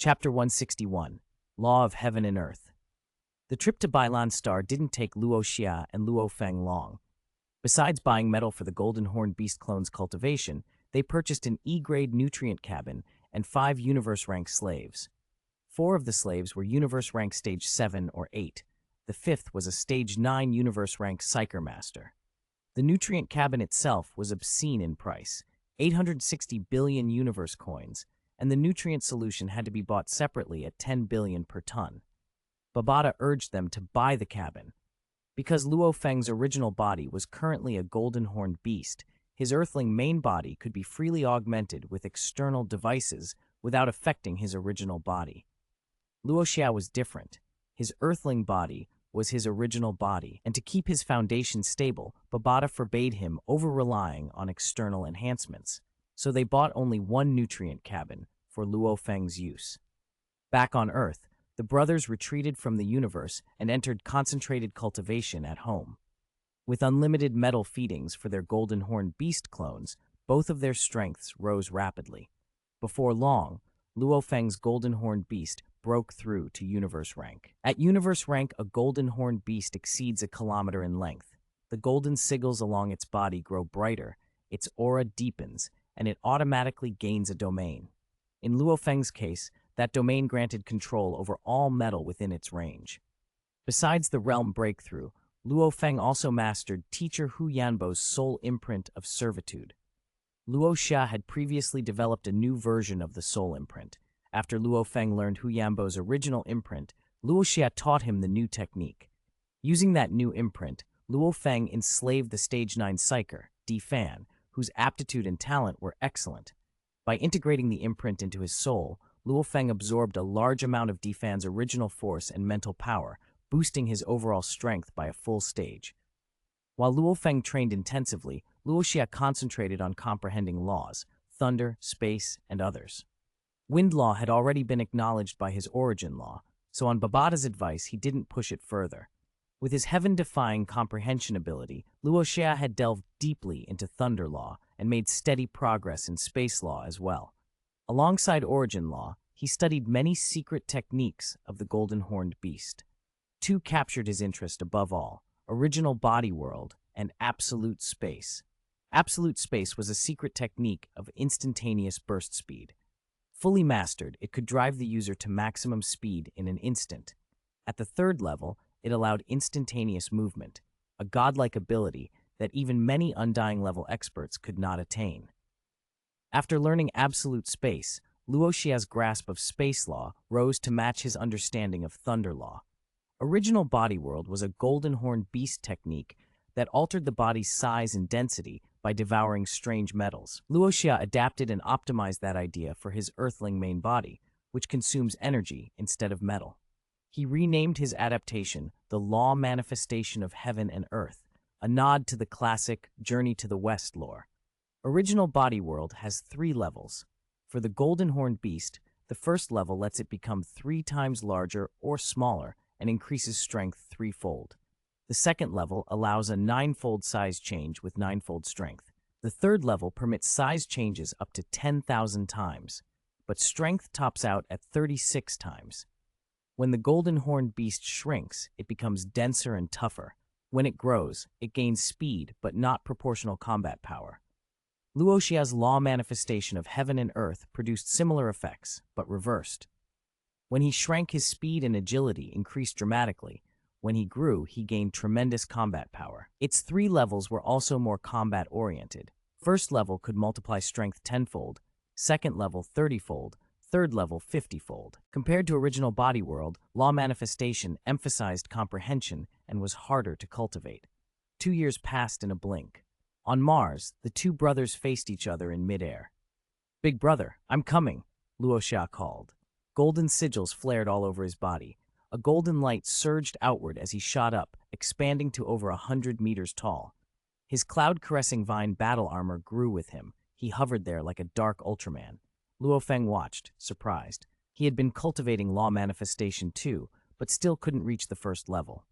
Chapter 161, Law of Heaven and Earth. The trip to Bailan Star didn't take Luo Xia and Luo Feng long. Besides buying metal for the Golden Horned Beast clone's cultivation, they purchased an E-grade nutrient cabin and 5 universe-rank slaves. 4 of the slaves were universe-rank stage 7 or 8. The 5th was a stage 9 universe-rank Psyker Master. The nutrient cabin itself was obscene in price, 860 billion universe coins, and the nutrient solution had to be bought separately at 10 billion per ton. Babata urged them to buy the cabin. Because Luo Feng's original body was currently a golden horned beast, his earthling main body could be freely augmented with external devices without affecting his original body. Luo Xia was different. His earthling body was his original body, and to keep his foundation stable, Babata forbade him over-relying on external enhancements, so they bought only 1 nutrient cabin for Luo Feng's use. Back on Earth, the brothers retreated from the universe and entered concentrated cultivation at home. With unlimited metal feedings for their golden horned beast clones, both of their strengths rose rapidly. Before long, Luo Feng's golden horned beast broke through to universe rank. At universe rank, a golden horned beast exceeds a kilometer in length. The golden sigils along its body grow brighter, its aura deepens, and it automatically gains a domain. In Luo Feng's case, that domain granted control over all metal within its range. Besides the realm breakthrough, Luo Feng also mastered teacher Hu Yanbo's soul imprint of servitude. Luo Xia had previously developed a new version of the soul imprint. After Luo Feng learned Hu Yanbo's original imprint, Luo Xia taught him the new technique. Using that new imprint, Luo Feng enslaved the stage 9 psyker, defy, whose aptitude and talent were excellent. By integrating the imprint into his soul, Luo Feng absorbed a large amount of defy's original force and mental power, boosting his overall strength by a full stage. While Luo Feng trained intensively, Luo Xia concentrated on comprehending laws, thunder, space, and others. Wind law had already been acknowledged by his origin law, so on Babata's advice he didn't push it further. With his heaven-defying comprehension ability, Luo Xia had delved deeply into thunder law and made steady progress in space law as well. Alongside origin law, he studied many secret techniques of the golden horned beast. 2 captured his interest above all: original body world and absolute space. Absolute space was a secret technique of instantaneous burst speed. Fully mastered, it could drive the user to maximum speed in an instant. At the 3rd level, it allowed instantaneous movement, a godlike ability that even many Undying level experts could not attain. After learning absolute space, Luo Xia's grasp of space law rose to match his understanding of thunder law. Original body world was a golden horned beast technique that altered the body's size and density by devouring strange metals. Luo Xia adapted and optimized that idea for his earthling main body, which consumes energy instead of metal. He renamed his adaptation the Law Manifestation of Heaven and Earth, a nod to the classic Journey to the West lore. Original body world has 3 levels. For the golden horned beast, the first level lets it become 3 times larger or smaller and increases strength 3-fold. The second level allows a 9-fold size change with 9-fold strength. The 3rd level permits size changes up to 10,000 times, but strength tops out at 36 times. When the golden horned beast shrinks, it becomes denser and tougher. When it grows, it gains speed but not proportional combat power. Luo Xia's law manifestation of heaven and earth produced similar effects, but reversed. When he shrank, his speed and agility increased dramatically. When he grew, he gained tremendous combat power. Its 3 levels were also more combat-oriented. First level could multiply strength 10-fold, second level 30-fold, 3rd level 50-fold. Compared to original body world, law manifestation emphasized comprehension and was harder to cultivate. 2 years passed in a blink. On Mars, the 2 brothers faced each other in midair. "Big brother, I'm coming," Luo Xia called. Golden sigils flared all over his body. A golden light surged outward as he shot up, expanding to over 100 meters tall. His cloud-caressing vine battle armor grew with him. He hovered there like a dark Ultraman. Luo Feng watched, surprised. He had been cultivating law manifestation too, but still couldn't reach the 1st level.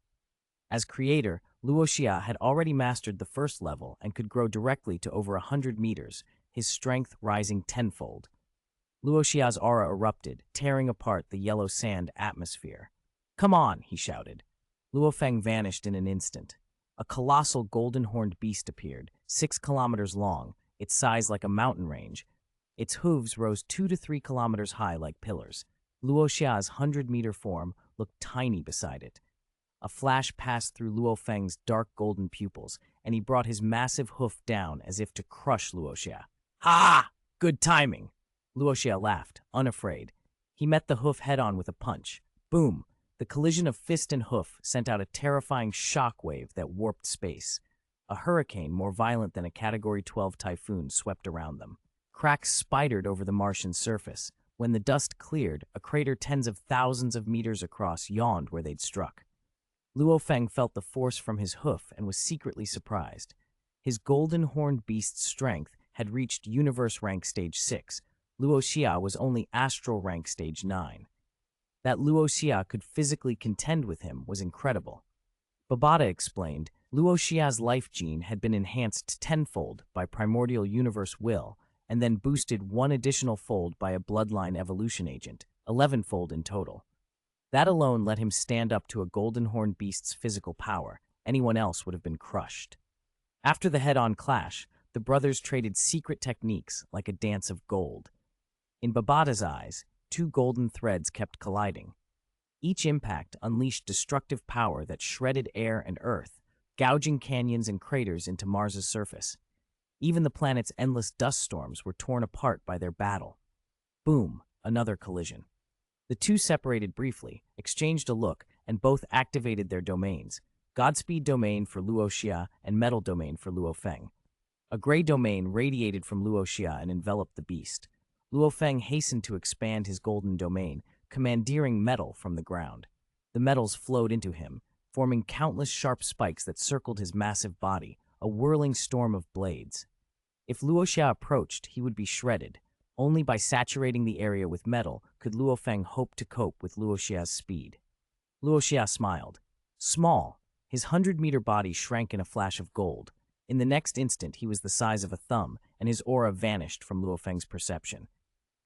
As creator, Luo Xia had already mastered the 1st level and could grow directly to over 100 meters, his strength rising 10-fold. Luo Xia's aura erupted, tearing apart the yellow sand atmosphere. "Come on," he shouted. Luo Feng vanished in an instant. A colossal golden-horned beast appeared, 6 kilometers long, its size like a mountain range. Its hooves rose 2 to 3 kilometers high like pillars. Luo Xia's 100-meter form looked tiny beside it. A flash passed through Luo Feng's dark golden pupils, and he brought his massive hoof down as if to crush Luo Xia. "Ha! Good timing!" Luo Xia laughed, unafraid. He met the hoof head-on with a punch. Boom! The collision of fist and hoof sent out a terrifying shockwave that warped space. A hurricane more violent than a Category 12 typhoon swept around them. Cracks spidered over the Martian surface. When the dust cleared, a crater tens of thousands of meters across yawned where they'd struck. Luo Feng felt the force from his hoof and was secretly surprised. His golden-horned beast's strength had reached Universe Rank Stage 6. Luo Xia was only Astral Rank Stage 9. That Luo Xia could physically contend with him was incredible. Babata explained, Luo Xia's life gene had been enhanced tenfold by primordial universe will, and then boosted 1 additional fold by a bloodline evolution agent, 11-fold in total. That alone let him stand up to a golden-horned beast's physical power. Anyone else would have been crushed. After the head-on clash, the brothers traded secret techniques like a dance of gold. In Babata's eyes, 2 golden threads kept colliding. Each impact unleashed destructive power that shredded air and earth, gouging canyons and craters into Mars's surface. Even the planet's endless dust storms were torn apart by their battle. Boom, another collision. The two separated briefly, exchanged a look, and both activated their domains. Godspeed domain for Luo Xia and Metal domain for Luo Feng. A gray domain radiated from Luo Xia and enveloped the beast. Luo Feng hastened to expand his golden domain, commandeering metal from the ground. The metals flowed into him, forming countless sharp spikes that circled his massive body, a whirling storm of blades. If Luo Xia approached, he would be shredded. Only by saturating the area with metal could Luo Feng hope to cope with Luo Xia's speed. Luo Xia smiled. Small, his 100-meter body shrank in a flash of gold. In the next instant, he was the size of a thumb, and his aura vanished from Luo Feng's perception.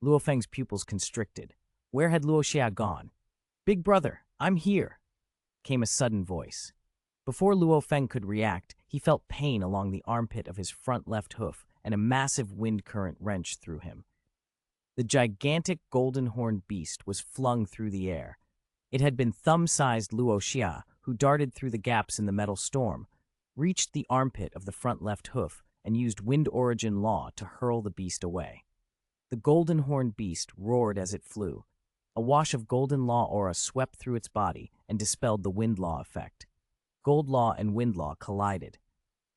Luo Feng's pupils constricted. Where had Luo Xia gone? "Big brother, I'm here," came a sudden voice. Before Luo Feng could react, he felt pain along the armpit of his front left hoof, and a massive wind current wrenched through him. The gigantic golden-horned beast was flung through the air. It had been thumb-sized Luo Xia, who darted through the gaps in the metal storm, reached the armpit of the front left hoof, and used wind origin law to hurl the beast away. The golden-horned beast roared as it flew. A wash of golden law aura swept through its body and dispelled the wind law effect. Gold law and wind law collided.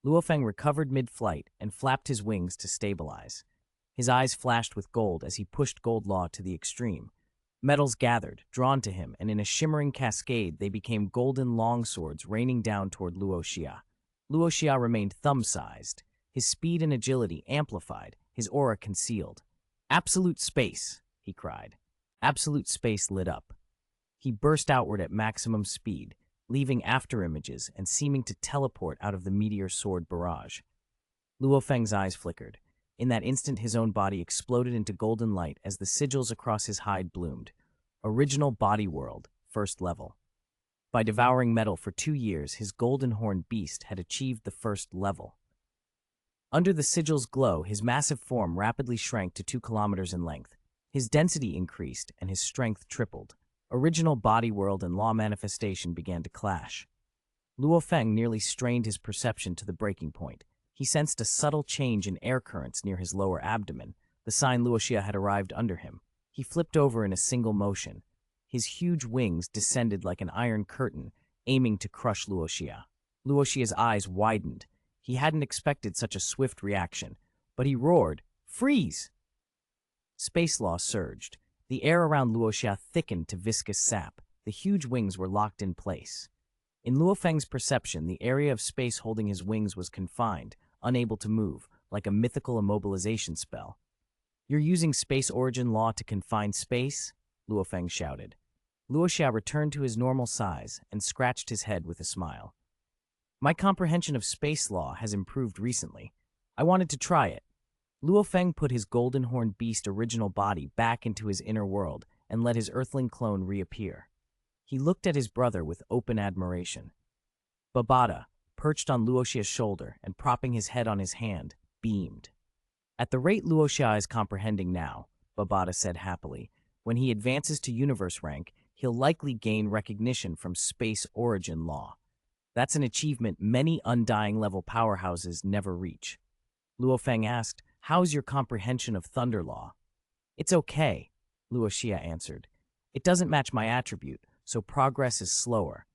Luo Feng recovered mid-flight and flapped his wings to stabilize. His eyes flashed with gold as he pushed gold law to the extreme. Metals gathered, drawn to him, and in a shimmering cascade they became golden longswords raining down toward Luo Xia. Luo Xia remained thumb-sized, his speed and agility amplified, his aura concealed. "Absolute space," he cried. Absolute space lit up. He burst outward at maximum speed, leaving afterimages and seeming to teleport out of the meteor sword barrage. Luo Feng's eyes flickered. In that instant, his own body exploded into golden light as the sigils across his hide bloomed. Original body world, first level. By devouring metal for 2 years, his golden-horned beast had achieved the first level. Under the sigil's glow, his massive form rapidly shrank to 2 kilometers in length. His density increased and his strength tripled. Original body world and law manifestation began to clash. Luo Feng nearly strained his perception to the breaking point. He sensed a subtle change in air currents near his lower abdomen, the sign Luo Xia had arrived under him. He flipped over in a single motion. His huge wings descended like an iron curtain, aiming to crush Luo Xia. Luo Xia's eyes widened. He hadn't expected such a swift reaction, but he roared, "Freeze!" Space law surged. The air around Luo Xia thickened to viscous sap. The huge wings were locked in place. In Luo Feng's perception, the area of space holding his wings was confined, unable to move, like a mythical immobilization spell. "You're using space origin law to confine space?" Luo Feng shouted. Luo Xia returned to his normal size and scratched his head with a smile. "My comprehension of space law has improved recently. I wanted to try it." Luo Feng put his golden horned beast original body back into his inner world and let his earthling clone reappear. He looked at his brother with open admiration. Babada, perched on Luo Xia's shoulder and propping his head on his hand, beamed. At the rate Luo Xia is comprehending now, Babada said happily, when he advances to universe rank, he'll likely gain recognition from space origin law. That's an achievement many undying level powerhouses never reach. Luo Feng asked, "How's your comprehension of thunder law?" "It's okay," Luo Xia answered. "It doesn't match my attribute, so progress is slower.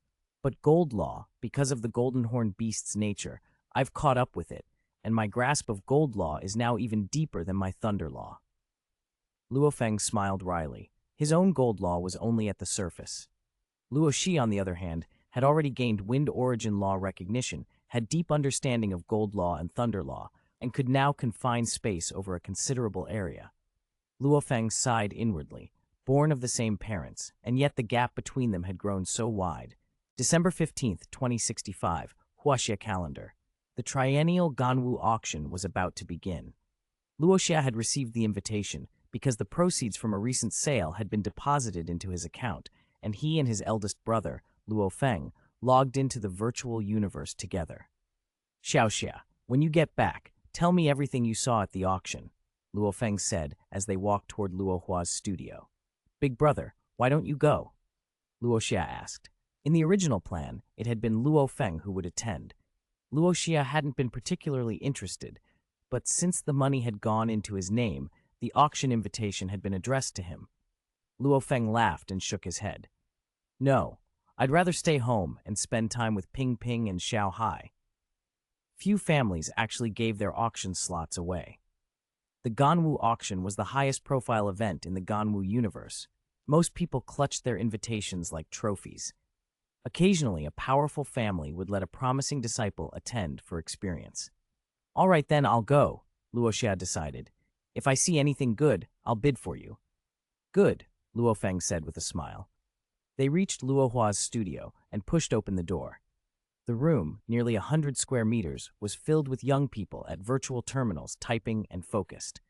But gold law, because of the golden horned beast's nature, I've caught up with it, and my grasp of gold law is now even deeper than my thunder law." Luo Feng smiled wryly. His own gold law was only at the surface. Luo Xi, on the other hand, had already gained wind origin law recognition, had deep understanding of gold law and thunder law, and could now confine space over a considerable area. Luo Feng sighed inwardly, born of the same parents, and yet the gap between them had grown so wide. December 15th, 2065, Huaxia calendar. The triennial Ganwu auction was about to begin. Luo Xia had received the invitation because the proceeds from a recent sale had been deposited into his account, and he and his eldest brother, Luo Feng, logged into the virtual universe together. "Xiao Xia, when you get back, tell me everything you saw at the auction," Luo Feng said as they walked toward Luo Hua's studio. "Big brother, why don't you go?" Luo Xia asked. In the original plan, it had been Luo Feng who would attend. Luo Xia hadn't been particularly interested, but since the money had gone into his name, the auction invitation had been addressed to him. Luo Feng laughed and shook his head. "No, I'd rather stay home and spend time with Ping Ping and Xiao Hai." Few families actually gave their auction slots away. The Ganwu auction was the highest profile event in the Ganwu universe. Most people clutched their invitations like trophies. Occasionally, a powerful family would let a promising disciple attend for experience. "All right then, I'll go," Luo Xia decided. "If I see anything good, I'll bid for you." "Good," Luo Feng said with a smile. They reached Luo Hua's studio and pushed open the door. The room, nearly 100 square meters, was filled with young people at virtual terminals typing and focused.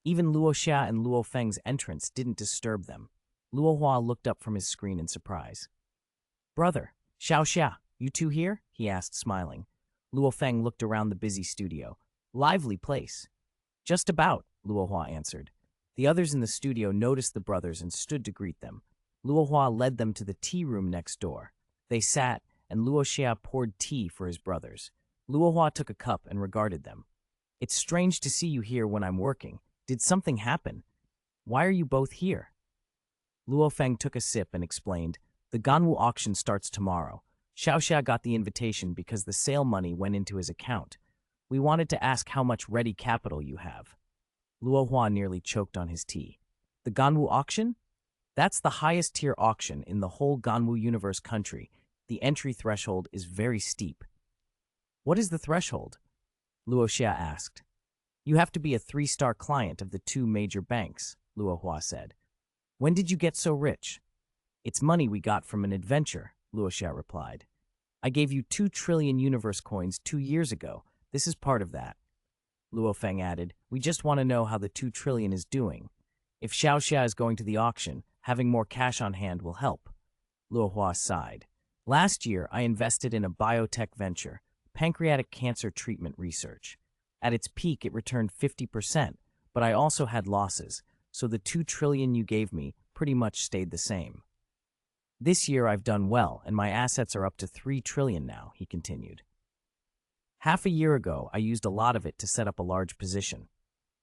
Even Luo Xia and Luo Feng's entrance didn't disturb them. Luo Hua looked up from his screen in surprise. "Brother, Xiao Xia, you two here?" he asked, smiling. Luo Feng looked around the busy studio. "Lively place." "Just about," Luo Hua answered. The others in the studio noticed the brothers and stood to greet them. Luo Hua led them to the tea room next door. They sat, and Luo Xia poured tea for his brothers. Luo Hua took a cup and regarded them. "It's strange to see you here when I'm working. Did something happen? Why are you both here?" Luo Feng took a sip and explained, "The Ganwu auction starts tomorrow. Xiao Xia got the invitation because the sale money went into his account. We wanted to ask how much ready capital you have." Luo Hua nearly choked on his tea. "The Ganwu auction? That's the highest tier auction in the whole Ganwu universe country. The entry threshold is very steep." "What is the threshold?" Luo Xia asked. "You have to be a 3-star client of the 2 major banks," Luo Hua said. "When did you get so rich?" "It's money we got from an adventure," Luo Xia replied. "I gave you 2 trillion universe coins 2 years ago. This is part of that." Luo Feng added, "We just want to know how the 2 trillion is doing. If Xiao Xia is going to the auction, having more cash on hand will help." Luo Hua sighed. "Last year, I invested in a biotech venture, pancreatic cancer treatment research. At its peak, it returned 50%, but I also had losses, so the 2 trillion you gave me pretty much stayed the same. This year, I've done well, and my assets are up to 3 trillion now," he continued. "Half a year ago, I used a lot of it to set up a large position.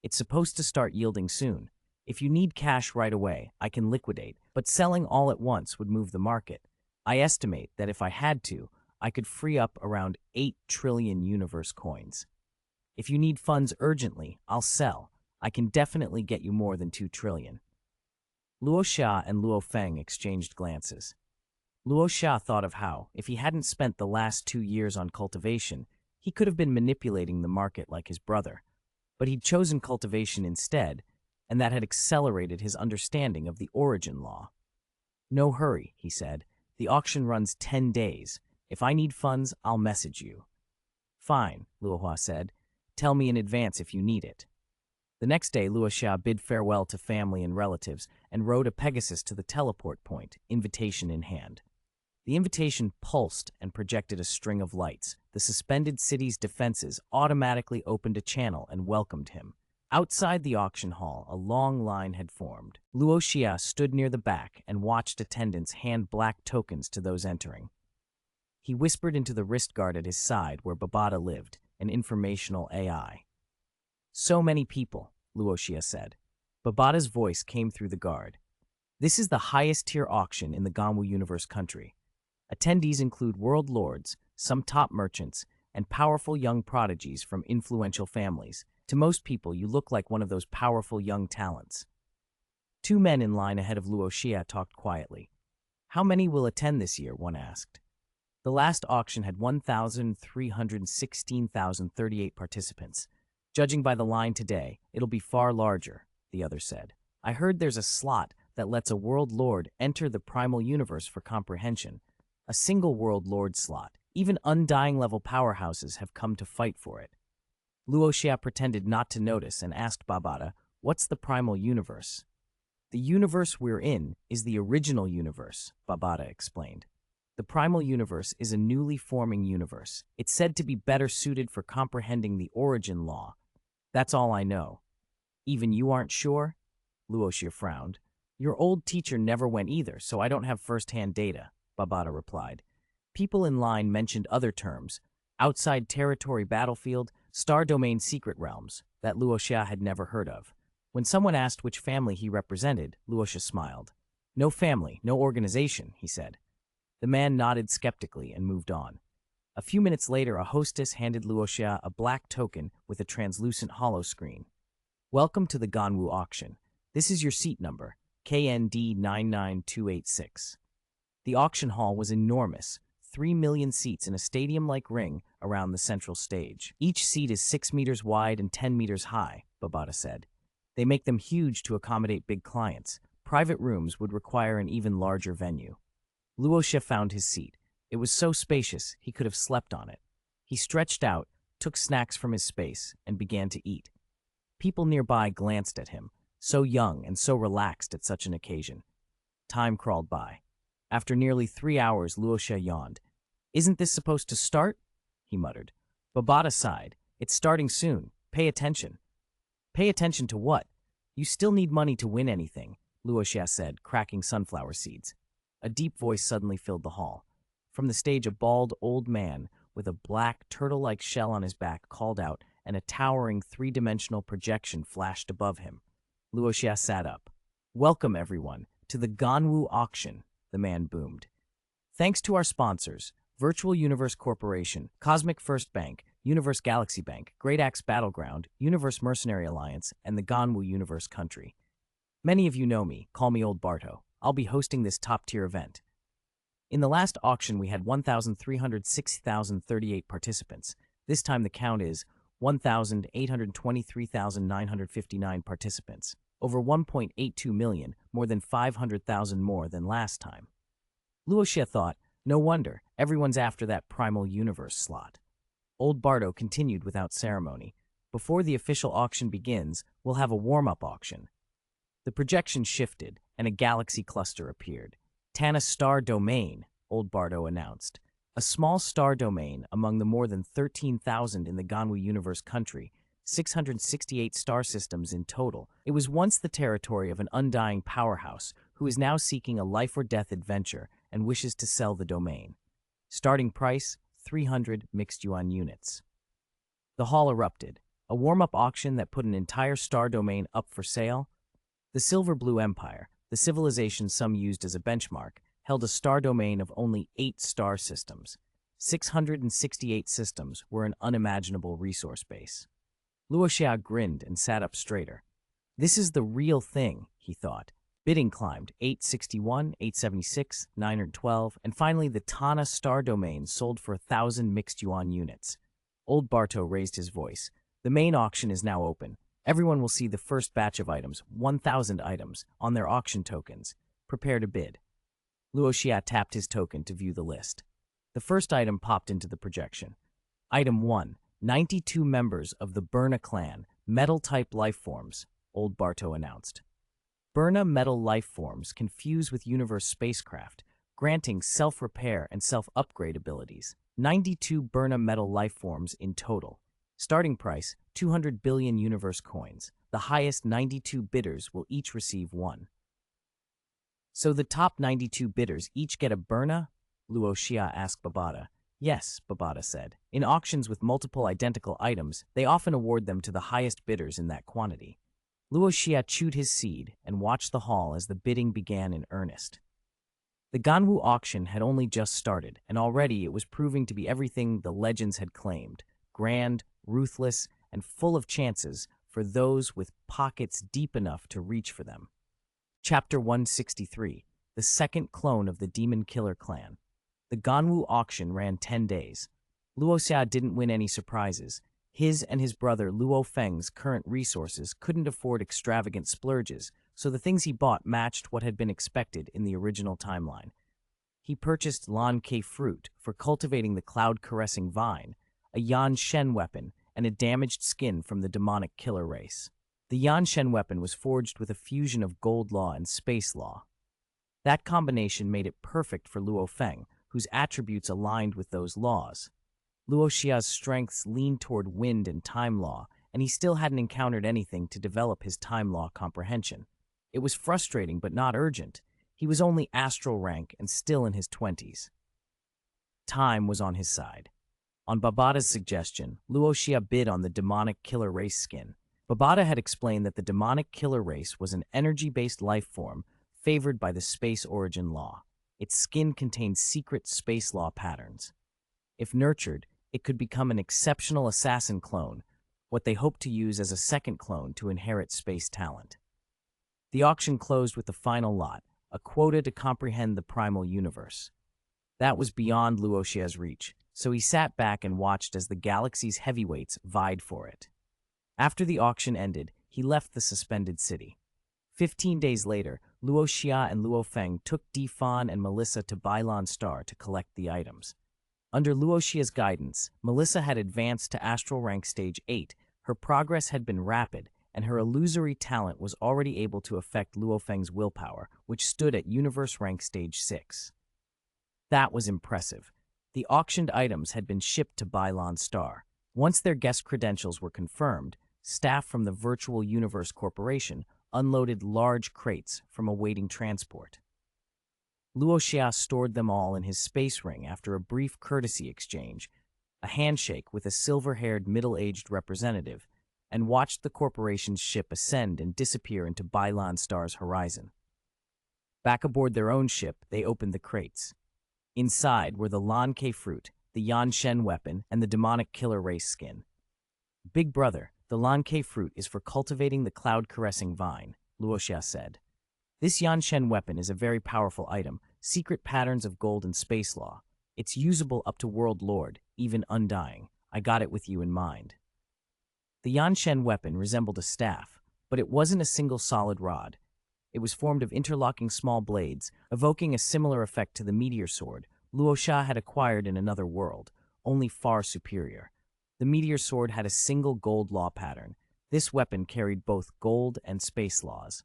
It's supposed to start yielding soon. If you need cash right away, I can liquidate, but selling all at once would move the market. I estimate that if I had to, I could free up around 8 trillion universe coins. If you need funds urgently, I'll sell. I can definitely get you more than 2 trillion. Luo Xia and Luo Feng exchanged glances. Luo Xia thought of how, if he hadn't spent the last 2 years on cultivation, he could have been manipulating the market like his brother. But he'd chosen cultivation instead, and that had accelerated his understanding of the origin law. "No hurry," he said. "The auction runs 10 days. If I need funds, I'll message you." "Fine," Luo Hua said. "Tell me in advance if you need it." The next day, Luo Xia bid farewell to family and relatives and rode a Pegasus to the teleport point, invitation in hand. The invitation pulsed and projected a string of lights. The suspended city's defenses automatically opened a channel and welcomed him. Outside the auction hall, a long line had formed. Luo Xia stood near the back and watched attendants hand black tokens to those entering. He whispered into the wrist guard at his side where Babata lived, an informational AI. "So many people," Luo Xia said. Babata's voice came through the guard. "This is the highest-tier auction in the Ganwu Universe country. Attendees include world lords, some top merchants, and powerful young prodigies from influential families. To most people, you look like one of those powerful young talents." Two men in line ahead of Luo Xia talked quietly. "How many will attend this year?" one asked. "The last auction had 1,316,038 participants. Judging by the line today, it'll be far larger," the other said. "I heard there's a slot that lets a world lord enter the primal universe for comprehension. A single world lord slot. Even undying-level powerhouses have come to fight for it." Luo Xia pretended not to notice and asked Babata, "What's the primal universe?" "The universe we're in is the original universe," Babata explained. "The primal universe is a newly forming universe. It's said to be better suited for comprehending the origin law. That's all I know." "Even you aren't sure?" Luo Xia frowned. "Your old teacher never went either, so I don't have first-hand data," Babata replied. People in line mentioned other terms: outside territory battlefield, star domain secret realms, that Luo Xia had never heard of. When someone asked which family he represented, Luo Xia smiled. "No family, no organization," he said. The man nodded skeptically and moved on. A few minutes later, a hostess handed Luo Xia a black token with a translucent hollow screen. "Welcome to the Ganwu auction. This is your seat number, KND 99286. The auction hall was enormous, 3 million seats in a stadium-like ring around the central stage. "Each seat is 6 meters wide and 10 meters high," Babata said. "They make them huge to accommodate big clients. Private rooms would require an even larger venue." Luo Xia found his seat. It was so spacious, he could have slept on it. He stretched out, took snacks from his space, and began to eat. People nearby glanced at him, so young and so relaxed at such an occasion. Time crawled by. After nearly 3 hours, Luo Xia yawned. "Isn't this supposed to start?" he muttered. Babata sighed. "It's starting soon. Pay attention." "Pay attention to what? You still need money to win anything," Luo Xia said, cracking sunflower seeds. A deep voice suddenly filled the hall. From the stage, a bald old man with a black turtle-like shell on his back called out, and a towering three-dimensional projection flashed above him. Luo Xia sat up. "Welcome, everyone, to the Ganwu auction," the man boomed. "Thanks to our sponsors, Virtual Universe Corporation, Cosmic First Bank, Universe Galaxy Bank, Great Axe Battleground, Universe Mercenary Alliance, and the Ganwu Universe Country. Many of you know me, call me Old Barto. I'll be hosting this top-tier event. In the last auction, we had 1,360,038 participants. This time the count is 1,823,959 participants. Over 1.82 million, more than 500,000 more than last time." Luo Xia thought, no wonder, everyone's after that primal universe slot. Old Bardo continued without ceremony. "Before the official auction begins, we'll have a warm-up auction." The projection shifted, and a galaxy cluster appeared. "Tana Star Domain," Old Bardo announced. "A small star domain among the more than 13,000 in the Ganwu Universe country, 668 star systems in total. It was once the territory of an undying powerhouse who is now seeking a life-or-death adventure and wishes to sell the domain. Starting price, 300 mixed yuan units." The hall erupted. A warm-up auction that put an entire star domain up for sale? The Silver Blue Empire, the civilization some used as a benchmark, held a star domain of only 8 star systems. 668 systems were an unimaginable resource base. Luo Xia grinned and sat up straighter. "This is the real thing," he thought. Bidding climbed, 861, 876, 912, and finally the Tana star domain sold for 1,000 mixed yuan units. Old Barto raised his voice. "The main auction is now open. Everyone will see the first batch of items, 1,000 items, on their auction tokens. Prepare to bid." Luo Xia tapped his token to view the list. The first item popped into the projection. Item 1, 92 members of the Burna clan, Metal-type life forms, Old Barto announced. Burna metal life forms can fuse with universe spacecraft, granting self-repair and self-upgrade abilities. 92 Burna metal life forms in total. Starting price, 200 billion universe coins. The highest 92 bidders will each receive one. So the top 92 bidders each get a Burna? Luo Xia asked Babata. Yes, Babata said. In auctions with multiple identical items, they often award them to the highest bidders in that quantity. Luo Xia chewed his seed and watched the hall as the bidding began in earnest. The Ganwu auction had only just started, and already it was proving to be everything the legends had claimed: grand, ruthless, and full of chances for those with pockets deep enough to reach for them. Chapter 163, The Second Clone of the Demon Killer Clan. The Ganwu auction ran 10 days. Luo Xia didn't win any surprises. His and his brother Luo Feng's current resources couldn't afford extravagant splurges, so the things he bought matched what had been expected in the original timeline. He purchased Lan Ke fruit for cultivating the cloud-caressing vine, a Yan Shen weapon, and a damaged skin from the demonic killer race. The Yan Shen weapon was forged with a fusion of gold law and space law. That combination made it perfect for Luo Feng, whose attributes aligned with those laws. Luo Xia's strengths leaned toward wind and time law, and he still hadn't encountered anything to develop his time law comprehension. It was frustrating but not urgent. He was only astral rank and still in his 20s. Time was on his side. On Babata's suggestion, Luo Xia bid on the demonic killer race skin. Babata had explained that the demonic killer race was an energy-based life form favored by the space origin law. Its skin contained secret space law patterns. If nurtured, it could become an exceptional assassin clone, what they hoped to use as a second clone to inherit space talent. The auction closed with the final lot, a quota to comprehend the primal universe. That was beyond Luo Xia's reach, so he sat back and watched as the galaxy's heavyweights vied for it. After the auction ended, he left the suspended city. 15 days later, Luo Xia and Luo Feng took Defy and Melissa to Bailan Star to collect the items. Under Luo Xia's guidance, Melissa had advanced to Astral Rank Stage 8. Her progress had been rapid, and her illusory talent was already able to affect Luo Feng's willpower, which stood at Universe Rank Stage 6. That was impressive. The auctioned items had been shipped to Bailan Star. Once their guest credentials were confirmed, staff from the Virtual Universe Corporation unloaded large crates from awaiting transport. Luo Xia stored them all in his space ring after a brief courtesy exchange, a handshake with a silver-haired middle-aged representative, and watched the corporation's ship ascend and disappear into Bailan Star's horizon. Back aboard their own ship, they opened the crates. Inside were the Lan Ke fruit, the Yan Shen weapon, and the demonic killer race skin. Big brother, the Lan Ke fruit is for cultivating the cloud-caressing vine, Luo Xia said. This Yan Shen weapon is a very powerful item, secret patterns of gold and space law. It's usable up to World Lord, even undying. I got it with you in mind. The Yan Shen weapon resembled a staff, but it wasn't a single solid rod. It was formed of interlocking small blades, evoking a similar effect to the meteor sword Luo Xia had acquired in another world, only far superior. The meteor sword had a single gold law pattern. This weapon carried both gold and space laws.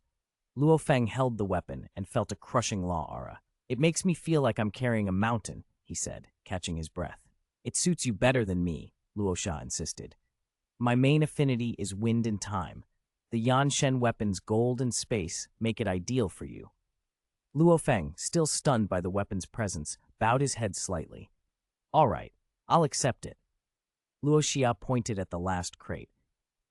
Luo Feng held the weapon and felt a crushing law aura. It makes me feel like I'm carrying a mountain, he said, catching his breath. It suits you better than me, Luo Xia insisted. My main affinity is wind and time. The Yan Shen weapon's gold and space make it ideal for you. Luo Feng, still stunned by the weapon's presence, bowed his head slightly. All right, I'll accept it. Luo Xia pointed at the last crate.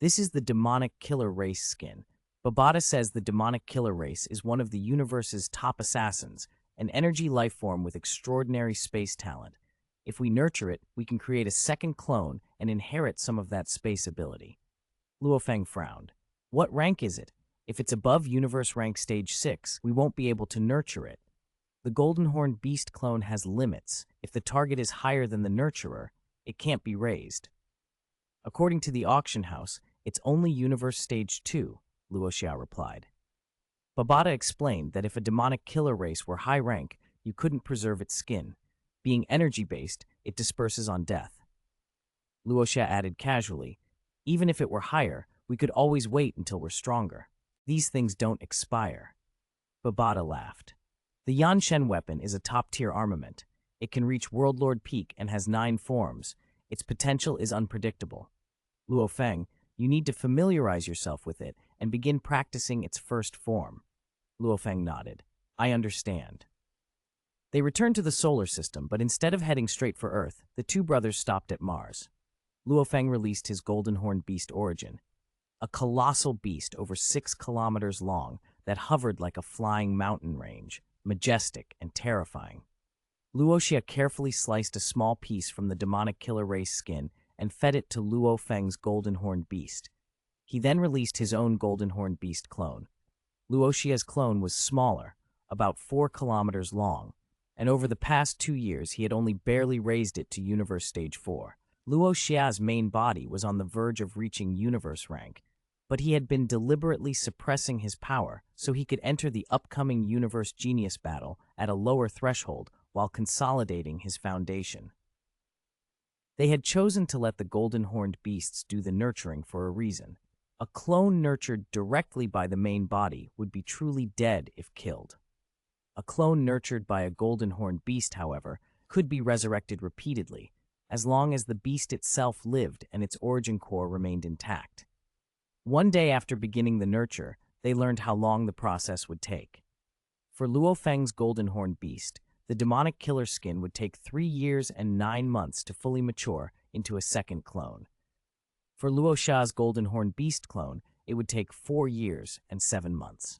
This is the demonic killer race skin. Babata says the demonic killer race is one of the universe's top assassins, an energy life form with extraordinary space talent. If we nurture it, we can create a second clone and inherit some of that space ability. Luo Feng frowned. What rank is it? If it's above Universe Rank Stage 6, we won't be able to nurture it. The Golden Horn Beast clone has limits. If the target is higher than the nurturer, it can't be raised. According to the auction house, it's only Universe Stage 2, Luo Xia replied. Babata explained that if a demonic killer race were high rank, you couldn't preserve its skin. Being energy-based, it disperses on death. Luo Xia added casually, even if it were higher, We could always wait until we're stronger. These things don't expire. Babata laughed. The Yanshen weapon is a top-tier armament. It can reach Worldlord peak and has 9 forms. Its potential is unpredictable. Luo Feng, you need to familiarize yourself with it and begin practicing its first form. Luo Feng nodded. I understand. They returned to the solar system, but instead of heading straight for Earth, the two brothers stopped at Mars. Luo Feng released his golden horned beast Origin, a colossal beast over 6 kilometers long that hovered like a flying mountain range, majestic and terrifying. Luo Xia carefully sliced a small piece from the demonic killer race skin and fed it to Luo Feng's golden horned beast. He then released his own golden horned beast clone. Luo Xia's clone was smaller, about 4 kilometers long, and over the past 2 years he had only barely raised it to Universe Stage 4. Luo Xia's main body was on the verge of reaching Universe rank, but he had been deliberately suppressing his power so he could enter the upcoming Universe Genius battle at a lower threshold while consolidating his foundation. They had chosen to let the golden horned beasts do the nurturing for a reason. A clone nurtured directly by the main body would be truly dead if killed. A clone nurtured by a golden horned beast, however, could be resurrected repeatedly, as long as the beast itself lived and its origin core remained intact. One day after beginning the nurture, they learned how long the process would take. For Luo Feng's golden horned beast, the demonic killer skin would take 3 years and 9 months to fully mature into a second clone. For Luo Xia's golden horned beast clone, it would take 4 years and 7 months.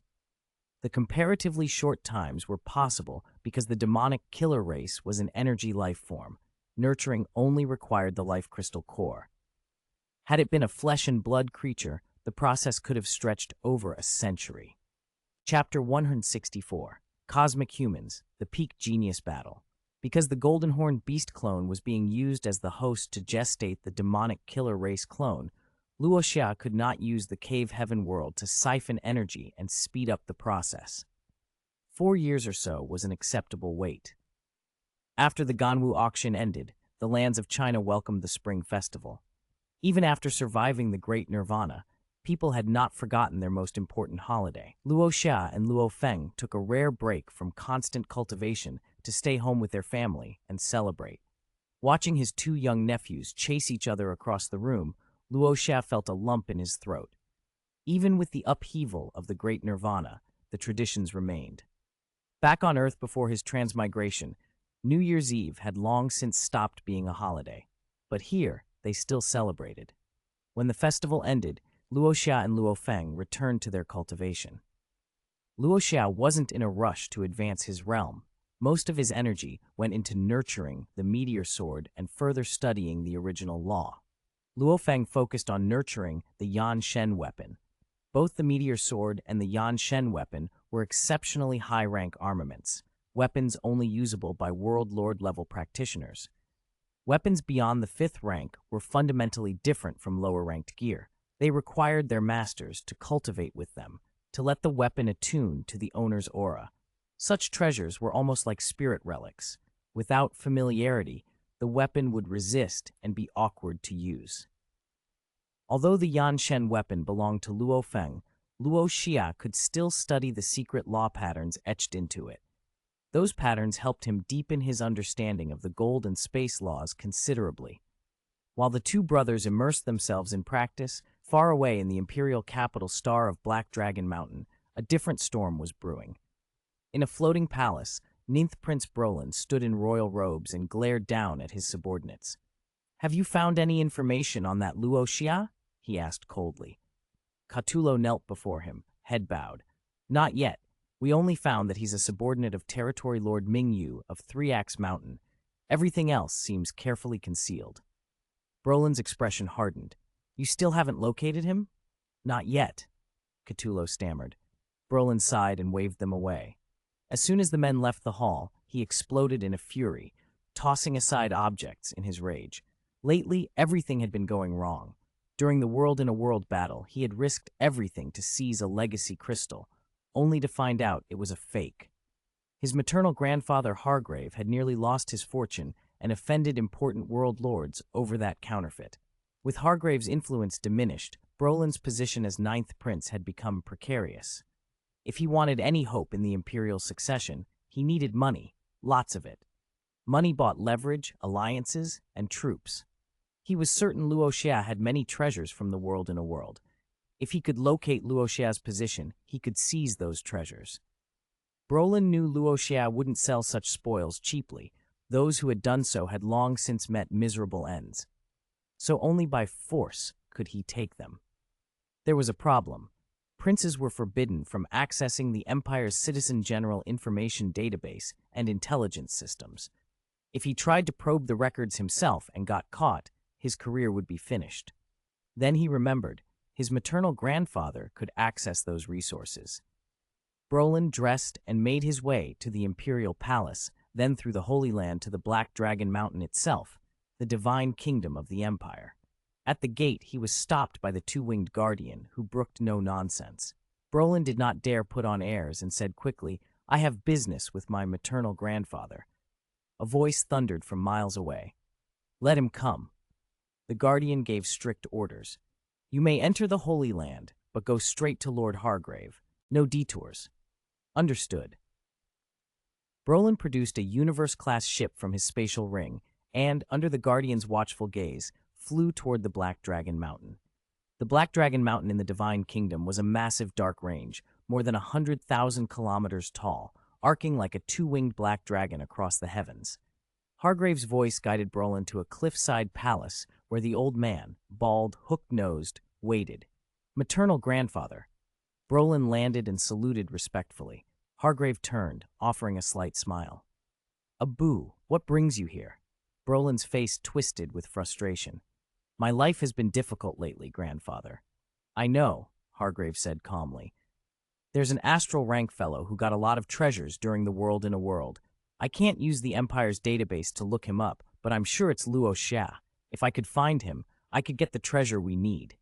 The comparatively short times were possible because the demonic killer race was an energy life form. Nurturing only required the life crystal core. Had it been a flesh and blood creature, the process could have stretched over a century. Chapter 164. Cosmic Humans, the Peak Genius Battle. Because the golden horned beast clone was being used as the host to gestate the demonic killer race clone, Luo Xia could not use the cave heaven world to siphon energy and speed up the process. 4 years or so was an acceptable wait. After the Ganwu auction ended, the lands of China welcomed the Spring Festival. Even after surviving the Great Nirvana, people had not forgotten their most important holiday. Luo Xia and Luo Feng took a rare break from constant cultivation to stay home with their family and celebrate. Watching his 2 young nephews chase each other across the room, Luo Xia felt a lump in his throat. Even with the upheaval of the Great Nirvana, the traditions remained. Back on Earth before his transmigration, New Year's Eve had long since stopped being a holiday. But here, they still celebrated. When the festival ended, Luo Xia and Luo Feng returned to their cultivation. Luo Xia wasn't in a rush to advance his realm. Most of his energy went into nurturing the meteor sword and further studying the original law. Luo Feng focused on nurturing the Yan Shen weapon. Both the meteor sword and the Yan Shen weapon were exceptionally high-rank armaments, weapons only usable by World Lord level practitioners. Weapons beyond the 5th rank were fundamentally different from lower-ranked gear. They required their masters to cultivate with them, to let the weapon attune to the owner's aura. Such treasures were almost like spirit relics. Without familiarity, the weapon would resist and be awkward to use. Although the Yan Shen weapon belonged to Luo Feng, Luo Xia could still study the secret law patterns etched into it. Those patterns helped him deepen his understanding of the gold and space laws considerably. While the two brothers immersed themselves in practice, far away in the imperial capital star of Black Dragon Mountain, a different storm was brewing. In a floating palace, Ninth Prince Brolin stood in royal robes and glared down at his subordinates. "Have you found any information on that Luo Xia?" he asked coldly. Catulo knelt before him, head bowed. "Not yet. We only found that he's a subordinate of Territory Lord Mingyu of Three Axe Mountain. Everything else seems carefully concealed." Brolin's expression hardened. "You still haven't located him?" "Not yet," Catulo stammered. Brolin sighed and waved them away. As soon as the men left the hall, he exploded in a fury, tossing aside objects in his rage. Lately, everything had been going wrong. During the world-in-a-world battle, he had risked everything to seize a legacy crystal, only to find out it was a fake. His maternal grandfather Hargrave had nearly lost his fortune and offended important world lords over that counterfeit. With Hargrave's influence diminished, Brolin's position as ninth prince had become precarious. If he wanted any hope in the imperial succession, he needed money, lots of it. Money bought leverage, alliances, and troops. He was certain Luo Xia had many treasures from the world in a world. If he could locate Luo Xia's position, he could seize those treasures. Brolin knew Luo Xia wouldn't sell such spoils cheaply. Those who had done so had long since met miserable ends. So only by force could he take them. There was a problem. Princes were forbidden from accessing the Empire's Citizen General Information Database and intelligence systems. If he tried to probe the records himself and got caught, his career would be finished. Then he remembered, his maternal grandfather could access those resources. Brolin dressed and made his way to the Imperial Palace, then through the Holy Land to the Black Dragon Mountain itself, the divine kingdom of the Empire. At the gate, he was stopped by the two-winged guardian, who brooked no nonsense. Brolin did not dare put on airs and said quickly, "I have business with my maternal grandfather." A voice thundered from miles away. "Let him come." The guardian gave strict orders. "You may enter the Holy Land, but go straight to Lord Hargrave. No detours." "Understood." Brolin produced a Universe-class ship from his spatial ring and, under the Guardian's watchful gaze, flew toward the Black Dragon Mountain. The Black Dragon Mountain in the Divine Kingdom was a massive dark range, more than 100,000 kilometers tall, arcing like a two-winged black dragon across the heavens. Hargrave's voice guided Brolin to a cliffside palace where the old man, bald, hook-nosed, waited. "Maternal grandfather." Brolin landed and saluted respectfully. Hargrave turned, offering a slight smile. "Abu, what brings you here?" Brolin's face twisted with frustration. "My life has been difficult lately, grandfather." "I know," Hargrave said calmly. "There's an astral rank fellow who got a lot of treasures during the World in a World. I can't use the Empire's database to look him up, but I'm sure it's Luo Xia. If I could find him, I could get the treasure we need."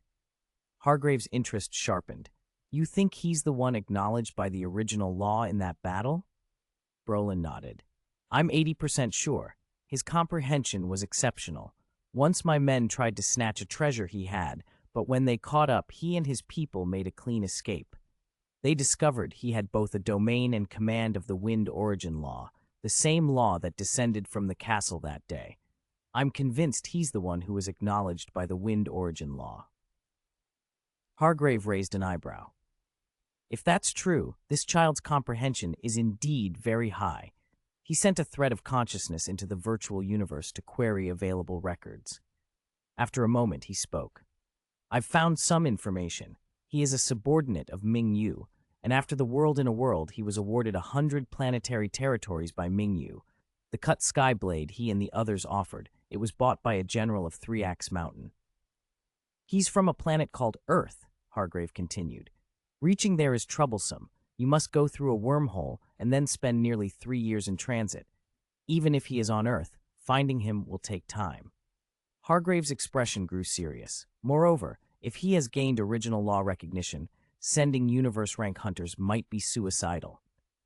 Hargrave's interest sharpened. "You think he's the one acknowledged by the original law in that battle?" Brolin nodded. "I'm 80% sure. His comprehension was exceptional. Once my men tried to snatch a treasure he had, but when they caught up, he and his people made a clean escape. They discovered he had both a domain and command of the Wind Origin Law, the same law that descended from the castle that day. I'm convinced he's the one who was acknowledged by the Wind Origin Law." Hargrave raised an eyebrow. "If that's true, this child's comprehension is indeed very high." He sent a thread of consciousness into the virtual universe to query available records. After a moment, he spoke. "I've found some information. He is a subordinate of Ming Yu, and after the World in a World, he was awarded 100 planetary territories by Ming Yu. The cut sky blade he and the others offered, it was bought by a general of Three Axe Mountain." "He's from a planet called Earth," Hargrave continued. "Reaching there is troublesome. You must go through a wormhole and then spend nearly 3 years in transit. Even if he is on Earth, finding him will take time." Hargrave's expression grew serious. "Moreover, if he has gained original law recognition, sending universe rank hunters might be suicidal.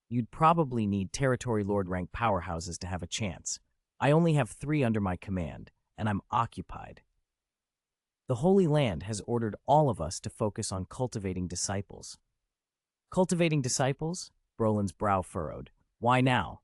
You'd probably need territory lord rank powerhouses to have a chance. I only have 3 under my command, and I'm occupied. The Holy Land has ordered all of us to focus on cultivating disciples." "Cultivating disciples?" Brolin's brow furrowed. "Why now?"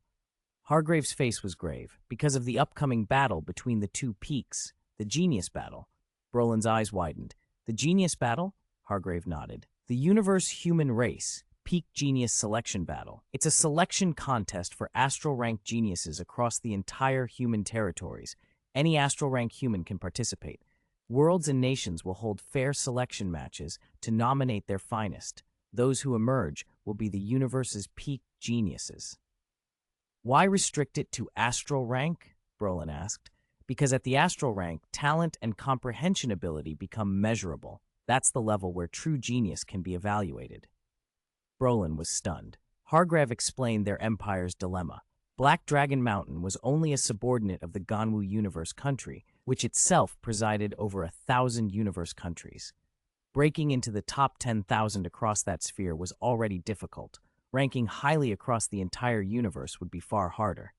Hargrave's face was grave. "Because of the upcoming battle between the two peaks, the Genius Battle." Brolin's eyes widened. "The Genius Battle?" Hargrave nodded. "The Universe-Human Race, Peak Genius Selection Battle. It's a selection contest for astral rank geniuses across the entire human territories. Any astral rank human can participate. Worlds and nations will hold fair selection matches to nominate their finest. Those who emerge will be the universe's peak geniuses." "Why restrict it to astral rank?" Brolin asked. "Because at the astral rank, talent and comprehension ability become measurable. That's the level where true genius can be evaluated." Brolin was stunned. Hargrave explained their empire's dilemma. Black Dragon Mountain was only a subordinate of the Ganwu Universe country, which itself presided over 1,000 universe countries. Breaking into the top 10,000 across that sphere was already difficult. Ranking highly across the entire universe would be far harder.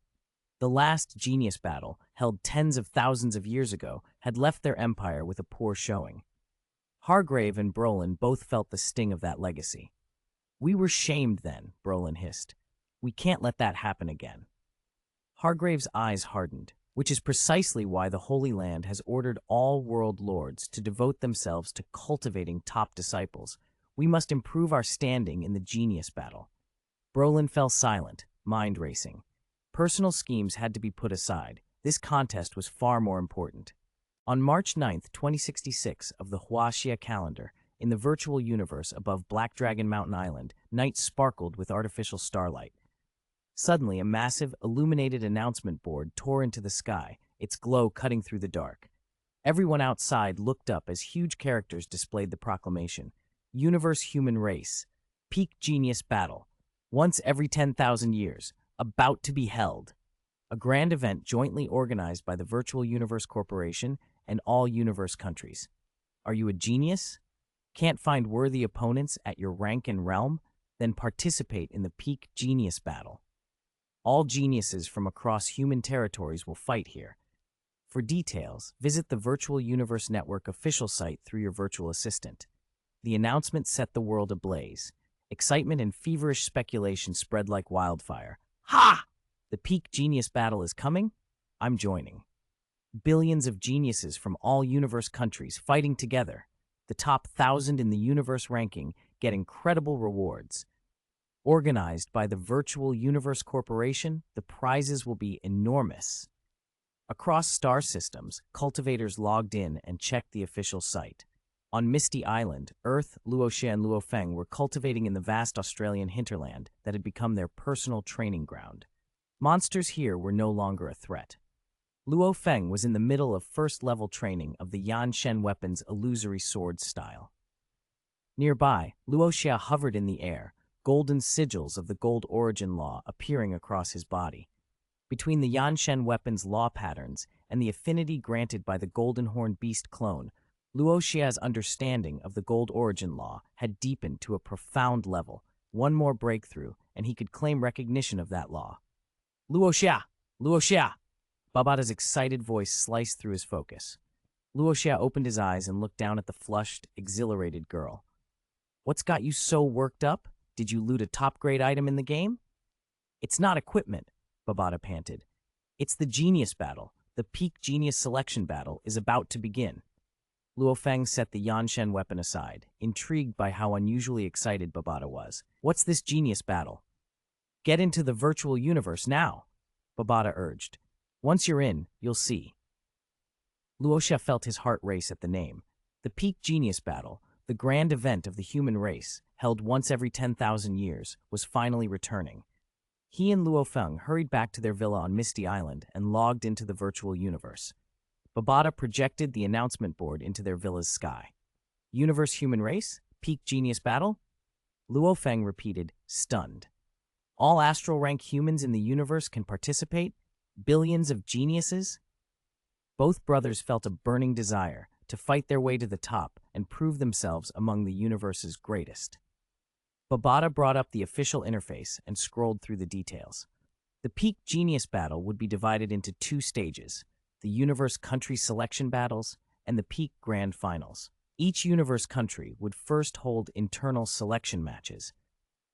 The last Genius Battle, held tens of thousands of years ago, had left their empire with a poor showing. Hargrave and Brolin both felt the sting of that legacy. "We were shamed then," Brolin hissed. "We can't let that happen again." Hargrave's eyes hardened, which is precisely why the Holy Land has ordered all world lords to devote themselves to cultivating top disciples. "We must improve our standing in the genius battle." Brolin fell silent, mind racing. Personal schemes had to be put aside. This contest was far more important. On March 9th, 2066 of the Luo Xia calendar, in the virtual universe above Black Dragon Mountain Island, night sparkled with artificial starlight. Suddenly, a massive, illuminated announcement board tore into the sky, its glow cutting through the dark. Everyone outside looked up as huge characters displayed the proclamation. "Universe Human Race. Peak Genius Battle. Once every 10,000 years. About to be held." A grand event jointly organized by the Virtual Universe Corporation and all universe countries. Are you a genius? Can't find worthy opponents at your rank and realm? Then participate in the Peak Genius Battle. All geniuses from across human territories will fight here. For details, visit the Virtual Universe Network official site through your virtual assistant. The announcement set the world ablaze. Excitement and feverish speculation spread like wildfire. "Ha! The Peak Genius Battle is coming? I'm joining." Billions of geniuses from all universe countries fighting together. The top 1,000 in the universe ranking get incredible rewards. Organized by the Virtual Universe Corporation, the prizes will be enormous. Across star systems, cultivators logged in and checked the official site. On Misty Island, Earth, Luo Xia and Luo Feng were cultivating in the vast Australian hinterland that had become their personal training ground. Monsters here were no longer a threat. Luo Feng was in the middle of first-level training of the Yan Shen weapon's illusory sword style. Nearby, Luo Xia hovered in the air, golden sigils of the gold origin law appearing across his body. Between the Yan Shen weapon's law patterns and the affinity granted by the golden horn beast clone, Luo Xia's understanding of the gold origin law had deepened to a profound level. One more breakthrough, and he could claim recognition of that law. "Luo Xia! Luo Xia!" Babata's excited voice sliced through his focus. Luo Xia opened his eyes and looked down at the flushed, exhilarated girl. "What's got you so worked up? Did you loot a top-grade item in the game?" "It's not equipment," Babata panted. "It's the genius battle. The peak genius selection battle is about to begin." Luo Feng set the Yanshen weapon aside, intrigued by how unusually excited Babata was. "What's this genius battle?" "Get into the virtual universe now," Babata urged. "Once you're in, you'll see." Luo Xia felt his heart race at the name. The peak genius battle, the grand event of the human race, held once every 10,000 years, was finally returning. He and Luo Feng hurried back to their villa on Misty Island and logged into the virtual universe. Babata projected the announcement board into their villa's sky. "Universe human race? Peak genius battle?" Luo Feng repeated, stunned. "All astral rank humans in the universe can participate? Billions of geniuses?" Both brothers felt a burning desire to fight their way to the top and prove themselves among the universe's greatest. Babata brought up the official interface and scrolled through the details. The Peak Genius Battle would be divided into two stages, the Universe Country Selection Battles and the Peak Grand Finals. Each universe country would first hold internal selection matches.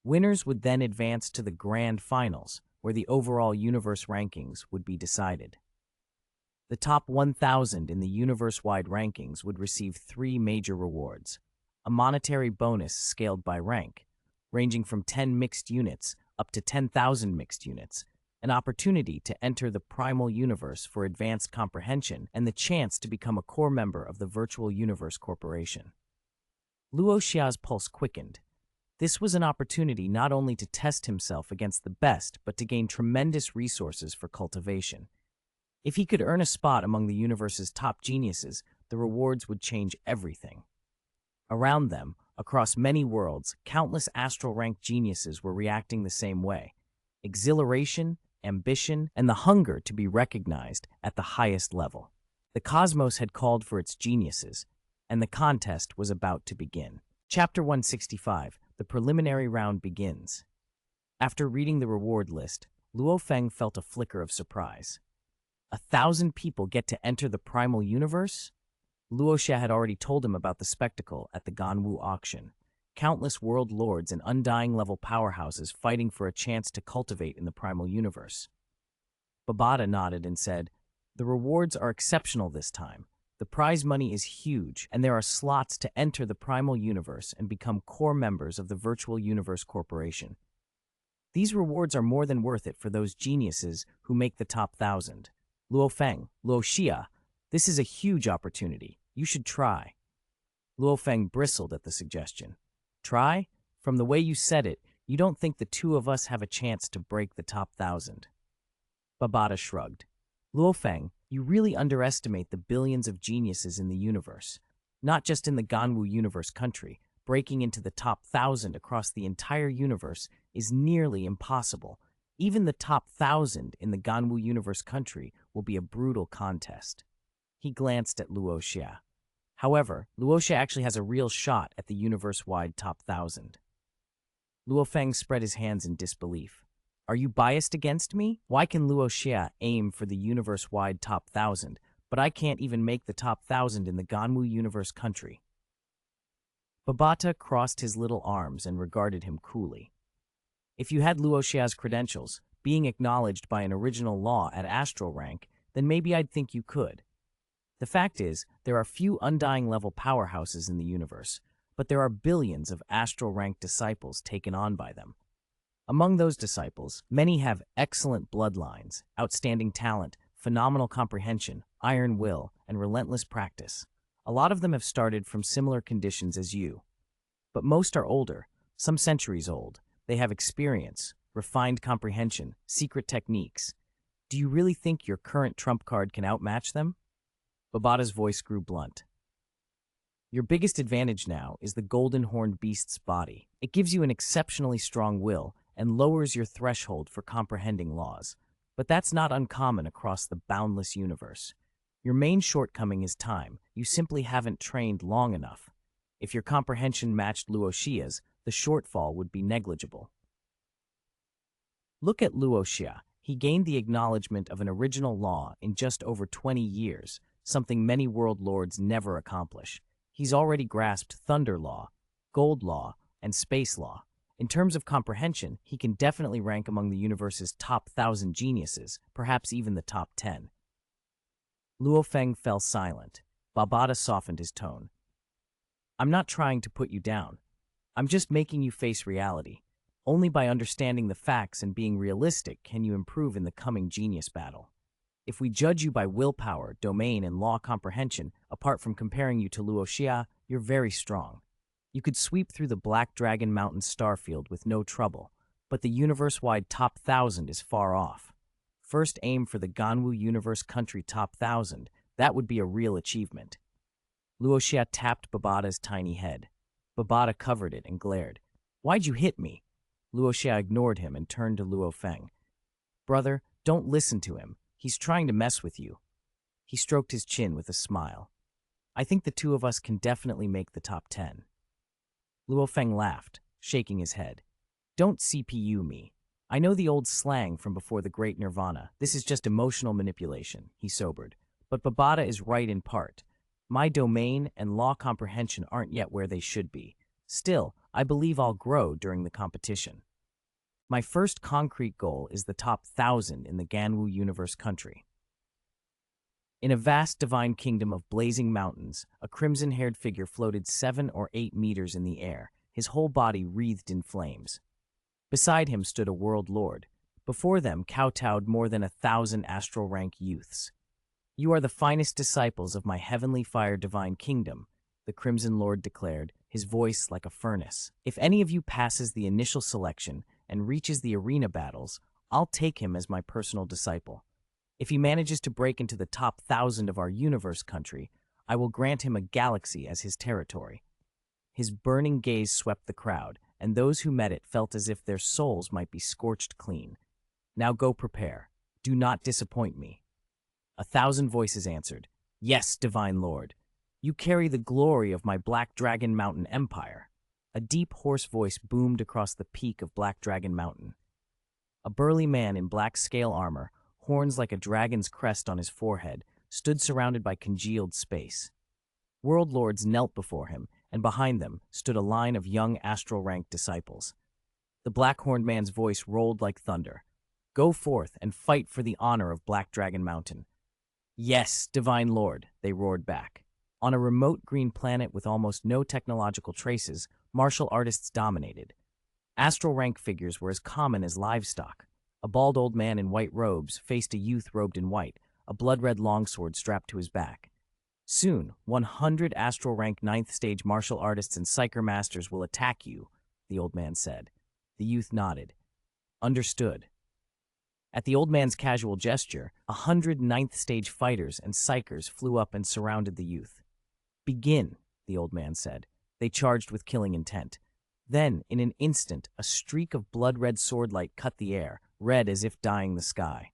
Winners would then advance to the Grand Finals, where the overall universe rankings would be decided. The top 1,000 in the universe-wide rankings would receive 3 major rewards: a monetary bonus scaled by rank, ranging from 10 mixed units up to 10,000 mixed units, an opportunity to enter the primal universe for advanced comprehension, and the chance to become a core member of the Virtual Universe Corporation. Luo Xia's pulse quickened. This was an opportunity not only to test himself against the best, but to gain tremendous resources for cultivation. If he could earn a spot among the universe's top geniuses, the rewards would change everything. Around them, across many worlds, countless astral-ranked geniuses were reacting the same way. Exhilaration, ambition, and the hunger to be recognized at the highest level. The cosmos had called for its geniuses, and the contest was about to begin. Chapter 165, the preliminary round begins. After reading the reward list, Luo Feng felt a flicker of surprise. 1,000 people get to enter the primal universe? Luo Xia had already told him about the spectacle at the Ganwu auction. Countless world lords and undying-level powerhouses fighting for a chance to cultivate in the primal universe. Babata nodded and said, "The rewards are exceptional this time. The prize money is huge, and there are slots to enter the primal universe and become core members of the Virtual Universe Corporation. These rewards are more than worth it for those geniuses who make the top 1,000. Luo Feng, Luo Xia, this is a huge opportunity. You should try." Luo Feng bristled at the suggestion. "Try? From the way you said it, you don't think the two of us have a chance to break the top 1,000. Babata shrugged. "Luo Feng, you really underestimate the billions of geniuses in the universe. Not just in the Ganwu universe country, breaking into the top 1,000 across the entire universe is nearly impossible. Even the top 1,000 in the Ganwu universe country will be a brutal contest." He glanced at Luo Xia. However, Luo Xia actually has a real shot at the universe-wide top 1,000. Luo Feng spread his hands in disbelief. "Are you biased against me? Why can Luo Xia aim for the universe-wide top 1,000, but I can't even make the top 1,000 in the Ganwu universe country?" Babata crossed his little arms and regarded him coolly. "If you had Luo Xia's credentials, being acknowledged by an original law at astral rank, then maybe I'd think you could. The fact is, there are few undying-level powerhouses in the universe, but there are billions of astral-ranked disciples taken on by them. Among those disciples, many have excellent bloodlines, outstanding talent, phenomenal comprehension, iron will, and relentless practice. A lot of them have started from similar conditions as you. But most are older, some centuries old. They have experience, refined comprehension, secret techniques. Do you really think your current trump card can outmatch them?" Babata's voice grew blunt. "Your biggest advantage now is the golden horned beast's body. It gives you an exceptionally strong will and lowers your threshold for comprehending laws. But that's not uncommon across the boundless universe. Your main shortcoming is time. You simply haven't trained long enough. If your comprehension matched Luo Xia's, the shortfall would be negligible." Look at Luo Xia. He gained the acknowledgement of an original law in just over 20 years, something many world lords never accomplish. He's already grasped Thunder Law, Gold Law, and Space Law. In terms of comprehension, he can definitely rank among the universe's top 1,000 geniuses, perhaps even the top 10. Luo Feng fell silent. Babata softened his tone. "I'm not trying to put you down. I'm just making you face reality. Only by understanding the facts and being realistic can you improve in the coming genius battle. If we judge you by willpower, domain, and law comprehension, apart from comparing you to Luo Xia, you're very strong. You could sweep through the Black Dragon Mountain starfield with no trouble, but the universe-wide top 1,000 is far off. First aim for the Ganwu Universe Country top 1,000. That would be a real achievement." Luo Xia tapped Babata's tiny head. Babata covered it and glared. "Why'd you hit me?" Luo Xia ignored him and turned to Luo Feng. "Brother, don't listen to him. He's trying to mess with you." He stroked his chin with a smile. "I think the two of us can definitely make the top 10. Luo Feng laughed, shaking his head. "Don't CPU me. I know the old slang from before the Great Nirvana. This is just emotional manipulation," he sobered. "But Babata is right in part. My domain and law comprehension aren't yet where they should be. Still, I believe I'll grow during the competition. My first concrete goal is the top 1,000 in the Ganwu Universe country." In a vast divine kingdom of blazing mountains, a crimson-haired figure floated 7 or 8 meters in the air, his whole body wreathed in flames. Beside him stood a world lord. Before them kowtowed more than 1,000 astral rank youths. "You are the finest disciples of my heavenly fire divine kingdom," the Crimson Lord declared, his voice like a furnace. "If any of you passes the initial selection and reaches the arena battles, I'll take him as my personal disciple. If he manages to break into the top 1,000 of our universe country, I will grant him a galaxy as his territory." His burning gaze swept the crowd, and those who met it felt as if their souls might be scorched clean. "Now go prepare. Do not disappoint me." 1,000 voices answered, "Yes, Divine Lord. You carry the glory of my Black Dragon Mountain Empire." A deep, hoarse voice boomed across the peak of Black Dragon Mountain. A burly man in black scale armor, horns like a dragon's crest on his forehead, stood surrounded by congealed space. World lords knelt before him, and behind them stood a line of young astral-ranked disciples. The black-horned man's voice rolled like thunder. "Go forth and fight for the honor of Black Dragon Mountain." "Yes, Divine Lord," they roared back. On a remote green planet with almost no technological traces, martial artists dominated. Astral rank figures were as common as livestock. A bald old man in white robes faced a youth robed in white, a blood-red longsword strapped to his back. "Soon, 100 astral rank 9th stage martial artists and psyker masters will attack you," the old man said. The youth nodded. "Understood." At the old man's casual gesture, 100 9th stage fighters and psychers flew up and surrounded the youth. "Begin," the old man said. They charged with killing intent. Then, in an instant, a streak of blood-red swordlight cut the air, red as if dyeing the sky.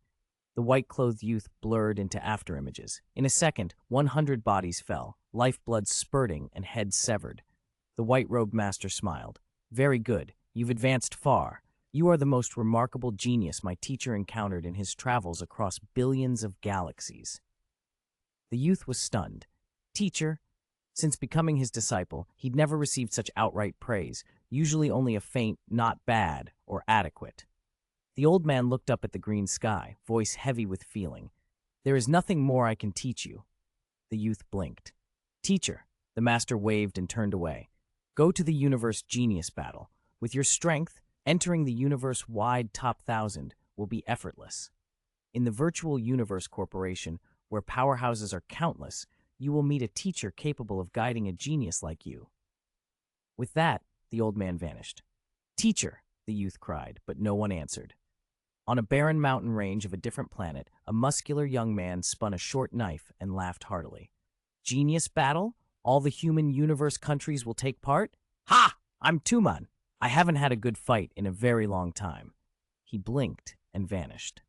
The white-clothed youth blurred into afterimages. In a second, 100 bodies fell, lifeblood spurting and heads severed. The white-robed master smiled. "Very good. You've advanced far. You are the most remarkable genius my teacher encountered in his travels across billions of galaxies." The youth was stunned. "Teacher?" Since becoming his disciple, he'd never received such outright praise, usually only a faint, "not bad," or "adequate." The old man looked up at the green sky, voice heavy with feeling. "There is nothing more I can teach you." The youth blinked. "Teacher," the master waved and turned away. "Go to the universe genius battle. With your strength, entering the universe-wide top 1,000 will be effortless. In the Virtual Universe Corporation, where powerhouses are countless, you will meet a teacher capable of guiding a genius like you." With that, the old man vanished. "Teacher," the youth cried, but no one answered. On a barren mountain range of a different planet, a muscular young man spun a short knife and laughed heartily. "Genius battle? All the human universe countries will take part? Ha! I'm Tuman. I haven't had a good fight in a very long time." He blinked and vanished.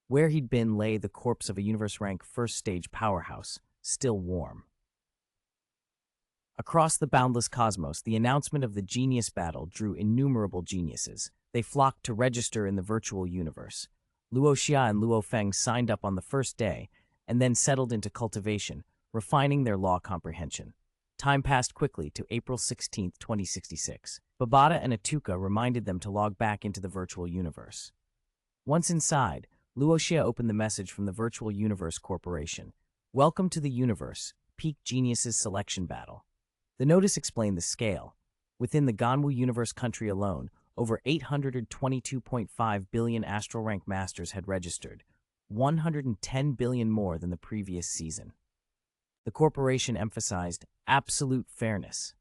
Where he'd been lay the corpse of a universe-rank first-stage powerhouse, still warm. Across the boundless cosmos, the announcement of the genius battle drew innumerable geniuses. They flocked to register in the virtual universe. Luo Xia and Luo Feng signed up on the first day, and then settled into cultivation, refining their law comprehension. Time passed quickly to April 16, 2066. Babata and Atuka reminded them to log back into the virtual universe. Once inside, Luo Xia opened the message from the Virtual Universe Corporation. "Welcome to the universe, Peak Geniuses Selection Battle." The notice explained the scale. Within the Ganwu Universe country alone, over 822.5 billion astral rank masters had registered, 110 billion more than the previous season. The corporation emphasized absolute fairness.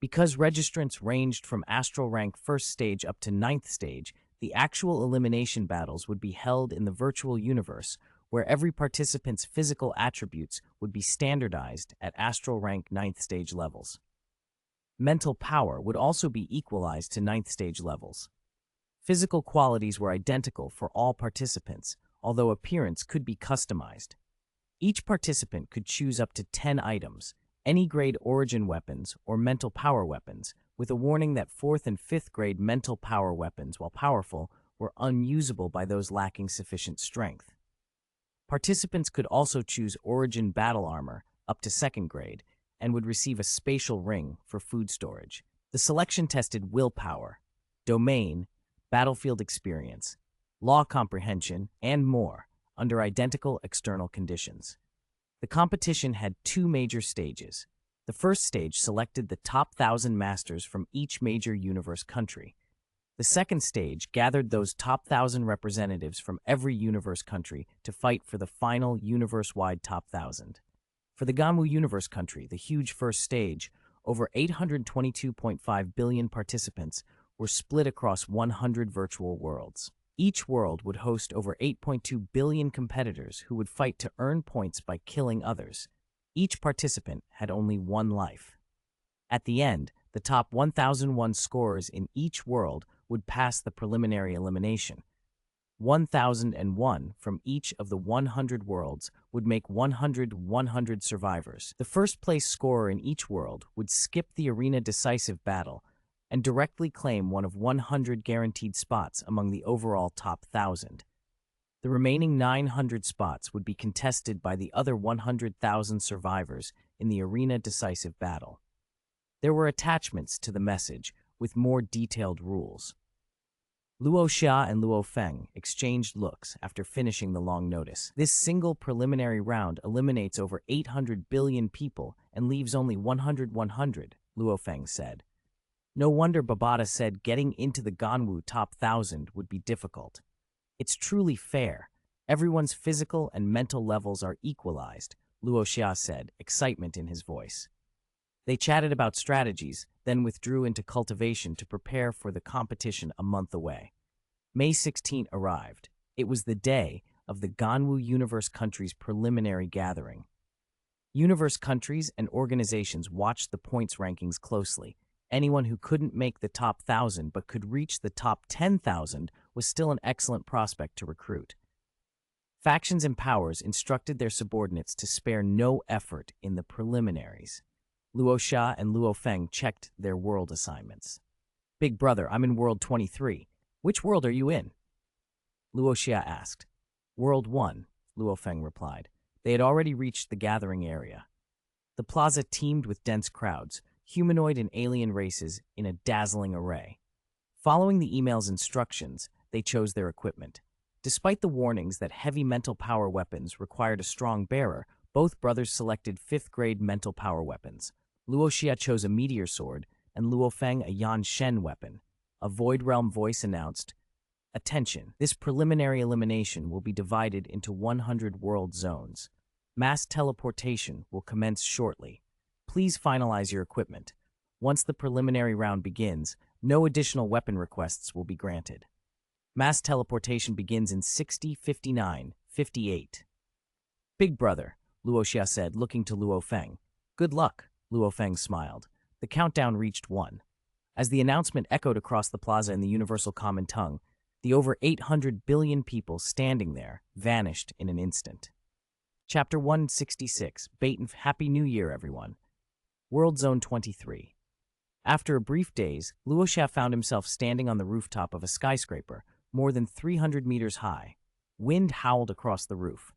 Because registrants ranged from astral rank first stage up to 9th stage, the actual elimination battles would be held in the virtual universe, where every participant's physical attributes would be standardized at astral rank 9th stage levels. Mental power would also be equalized to 9th stage levels. Physical qualities were identical for all participants, although appearance could be customized. Each participant could choose up to 10 items, any grade origin weapons or mental power weapons, with a warning that 4th and 5th grade mental power weapons, while powerful, were unusable by those lacking sufficient strength. Participants could also choose origin battle armor, up to 2nd grade, and would receive a spatial ring for food storage. The selection tested willpower, domain, battlefield experience, law comprehension, and more, under identical external conditions. The competition had 2 major stages. The first stage selected the top 1,000 masters from each major universe country. The second stage gathered those top 1,000 representatives from every universe country to fight for the final universe-wide top 1,000. For the Ganwu universe country, the huge first stage, over 822.5 billion participants were split across 100 virtual worlds. Each world would host over 8.2 billion competitors who would fight to earn points by killing others. Each participant had only 1 life. At the end, the top 1,001 scorers in each world would pass the preliminary elimination. 1,001 from each of the 100 worlds would make 100 survivors. The first place scorer in each world would skip the arena decisive battle and directly claim one of 100 guaranteed spots among the overall top 1,000. The remaining 900 spots would be contested by the other 100,000 survivors in the arena decisive battle. There were attachments to the message with more detailed rules. Luo Xia and Luo Feng exchanged looks after finishing the long notice. This single preliminary round eliminates over 800 billion people and leaves only 100, Luo Feng said. No wonder Babata said getting into the Ganwu top 1,000 would be difficult. It's truly fair. Everyone's physical and mental levels are equalized, Luo Xia said, excitement in his voice. They chatted about strategies, then withdrew into cultivation to prepare for the competition a month away. May 16 arrived. It was the day of the Ganwu Universe Countries preliminary gathering. Universe countries and organizations watched the points rankings closely. Anyone who couldn't make the top 1,000 but could reach the top 10,000 was still an excellent prospect to recruit. Factions and powers instructed their subordinates to spare no effort in the preliminaries. Luo Xia and Luo Feng checked their world assignments. Big brother, I'm in World 23. Which world are you in? Luo Xia asked. World 1, Luo Feng replied. They had already reached the gathering area. The plaza teemed with dense crowds, humanoid and alien races in a dazzling array. Following the email's instructions, they chose their equipment. Despite the warnings that heavy mental power weapons required a strong bearer, both brothers selected 5th-grade mental power weapons. Luo Xia chose a meteor sword, and Luo Feng a Yan Shen weapon. A Void Realm voice announced, Attention, this preliminary elimination will be divided into 100 world zones. Mass teleportation will commence shortly. Please finalize your equipment. Once the preliminary round begins, no additional weapon requests will be granted. Mass teleportation begins in 60, 59, 58. Big brother, Luo Xia said, looking to Luo Feng. Good luck, Luo Feng smiled. The countdown reached 1. As the announcement echoed across the plaza in the universal common tongue, the over 800 billion people standing there vanished in an instant. Chapter 166, Bait and Happy New Year, everyone. World Zone 23. After a brief daze, Luo Xia found himself standing on the rooftop of a skyscraper, more than 300 meters high. Wind howled across the roof.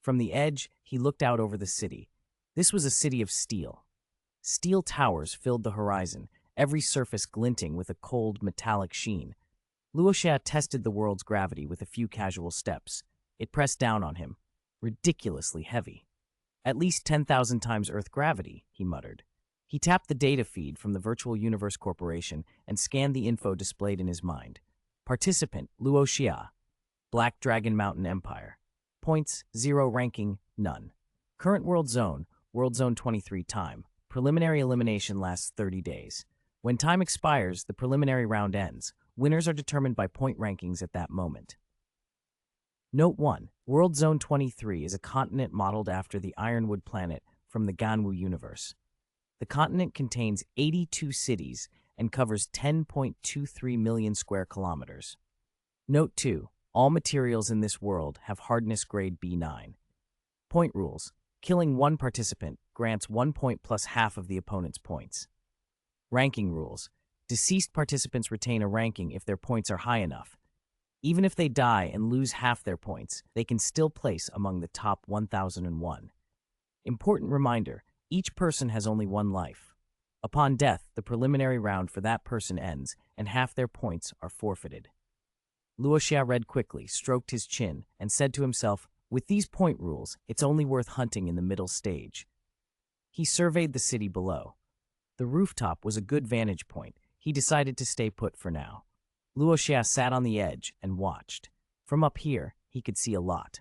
From the edge, he looked out over the city. This was a city of steel. Steel towers filled the horizon, every surface glinting with a cold, metallic sheen. Luo Xia tested the world's gravity with a few casual steps. It pressed down on him. Ridiculously heavy. At least 10,000 times Earth gravity, he muttered. He tapped the data feed from the Virtual Universe Corporation and scanned the info displayed in his mind. Participant, Luo Xia. Black Dragon Mountain Empire. Points, 0. Ranking, none. Current World Zone, World Zone 23 time. Preliminary elimination lasts 30 days. When time expires, the preliminary round ends. Winners are determined by point rankings at that moment. Note 1. World Zone 23 is a continent modeled after the Ironwood planet from the Ganwu universe. The continent contains 82 cities and covers 10.23 million square kilometers. Note 2. All materials in this world have hardness grade B9. Point rules. Killing one participant grants 1 point plus half of the opponent's points. Ranking rules. Deceased participants retain a ranking if their points are high enough. Even if they die and lose half their points, they can still place among the top 1001. Important reminder, each person has only one life. Upon death, the preliminary round for that person ends, and half their points are forfeited. Luo Xia read quickly, stroked his chin, and said to himself, with these point rules, it's only worth hunting in the middle stage. He surveyed the city below. The rooftop was a good vantage point. He decided to stay put for now. Luo Xia sat on the edge and watched. From up here, he could see a lot.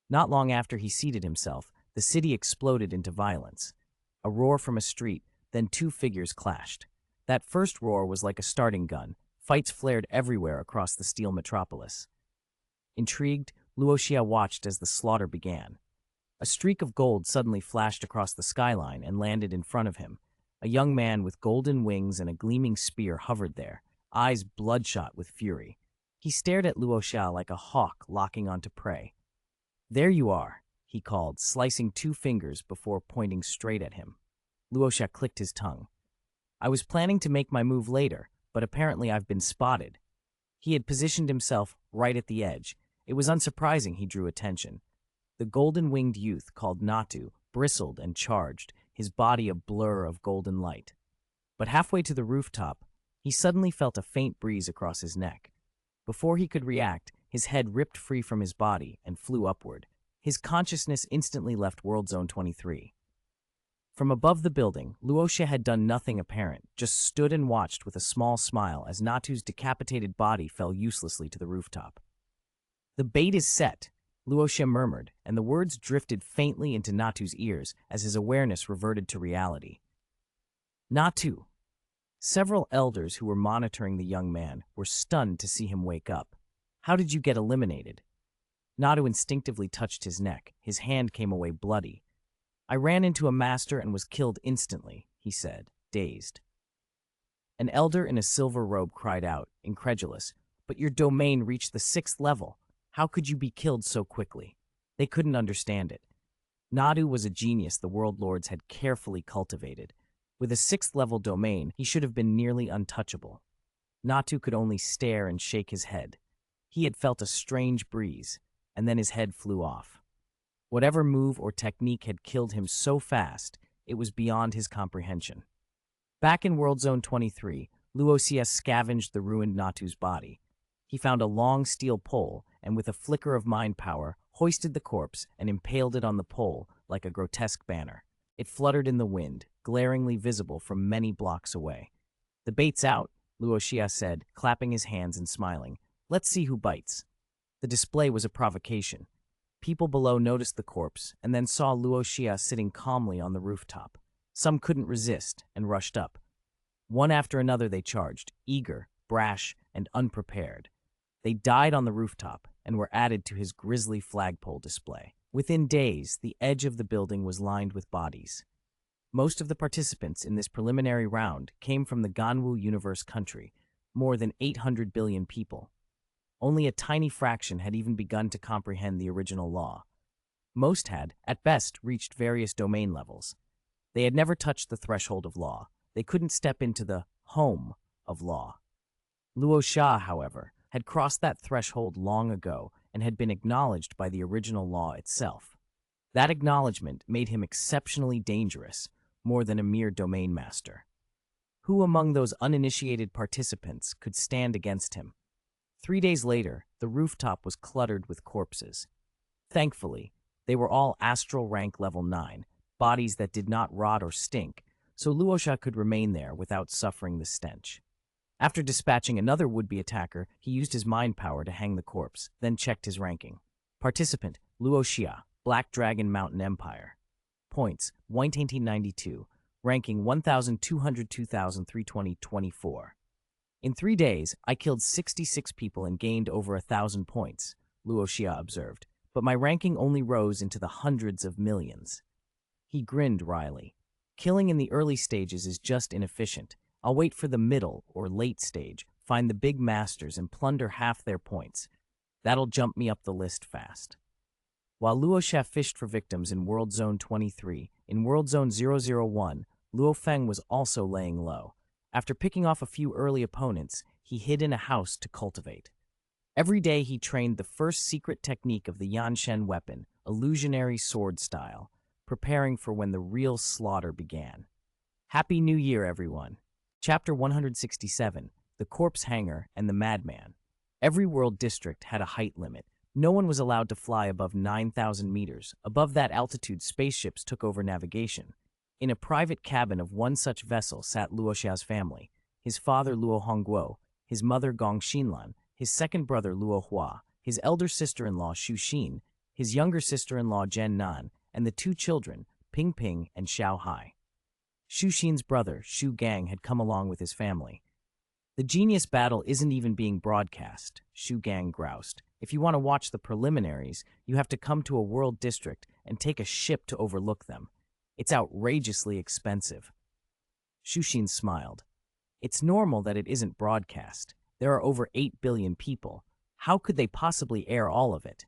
Not long after he seated himself, the city exploded into violence. A roar from a street, then 2 figures clashed. That first roar was like a starting gun. Fights flared everywhere across the steel metropolis. Intrigued, Luo Xia watched as the slaughter began. A streak of gold suddenly flashed across the skyline and landed in front of him. A young man with golden wings and a gleaming spear hovered there, eyes bloodshot with fury. He stared at Luo Xia like a hawk locking onto prey. There you are, he called, slicing 2 fingers before pointing straight at him. Luo Xia clicked his tongue. I was planning to make my move later, but apparently I've been spotted. He had positioned himself right at the edge, It was unsurprising he drew attention. The golden-winged youth, called Natu, bristled and charged, his body a blur of golden light. But halfway to the rooftop, he suddenly felt a faint breeze across his neck. Before he could react, his head ripped free from his body and flew upward. His consciousness instantly left World Zone 23. From above the building, Luo Xia had done nothing apparent, just stood and watched with a small smile as Natu's decapitated body fell uselessly to the rooftop. "The bait is set," Luo Xia murmured, and the words drifted faintly into Natu's ears as his awareness reverted to reality. "Natu." Several elders who were monitoring the young man were stunned to see him wake up. "How did you get eliminated?" Natu instinctively touched his neck. His hand came away bloody. "I ran into a master and was killed instantly," he said, dazed. An elder in a silver robe cried out, incredulous, "But your domain reached the 6th level. How could you be killed so quickly?" They couldn't understand it. Natu was a genius the world lords had carefully cultivated. With a 6th-level domain, he should have been nearly untouchable. Natu could only stare and shake his head. He had felt a strange breeze, and then his head flew off. Whatever move or technique had killed him so fast, it was beyond his comprehension. Back in World Zone 23, Luo Xia scavenged the ruined Natu's body. He found a long steel pole, and with a flicker of mind power, hoisted the corpse and impaled it on the pole like a grotesque banner. It fluttered in the wind, glaringly visible from many blocks away. "The bait's out," Luo Xia said, clapping his hands and smiling. "Let's see who bites." The display was a provocation. People below noticed the corpse and then saw Luo Xia sitting calmly on the rooftop. Some couldn't resist and rushed up. One after another they charged, eager, brash, and unprepared. They died on the rooftop and were added to his grisly flagpole display. Within days, the edge of the building was lined with bodies. Most of the participants in this preliminary round came from the Ganwu universe country, more than 800 billion people. Only a tiny fraction had even begun to comprehend the original law. Most had, at best, reached various domain levels. They had never touched the threshold of law. They couldn't step into the home of law. Luo Xia, however, had crossed that threshold long ago and had been acknowledged by the original law itself. That acknowledgement made him exceptionally dangerous, more than a mere domain master. Who among those uninitiated participants could stand against him? 3 days later, the rooftop was cluttered with corpses. Thankfully, they were all astral rank level 9, bodies that did not rot or stink, so Luo Xia could remain there without suffering the stench. After dispatching another would-be attacker, he used his mind power to hang the corpse, then checked his ranking. Participant, Luo Xia, Black Dragon Mountain Empire. Points, 1992, ranking 1,202,320-24. "In 3 days, I killed 66 people and gained over 1,000 points," Luo Xia observed, "but my ranking only rose into the hundreds of millions." He grinned wryly. "Killing in the early stages is just inefficient. I'll wait for the middle or late stage, find the big masters and plunder half their points. That'll jump me up the list fast." While Luo Xia fished for victims in World Zone 23, in World Zone 001, Luo Feng was also laying low. After picking off a few early opponents, he hid in a house to cultivate. Every day he trained the first secret technique of the Yanshen weapon, illusionary sword style, preparing for when the real slaughter began. Happy New Year, everyone. Chapter 167, The Corpse Hanger and the Madman. Every world district had a height limit. No one was allowed to fly above 9,000 meters. Above that altitude, spaceships took over navigation. In a private cabin of one such vessel sat Luo Xia's family, his father Luo Hongguo, his mother Gong Xinlan, his second brother Luo Hua, his elder sister-in-law Xu Xin, his younger sister-in-law Zhen Nan, and the 2 children, Ping Ping and Xiao Hai. Xu Xin's brother, Xu Gang, had come along with his family. "The genius battle isn't even being broadcast," Xu Gang groused. "If you want to watch the preliminaries, you have to come to a world district and take a ship to overlook them. It's outrageously expensive." Xu Xin smiled. "It's normal that it isn't broadcast. There are over 8 billion people. How could they possibly air all of it?"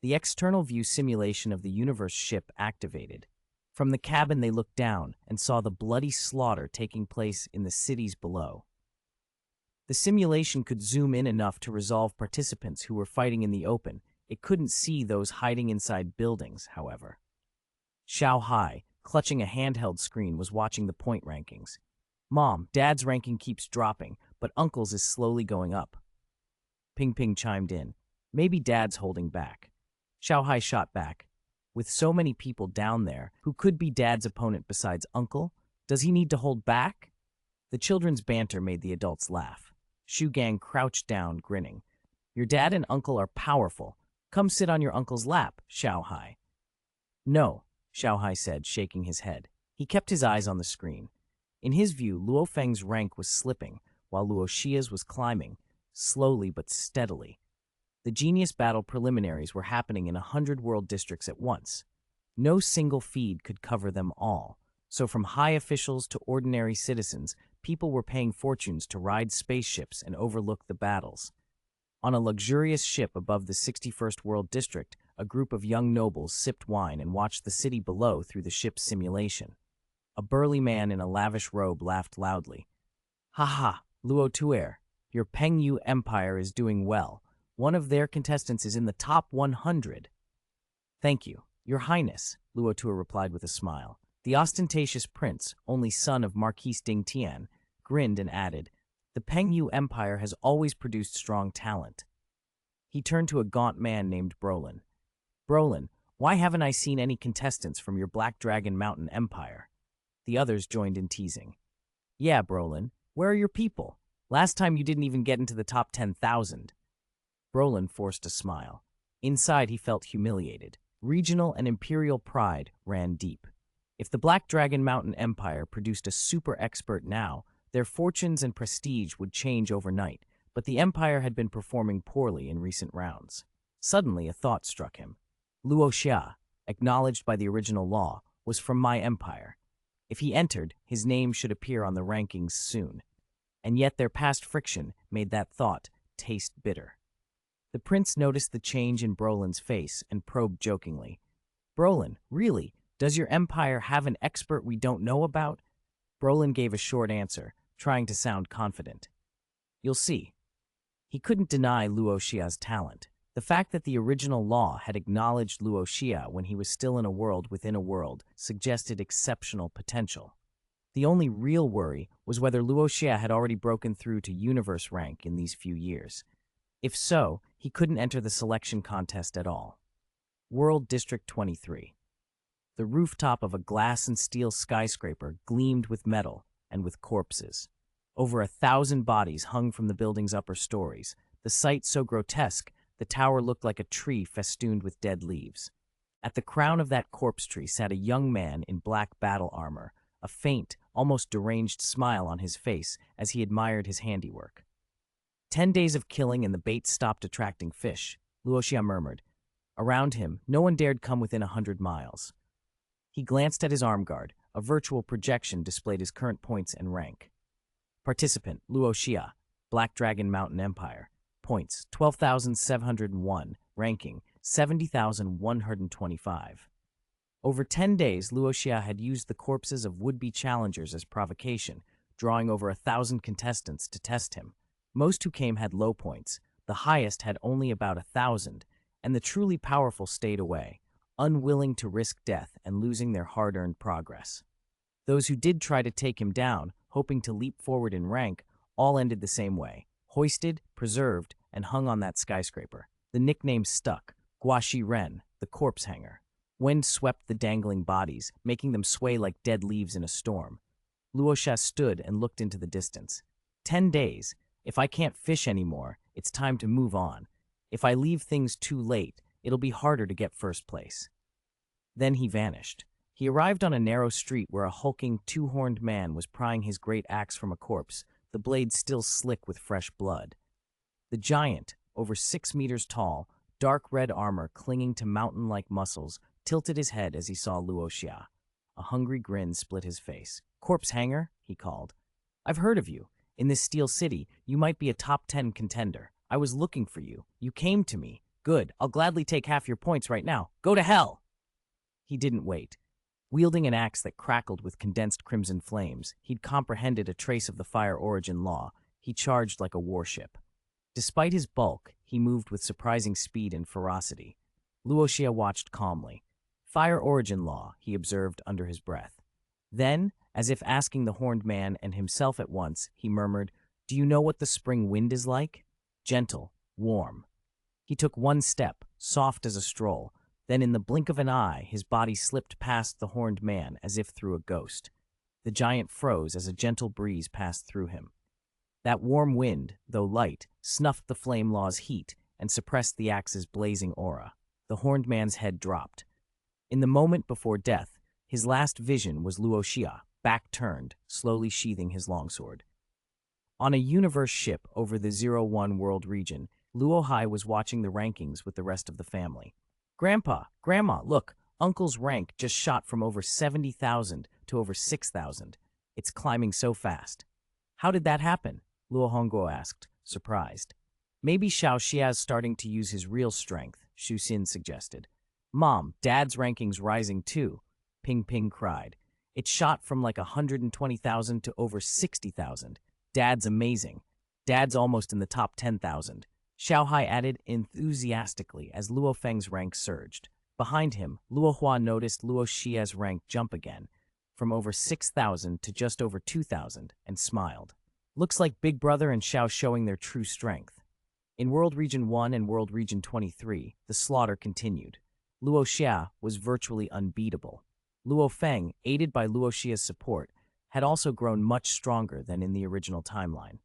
The external view simulation of the universe ship activated. From the cabin they looked down and saw the bloody slaughter taking place in the cities below. The simulation could zoom in enough to resolve participants who were fighting in the open. It couldn't see those hiding inside buildings, however. Xiao Hai, clutching a handheld screen, was watching the point rankings. Mom, Dad's ranking keeps dropping, but Uncle's is slowly going up. Ping Ping chimed in. Maybe Dad's holding back. Xiao Hai shot back. With so many people down there, who could be Dad's opponent besides Uncle? Does he need to hold back? The children's banter made the adults laugh. Shu Gang crouched down, grinning. Your dad and uncle are powerful. Come sit on your uncle's lap, Xiao Hai. No, Xiao Hai said, shaking his head. He kept his eyes on the screen. In his view, Luo Feng's rank was slipping, while Luo Xia's was climbing, slowly but steadily. The Genius Battle preliminaries were happening in 100 world districts at once. No single feed could cover them all, so from high officials to ordinary citizens, people were paying fortunes to ride spaceships and overlook the battles. On a luxurious ship above the 61st World District, a group of young nobles sipped wine and watched the city below through the ship's simulation. A burly man in a lavish robe laughed loudly. Ha ha, Luo Tuer, your Pengyu Empire is doing well. One of their contestants is in the top 100. Thank you, Your Highness, Luo Tuer replied with a smile. The ostentatious prince, only son of Marquis Ding Tian, grinned and added, the Pengyu Empire has always produced strong talent. He turned to a gaunt man named Brolin. Brolin, why haven't I seen any contestants from your Black Dragon Mountain Empire? The others joined in teasing. Yeah, Brolin, where are your people? Last time you didn't even get into the top 10,000. Brolin forced a smile. Inside he felt humiliated. Regional and imperial pride ran deep. If the Black Dragon Mountain Empire produced a super expert now, their fortunes and prestige would change overnight, but the Empire had been performing poorly in recent rounds. Suddenly, a thought struck him. Luo Xia, acknowledged by the original law, was from my empire. If he entered, his name should appear on the rankings soon. And yet their past friction made that thought taste bitter. The prince noticed the change in Brolin's face and probed jokingly. Brolin, really? Does your empire have an expert we don't know about? Brolin gave a short answer, trying to sound confident. You'll see. He couldn't deny Luo Xia's talent. The fact that the original law had acknowledged Luo Xia when he was still in a world within a world suggested exceptional potential. The only real worry was whether Luo Xia had already broken through to universe rank in these few years. If so, he couldn't enter the selection contest at all. World District 23. The rooftop of a glass and steel skyscraper gleamed with metal and with corpses. Over 1,000 bodies hung from the building's upper stories. The sight so grotesque, the tower looked like a tree festooned with dead leaves. At the crown of that corpse tree sat a young man in black battle armor, a faint, almost deranged smile on his face as he admired his handiwork. 10 days of killing and the bait stopped attracting fish, Luo Xia murmured. Around him, no one dared come within 100 miles. He glanced at his arm guard. A virtual projection displayed his current points and rank. Participant, Luo Xia, Black Dragon Mountain Empire. Points, 12,701. Ranking, 70,125. Over 10 days, Luo Xia had used the corpses of would-be challengers as provocation, drawing over 1,000 contestants to test him. Most who came had low points. The highest had only about 1,000, and the truly powerful stayed away, unwilling to risk death and losing their hard-earned progress. Those who did try to take him down, hoping to leap forward in rank, all ended the same way, hoisted, preserved, and hung on that skyscraper. The nickname stuck, Guaxi Ren, the corpse hanger. Wind swept the dangling bodies, making them sway like dead leaves in a storm. Luo Xia stood and looked into the distance. 10 days. If I can't fish anymore, it's time to move on. If I leave things too late, it'll be harder to get first place. Then he vanished. He arrived on a narrow street where a hulking, two-horned man was prying his great axe from a corpse, the blade still slick with fresh blood. The giant, over 6 meters tall, dark red armor clinging to mountain-like muscles, tilted his head as he saw Luo Xia. A hungry grin split his face. Corpse hanger, he called. I've heard of you. In this steel city, you might be a top 10 contender. I was looking for you. You came to me. Good, I'll gladly take half your points right now. Go to hell! He didn't wait. Wielding an axe that crackled with condensed crimson flames, he'd comprehended a trace of the fire origin law. he charged like a warship. Despite his bulk, he moved with surprising speed and ferocity. Luo Xia watched calmly. Fire origin law, he observed under his breath. Then, as if asking the horned man and himself at once, he murmured, "Do you know what the spring wind is like? Gentle, warm." He took one step, soft as a stroll. Then in the blink of an eye, his body slipped past the horned man as if through a ghost. The giant froze as a gentle breeze passed through him. That warm wind, though light, snuffed the flame law's heat and suppressed the axe's blazing aura. The horned man's head dropped. In the moment before death, his last vision was Luo Xia, back turned, slowly sheathing his longsword. On a universe ship over the 01 world region, Luo Hai was watching the rankings with the rest of the family. "Grandpa, Grandma, look, Uncle's rank just shot from over 70,000 to over 6,000. It's climbing so fast." "How did that happen?" Luo Hongguo asked, surprised. "Maybe Xiao Xia's starting to use his real strength," Xu Xin suggested. "Mom, Dad's ranking's rising too," Ping Ping cried. "It shot from like 120,000 to over 60,000. Dad's amazing. Dad's almost in the top 10,000. Xiao Hai added enthusiastically as Luo Feng's rank surged. Behind him, Luo Hua noticed Luo Xia's rank jump again, from over 6,000 to just over 2,000, and smiled. "Looks like Big Brother and Xiao showing their true strength." In World Region 1 and World Region 23, the slaughter continued. Luo Xia was virtually unbeatable. Luo Feng, aided by Luo Xia's support, had also grown much stronger than in the original timeline.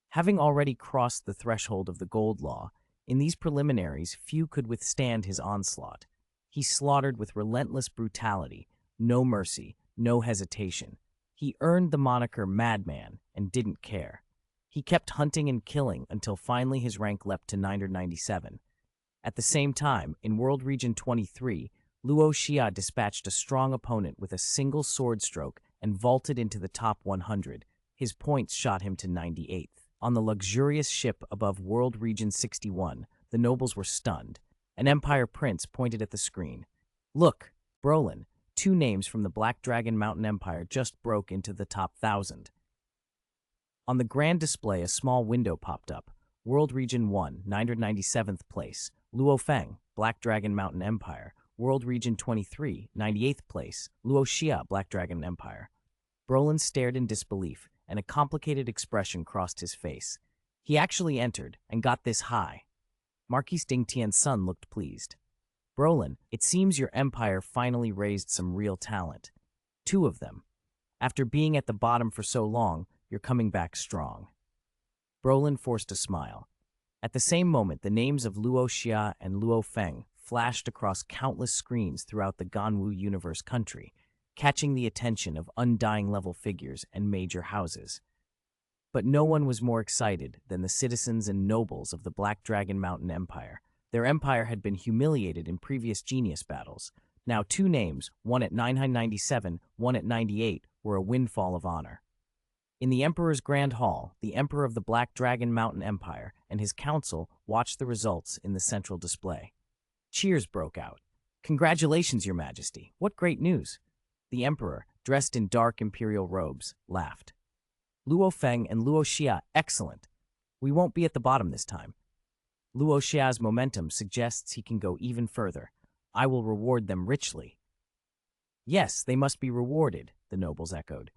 Having already crossed the threshold of the Gold Law, in these preliminaries few could withstand his onslaught. He slaughtered with relentless brutality, no mercy, no hesitation. He earned the moniker Madman and didn't care. He kept hunting and killing until finally his rank leapt to 997. At the same time, in World Region 23, Luo Xia dispatched a strong opponent with a single sword stroke and vaulted into the top 100. His points shot him to 98th. On the luxurious ship above World Region 61, the nobles were stunned. An Empire prince pointed at the screen. "Look, Brolin, 2 names from the Black Dragon Mountain Empire just broke into the top 1,000. On the grand display, a small window popped up. World Region 1, 997th place. Luo Feng, Black Dragon Mountain Empire. World Region 23, 98th place. Luo Xia, Black Dragon Empire. Brolin stared in disbelief, and a complicated expression crossed his face. He actually entered, and got this high. Marquis Ding Tian's son looked pleased. "Brolin, it seems your empire finally raised some real talent. 2 of them. After being at the bottom for so long, you're coming back strong." Brolin forced a smile. At the same moment, the names of Luo Xia and Luo Feng flashed across countless screens throughout the Ganwu universe country, catching the attention of undying-level figures and major houses. But no one was more excited than the citizens and nobles of the Black Dragon Mountain Empire. Their empire had been humiliated in previous genius battles. Now 2 names, one at 997, one at 98, were a windfall of honor. In the Emperor's Grand Hall, the Emperor of the Black Dragon Mountain Empire and his council watched the results in the central display. Cheers broke out. "Congratulations, Your Majesty. What great news." The Emperor, dressed in dark imperial robes, laughed. "Luo Feng and Luo Xia, excellent. We won't be at the bottom this time. Luo Xia's momentum suggests he can go even further. I will reward them richly." "Yes, they must be rewarded," the nobles echoed.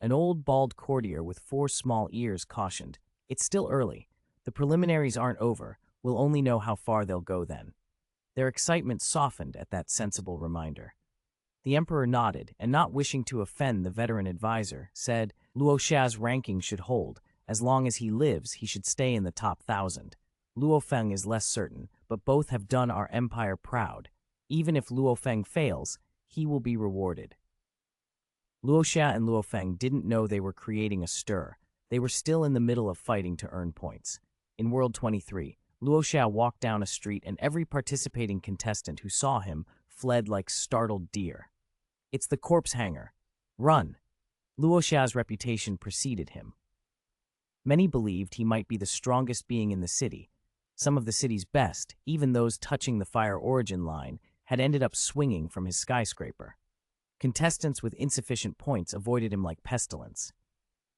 An old, bald courtier with 4 small ears cautioned, "It's still early. The preliminaries aren't over. We'll only know how far they'll go then." Their excitement softened at that sensible reminder. The Emperor nodded, and not wishing to offend the veteran advisor, said, "Luo Xia's ranking should hold. As long as he lives, he should stay in the top 1,000. Luo Feng is less certain, but both have done our empire proud. Even if Luo Feng fails, he will be rewarded." Luo Xia and Luo Feng didn't know they were creating a stir. They were still in the middle of fighting to earn points. In World 23, Luo Xia walked down a street and every participating contestant who saw him fled like startled deer. "It's the corpse hanger. Run!" Luo Xia's reputation preceded him. Many believed he might be the strongest being in the city. Some of the city's best, even those touching the fire origin line, had ended up swinging from his skyscraper. Contestants with insufficient points avoided him like pestilence.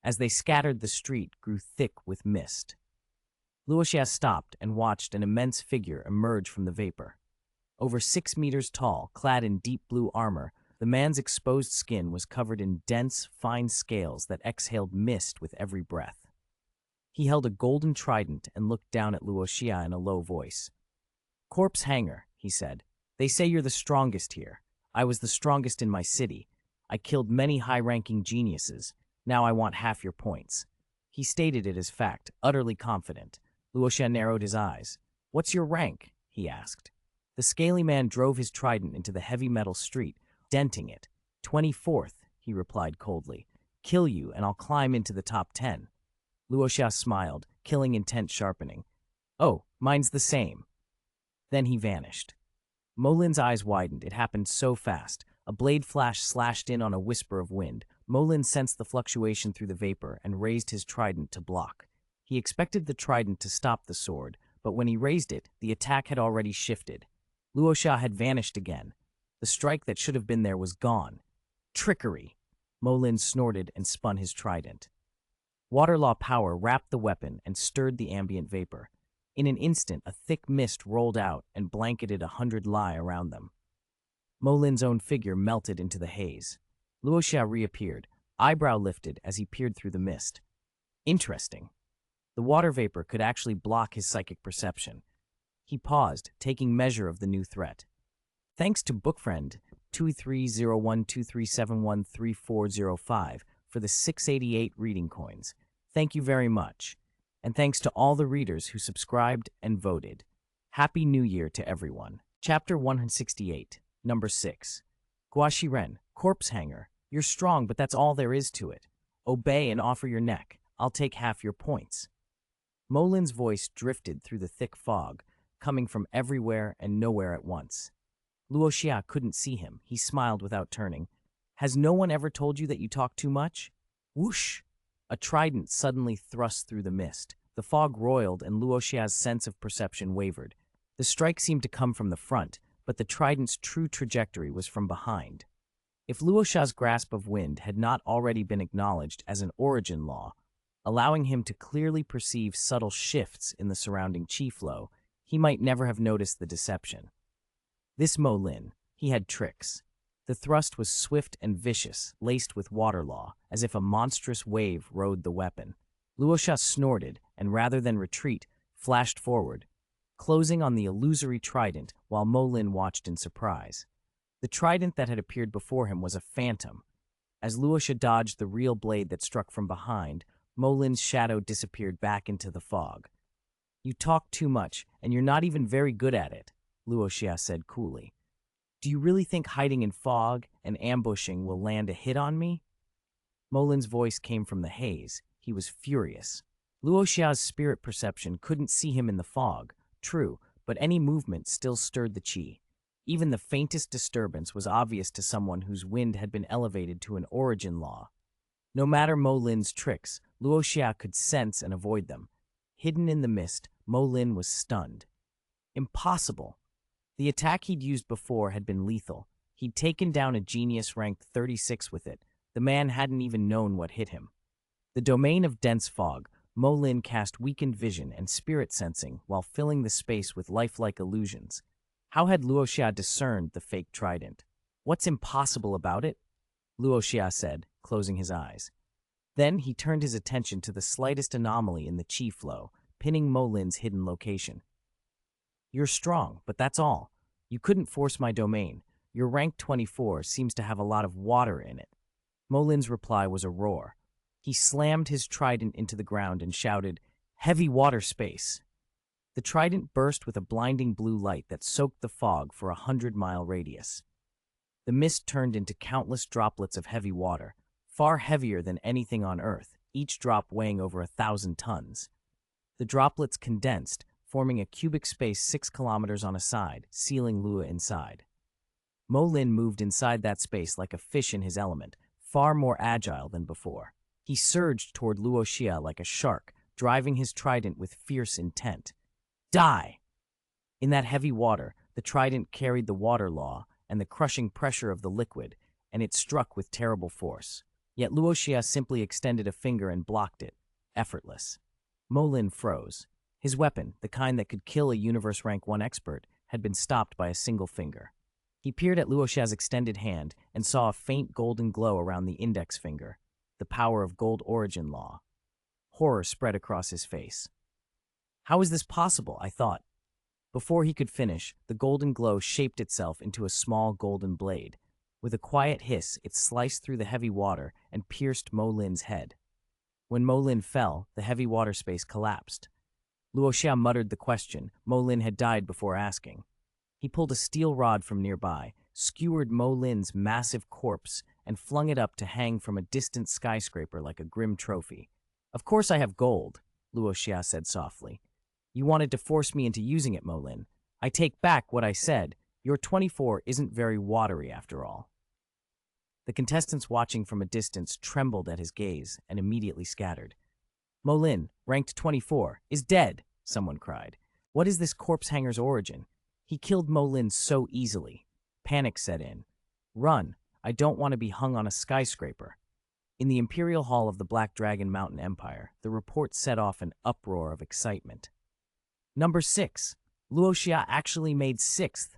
As they scattered, the street grew thick with mist. Luo Xia stopped and watched an immense figure emerge from the vapor. Over 6 meters tall, clad in deep blue armor, the man's exposed skin was covered in dense, fine scales that exhaled mist with every breath. He held a golden trident and looked down at Luo Xia in a low voice. "Corpse hanger," he said. "They say you're the strongest here. I was the strongest in my city. I killed many high-ranking geniuses. Now I want half your points." He stated it as fact, utterly confident. Luo Xia narrowed his eyes. "What's your rank?" he asked. The scaly man drove his trident into the heavy metal street, denting it. 24th, he replied coldly. "Kill you, and I'll climb into the top 10. Luo Xia smiled, killing intent sharpening. "Oh, mine's the same." Then he vanished. Molin's eyes widened. It happened so fast. A blade flash slashed in on a whisper of wind. Molin sensed the fluctuation through the vapor and raised his trident to block. He expected the trident to stop the sword, but when he raised it, the attack had already shifted. Luo Xia had vanished again. The strike that should have been there was gone. Trickery! Molin snorted and spun his trident. Water law power wrapped the weapon and stirred the ambient vapor. In an instant, a thick mist rolled out and blanketed 100 Lai around them. Molin's own figure melted into the haze. Luo Xia reappeared, eyebrow lifted as he peered through the mist. Interesting. The water vapor could actually block his psychic perception. He paused, taking measure of the new threat. Thanks to Bookfriend 230123713405 for the 688 reading coins. Thank you very much. And thanks to all the readers who subscribed and voted. Happy New Year to everyone. Chapter 168, Number 6. Guaxiren, corpse hanger. You're strong, but that's all there is to it. Obey and offer your neck. I'll take half your points. Molin's voice drifted through the thick fog, coming from everywhere and nowhere at once. Luo Xia couldn't see him. He smiled without turning. Has no one ever told you that you talk too much? Whoosh! A trident suddenly thrust through the mist. The fog roiled and Luo Xia's sense of perception wavered. The strike seemed to come from the front, but the trident's true trajectory was from behind. If Luo Xia's grasp of wind had not already been acknowledged as an origin law, allowing him to clearly perceive subtle shifts in the surrounding chi flow, he might never have noticed the deception. This Molin, he had tricks. The thrust was swift and vicious, laced with water law, as if a monstrous wave rode the weapon. Luo Xia snorted, and rather than retreat, flashed forward, closing on the illusory trident while Molin watched in surprise. The trident that had appeared before him was a phantom. As Luo Xia dodged the real blade that struck from behind, Molin's shadow disappeared back into the fog. You talk too much, and you're not even very good at it, Luo Xia said coolly. Do you really think hiding in fog and ambushing will land a hit on me? Molin's voice came from the haze. He was furious. Luo Xia's spirit perception couldn't see him in the fog, true, but any movement still stirred the chi. Even the faintest disturbance was obvious to someone whose wind had been elevated to an origin law. No matter Molin's tricks, Luo Xia could sense and avoid them. Hidden in the mist, Molin was stunned. Impossible. The attack he'd used before had been lethal. He'd taken down a genius ranked 36 with it. The man hadn't even known what hit him. The domain of dense fog, Molin cast weakened vision and spirit sensing while filling the space with lifelike illusions. How had Luo Xia discerned the fake trident? What's impossible about it? Luo Xia said, closing his eyes. Then he turned his attention to the slightest anomaly in the chi flow, pinning Molin's hidden location. You're strong, but that's all. You couldn't force my domain. Your rank 24 seems to have a lot of water in it. Molin's reply was a roar. He slammed his trident into the ground and shouted, Heavy water space. The trident burst with a blinding blue light that soaked the fog for 100-mile radius. The mist turned into countless droplets of heavy water, far heavier than anything on Earth, each drop weighing over 1,000 tons. The droplets condensed, forming a cubic space 6 kilometers on a side, sealing Luo inside. Molin moved inside that space like a fish in his element, far more agile than before. He surged toward Luo Xia like a shark, driving his trident with fierce intent. Die! In that heavy water, the trident carried the water law and the crushing pressure of the liquid, and it struck with terrible force. Yet Luo Xia simply extended a finger and blocked it. Effortless. Mo Lin froze. His weapon, the kind that could kill a Universe Rank 1 expert, had been stopped by a single finger. He peered at Luo Xia's extended hand and saw a faint golden glow around the index finger. The power of gold origin law. Horror spread across his face. How is this possible, I thought. Before he could finish, the golden glow shaped itself into a small golden blade. With a quiet hiss, it sliced through the heavy water and pierced Mo Lin's head. When Mo Lin fell, the heavy water space collapsed. Luo Xia muttered the question Mo Lin had died before asking. He pulled a steel rod from nearby, skewered Mo Lin's massive corpse, and flung it up to hang from a distant skyscraper like a grim trophy. Of course I have gold, Luo Xia said softly. You wanted to force me into using it, Mo Lin. I take back what I said. Your 24 isn't very watery after all. The contestants watching from a distance trembled at his gaze and immediately scattered. Mo Lin, ranked 24, is dead, someone cried. What is this corpse hanger's origin? He killed Mo Lin so easily. Panic set in. Run, I don't want to be hung on a skyscraper. In the Imperial Hall of the Black Dragon Mountain Empire, the report set off an uproar of excitement. Number 6. Luo Xia actually made 6th.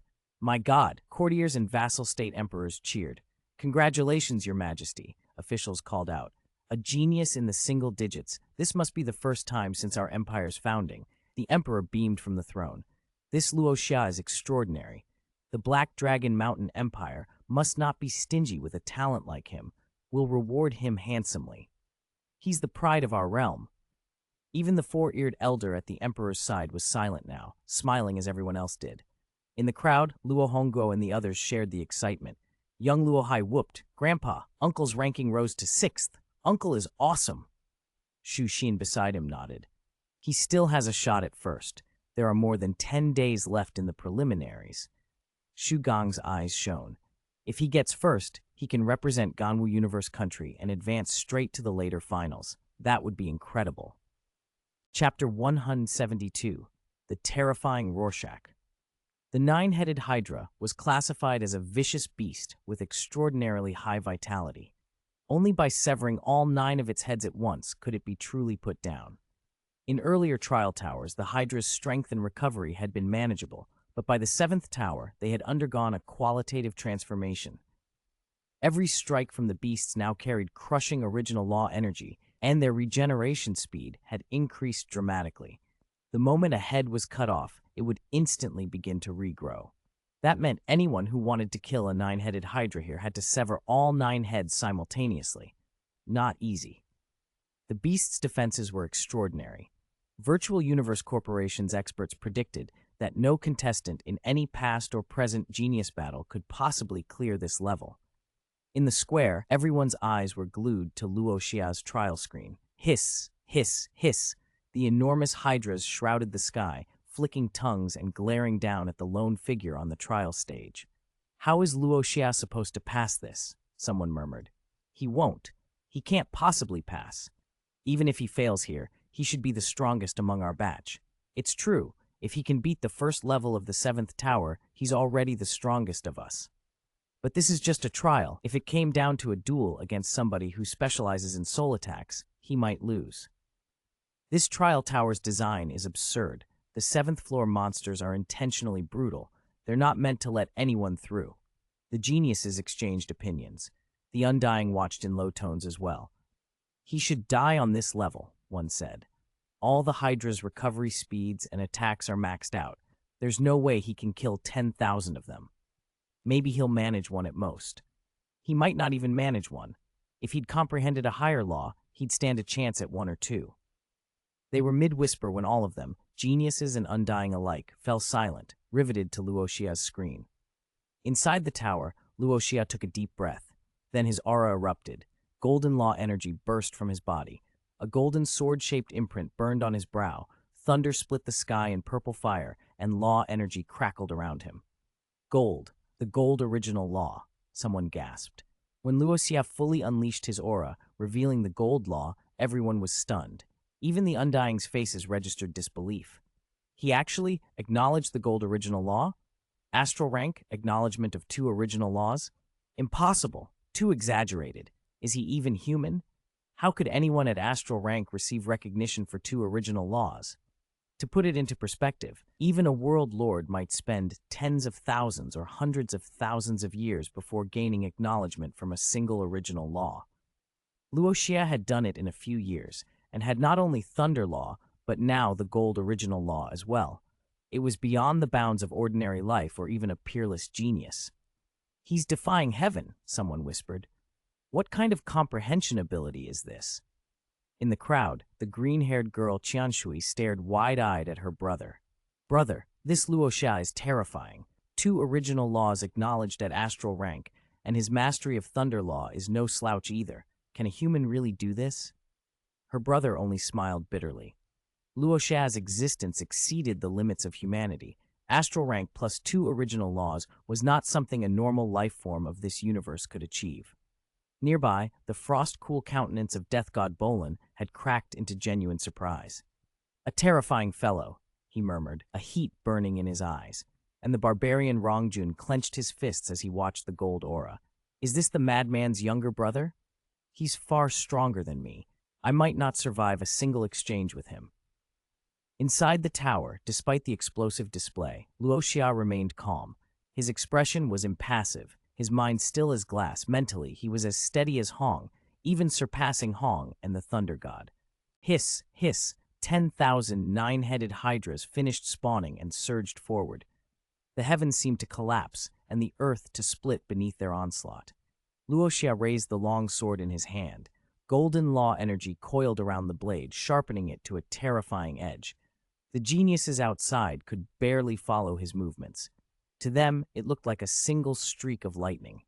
My God, courtiers and vassal state emperors cheered. Congratulations, Your Majesty, officials called out. A genius in the single digits. This must be the first time since our empire's founding. The emperor beamed from the throne. This Luo Xia is extraordinary. The Black Dragon Mountain Empire must not be stingy with a talent like him. We'll reward him handsomely. He's the pride of our realm. Even the four-eared elder at the emperor's side was silent now, smiling as everyone else did. In the crowd, Luo Hongguo and the others shared the excitement. Young Luo Hai whooped, Grandpa, Uncle's ranking rose to 6th. Uncle is awesome. Shu Xin beside him nodded. He still has a shot at first. There are more than 10 days left in the preliminaries. Shu Gong's eyes shone. If he gets first, he can represent Ganwu Universe Country and advance straight to the later finals. That would be incredible. Chapter 172. The Terrifying Rorschach. The nine-headed Hydra was classified as a vicious beast with extraordinarily high vitality. Only by severing all 9 of its heads at once could it be truly put down. In earlier trial towers, the Hydra's strength and recovery had been manageable, but by the 7th tower, they had undergone a qualitative transformation. Every strike from the beasts now carried crushing original law energy, and their regeneration speed had increased dramatically. The moment a head was cut off, it would instantly begin to regrow. That meant anyone who wanted to kill a 9-headed Hydra here had to sever all 9 heads simultaneously. Not easy. The beast's defenses were extraordinary. Virtual Universe Corporation's experts predicted that no contestant in any past or present genius battle could possibly clear this level. In the square, everyone's eyes were glued to Luo Xia's trial screen. Hiss, hiss, hiss. The enormous hydras shrouded the sky, flicking tongues and glaring down at the lone figure on the trial stage. How is Luo Xia supposed to pass this? Someone murmured. He won't. He can't possibly pass. Even if he fails here, he should be the strongest among our batch. It's true. If he can beat the first level of the 7th tower, he's already the strongest of us. But this is just a trial. If it came down to a duel against somebody who specializes in soul attacks, he might lose. This trial tower's design is absurd. The 7th floor monsters are intentionally brutal. They're not meant to let anyone through. The geniuses exchanged opinions. The Undying watched in low tones as well. He should die on this level, one said. All the Hydra's recovery speeds and attacks are maxed out. There's no way he can kill 10,000 of them. Maybe he'll manage one at most. He might not even manage one. If he'd comprehended a higher law, he'd stand a chance at 1 or 2. They were mid-whisper when all of them, geniuses and Undying alike, fell silent, riveted to Luo Xia's screen. Inside the tower, Luo Xia took a deep breath. Then his aura erupted. Golden law energy burst from his body. A golden sword-shaped imprint burned on his brow. Thunder split the sky in purple fire, and law energy crackled around him. Gold, the gold original law, someone gasped. When Luo Xia fully unleashed his aura, revealing the gold law, everyone was stunned. Even the Undying's faces registered disbelief. He actually acknowledged the gold original law? Astral rank, acknowledgement of 2 original laws? Impossible, too exaggerated. Is he even human? How could anyone at astral rank receive recognition for two original laws? To put it into perspective, even a world lord might spend tens of thousands or hundreds of thousands of years before gaining acknowledgement from a single original law. Luo Xia had done it in a few years, and had not only Thunder Law, but now the Gold Original Law as well. It was beyond the bounds of ordinary life or even a peerless genius. "He's defying heaven," someone whispered. "What kind of comprehension ability is this?" In the crowd, the green-haired girl Qianshui stared wide-eyed at her brother. "Brother, this Luo Xia is terrifying. Two original laws acknowledged at astral rank, and his mastery of Thunder Law is no slouch either. Can a human really do this?" Her brother only smiled bitterly. Luo Xia's existence exceeded the limits of humanity. Astral rank plus two original laws was not something a normal life form of this universe could achieve. Nearby, the frost-cool countenance of Death God Bolin had cracked into genuine surprise. "A terrifying fellow," he murmured, a heat burning in his eyes, and the barbarian Rongjun clenched his fists as he watched the gold aura. "Is this the madman's younger brother? He's far stronger than me. I might not survive a single exchange with him." Inside the tower, despite the explosive display, Luo Xia remained calm. His expression was impassive, his mind still as glass. Mentally, he was as steady as Hong, even surpassing Hong and the Thunder God. Hiss, hiss, 10,000 nine-headed hydras finished spawning and surged forward. The heavens seemed to collapse, and the earth to split beneath their onslaught. Luo Xia raised the long sword in his hand. Golden law energy coiled around the blade, sharpening it to a terrifying edge. The geniuses outside could barely follow his movements. To them, it looked like a single streak of lightning.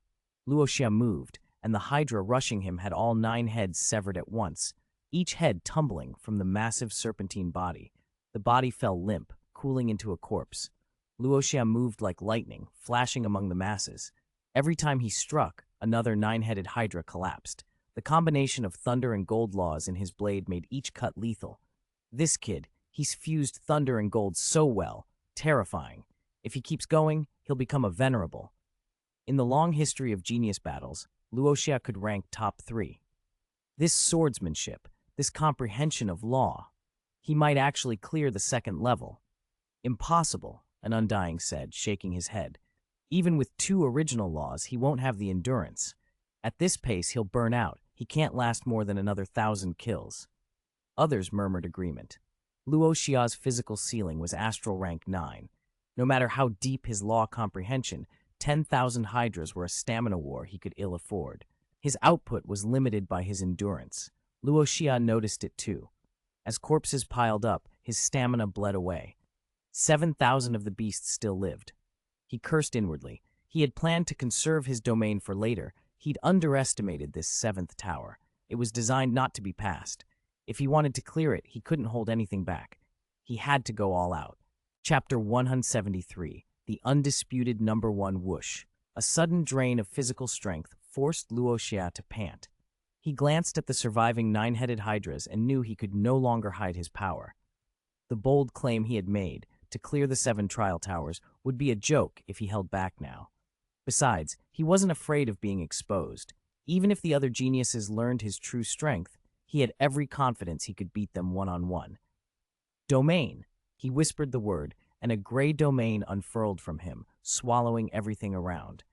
Luo Xia moved, and the hydra rushing him had all 9 heads severed at once, each head tumbling from the massive serpentine body. The body fell limp, cooling into a corpse. Luo Xia moved like lightning, flashing among the masses. Every time he struck, another 9-headed hydra collapsed. The combination of thunder and gold laws in his blade made each cut lethal. This kid, he's fused thunder and gold so well, terrifying. If he keeps going, he'll become a venerable. In the long history of genius battles, Luo Xia could rank top 3. This swordsmanship, this comprehension of law, he might actually clear the 2nd level. "Impossible," an Undying said, shaking his head. "Even with 2 original laws, he won't have the endurance. At this pace, he'll burn out. He can't last more than another 1,000 kills." Others murmured agreement. Luo Xia's physical ceiling was astral rank 9. No matter how deep his law comprehension, 10,000 hydras were a stamina war he could ill afford. His output was limited by his endurance. Luo Xia noticed it too. As corpses piled up, his stamina bled away. 7,000 of the beasts still lived. He cursed inwardly. He had planned to conserve his domain for later. He'd underestimated this 7th tower. It was designed not to be passed. If he wanted to clear it, he couldn't hold anything back. He had to go all out. Chapter 173, The Undisputed #1 Whoosh. A sudden drain of physical strength forced Luo Xia to pant. He glanced at the surviving 9-headed hydras and knew he could no longer hide his power. The bold claim he had made, to clear the 7 trial towers, would be a joke if he held back now. Besides, he wasn't afraid of being exposed. Even if the other geniuses learned his true strength, he had every confidence he could beat them one-on-one. "Domain!" He whispered the word, and a gray domain unfurled from him, swallowing everything around.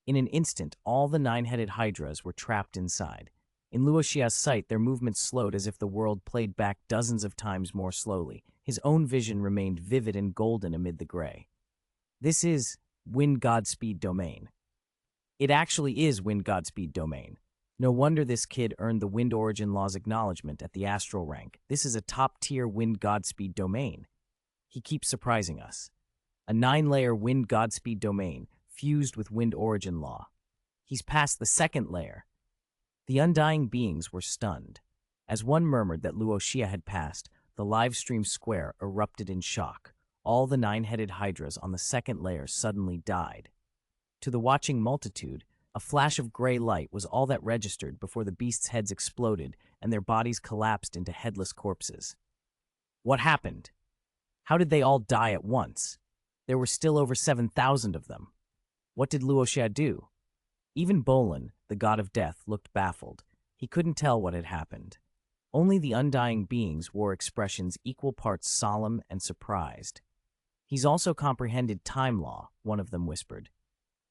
In an instant, all the 9-headed hydras were trapped inside. In Luo Xia's sight, their movements slowed as if the world played back dozens of times more slowly. His own vision remained vivid and golden amid the gray. This is Wind Godspeed Domain. It actually is Wind Godspeed Domain. No wonder this kid earned the Wind Origin Law's acknowledgement at the astral rank. This is a top-tier Wind Godspeed Domain. He keeps surprising us. A 9-layer Wind Godspeed Domain, fused with Wind Origin Law. He's past the 2nd layer. The Undying beings were stunned. As one murmured that Luo Xia had passed, the livestream square erupted in shock. All the 9-headed hydras on the 2nd layer suddenly died. To the watching multitude, a flash of gray light was all that registered before the beasts' heads exploded and their bodies collapsed into headless corpses. What happened? How did they all die at once? There were still over 7,000 of them. What did Luo Xia do? Even Bolin, the god of death, looked baffled. He couldn't tell what had happened. Only the undying beings wore expressions equal parts solemn and surprised. He's also comprehended time law, one of them whispered.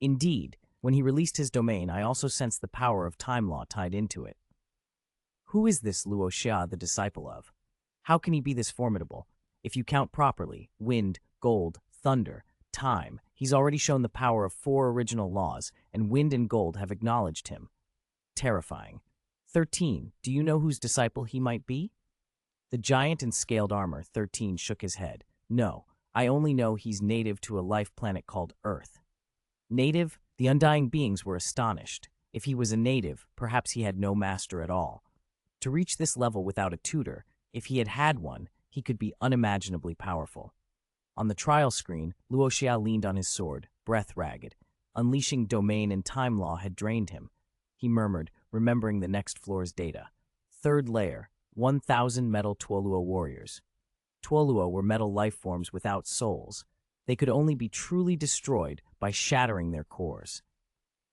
Indeed, when he released his domain, I also sensed the power of time law tied into it. Who is this Luo Xia the disciple of? How can he be this formidable? If you count properly, wind, gold, thunder, time, he's already shown the power of 4 original laws, and wind and gold have acknowledged him. Terrifying. 13. Do you know whose disciple he might be? The giant in scaled armor, 13, shook his head. No, I only know he's native to a life planet called Earth. Native? The undying beings were astonished. If he was a native, perhaps he had no master at all. To reach this level without a tutor, if he had had one, he could be unimaginably powerful. On the trial screen, Luo Xia leaned on his sword, breath ragged. Unleashing domain and time law had drained him. He murmured, remembering the next floor's data. 3rd layer, 1,000 metal Tuoluo warriors. Tuoluo were metal life forms without souls. They could only be truly destroyed by shattering their cores.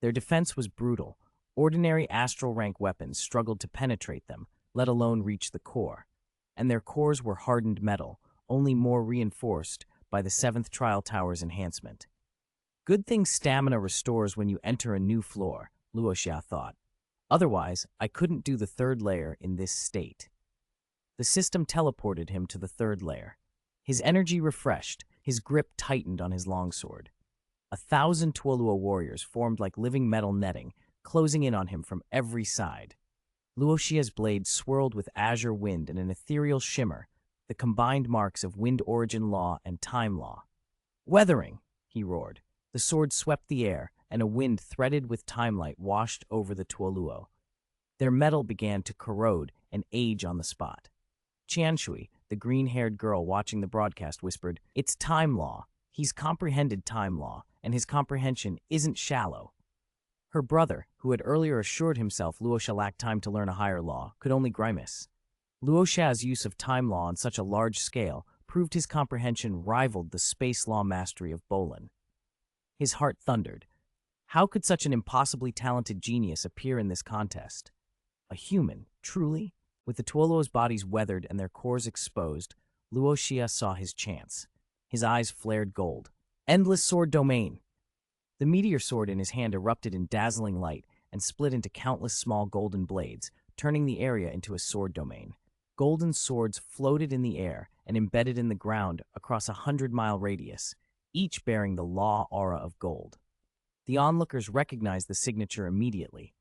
Their defense was brutal. Ordinary astral rank weapons struggled to penetrate them, let alone reach the core. And their cores were hardened metal, only more reinforced by the 7th Trial Tower's enhancement. Good thing stamina restores when you enter a new floor, Luo Xia thought. Otherwise, I couldn't do the 3rd layer in this state. The system teleported him to the 3rd layer. His energy refreshed, his grip tightened on his longsword. 1,000 Tuoluo warriors formed like living metal netting, closing in on him from every side. Luo Xia's blade swirled with azure wind and an ethereal shimmer, the combined marks of wind origin law and time law. Weathering, he roared. The sword swept the air, and a wind threaded with timelight washed over the Tuoluo. Their metal began to corrode and age on the spot. Qianshui, the green-haired girl watching the broadcast, whispered, "It's time law. He's comprehended time law, and his comprehension isn't shallow." Her brother, who had earlier assured himself Luo Xia lacked time to learn a higher law, could only grimace. Luo Xia's use of time law on such a large scale proved his comprehension rivaled the space law mastery of Bolin. His heart thundered. How could such an impossibly talented genius appear in this contest? A human, truly? With the Tuoluo's bodies weathered and their cores exposed, Luo Xia saw his chance. His eyes flared gold. Endless sword domain! The meteor sword in his hand erupted in dazzling light and split into countless small golden blades, turning the area into a sword domain. Golden swords floated in the air and embedded in the ground across a 100-mile radius, each bearing the law aura of gold. The onlookers recognized the signature immediately.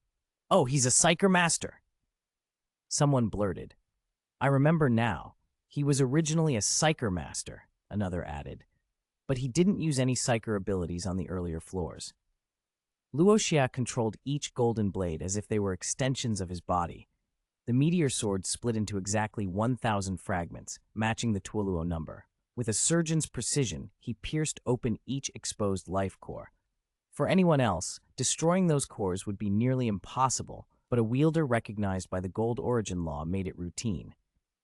"Oh, he's a Psyker Master!" Someone blurted. "I remember now. He was originally a Psyker Master," another added. But he didn't use any Psyker abilities on the earlier floors. Luo Xia controlled each golden blade as if they were extensions of his body. The meteor sword split into exactly 1,000 fragments, matching the Tuoluo number. With a surgeon's precision, he pierced open each exposed life core. For anyone else, destroying those cores would be nearly impossible, but a wielder recognized by the gold origin law made it routine.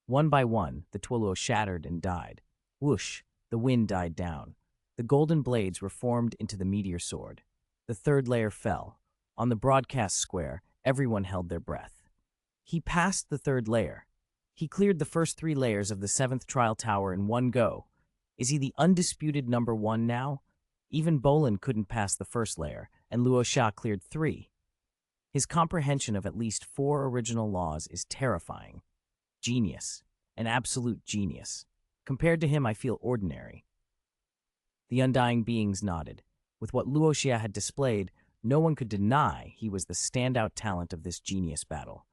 One by one, the Tuoluo shattered and died. Whoosh, the wind died down. The golden blades were formed into the meteor sword. The 3rd layer fell. On the broadcast square, everyone held their breath. He passed the 3rd layer. He cleared the first 3 layers of the 7th Trial Tower in one go. Is he the undisputed number 1 now? Even Bolin couldn't pass the 1st layer, and Luo Xia cleared 3. His comprehension of at least 4 original laws is terrifying. Genius. An absolute genius. Compared to him, I feel ordinary. The undying beings nodded. With what Luo Xia had displayed, no one could deny he was the standout talent of this genius battle.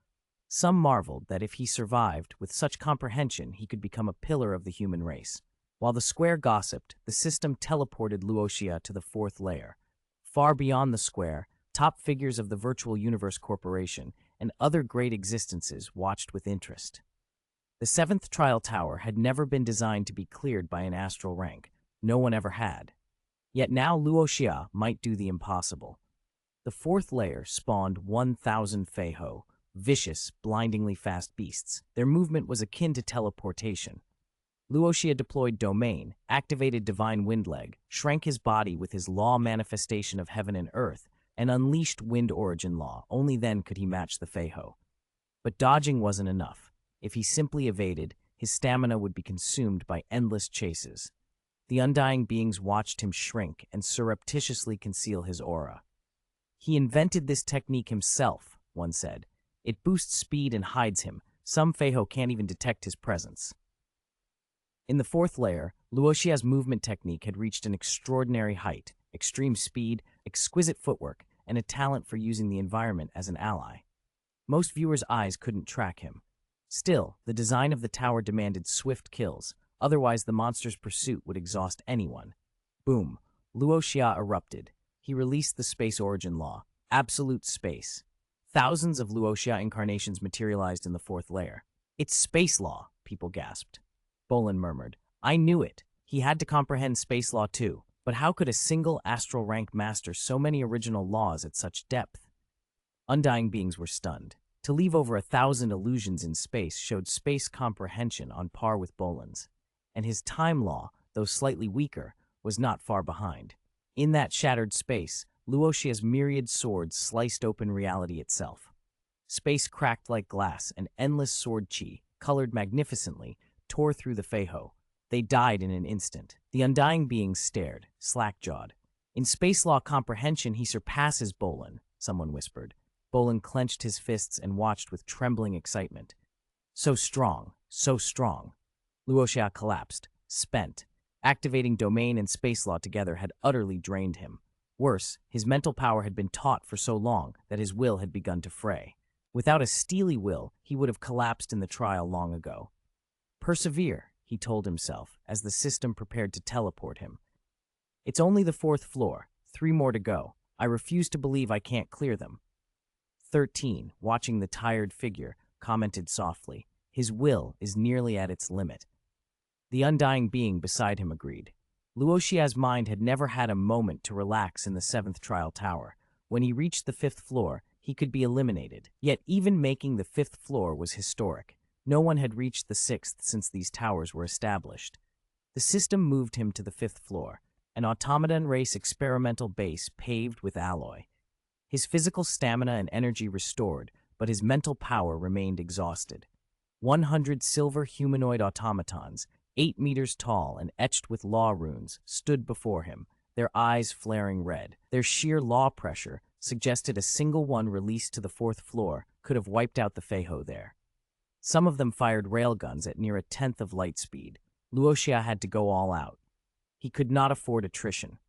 Some marveled that if he survived, with such comprehension, he could become a pillar of the human race. While the square gossiped, the system teleported Luo Xia to the 4th layer. Far beyond the square, top figures of the Virtual Universe Corporation and other great existences watched with interest. The 7th Trial Tower had never been designed to be cleared by an astral rank. No one ever had. Yet now Luo Xia might do the impossible. The 4th layer spawned 1,000 Feiho, vicious, blindingly fast beasts. Their movement was akin to teleportation. Luo Xia deployed Domain, activated Divine Windleg, shrank his body with his law manifestation of heaven and earth, and unleashed Wind Origin Law. Only then could he match the Feiho. But dodging wasn't enough. If he simply evaded, his stamina would be consumed by endless chases. The undying beings watched him shrink and surreptitiously conceal his aura. He invented this technique himself, one said. It boosts speed and hides him. Some Feiho can't even detect his presence. In the fourth layer, Luo Xia's movement technique had reached an extraordinary height: extreme speed, exquisite footwork, and a talent for using the environment as an ally. Most viewers' eyes couldn't track him. Still, the design of the tower demanded swift kills, otherwise the monster's pursuit would exhaust anyone. Boom! Luo Xia erupted. He released the space origin law, absolute space. Thousands of Luo Xia incarnations materialized in the fourth layer. It's space law, people gasped. Bolin murmured. I knew it. He had to comprehend space law too. But how could a single astral rank master so many original laws at such depth? Undying beings were stunned. To leave over 1,000 illusions in space showed space comprehension on par with Bolin's. And his time law, though slightly weaker, was not far behind. In that shattered space, Luo Xia's myriad swords sliced open reality itself. Space cracked like glass, and endless sword chi, colored magnificently, tore through the Feiho. They died in an instant. The undying beings stared, slack-jawed. In space law comprehension, he surpasses Bolin, someone whispered. Bolin clenched his fists and watched with trembling excitement. So strong, so strong. Luo Xia collapsed, spent. Activating domain and space law together had utterly drained him. Worse, his mental power had been taught for so long that his will had begun to fray. Without a steely will, he would have collapsed in the trial long ago. Persevere, he told himself, as the system prepared to teleport him. It's only the fourth floor, 3 more to go. I refuse to believe I can't clear them. 13, watching the tired figure, commented softly. His will is nearly at its limit. The undying being beside him agreed. Luo Xia's mind had never had a moment to relax in the 7th trial tower. When he reached the 5th floor, he could be eliminated. Yet even making the 5th floor was historic. No one had reached the 6th since these towers were established. The system moved him to the 5th floor, an automaton race experimental base paved with alloy. His physical stamina and energy restored, but his mental power remained exhausted. 100 silver humanoid automatons, 8 meters tall and etched with law runes, stood before him, their eyes flaring red. Their sheer law pressure suggested a single one released to the 4th floor could have wiped out the Feiho there. Some of them fired railguns at near 1/10 of light speed. Luo Xia had to go all out. He could not afford attrition.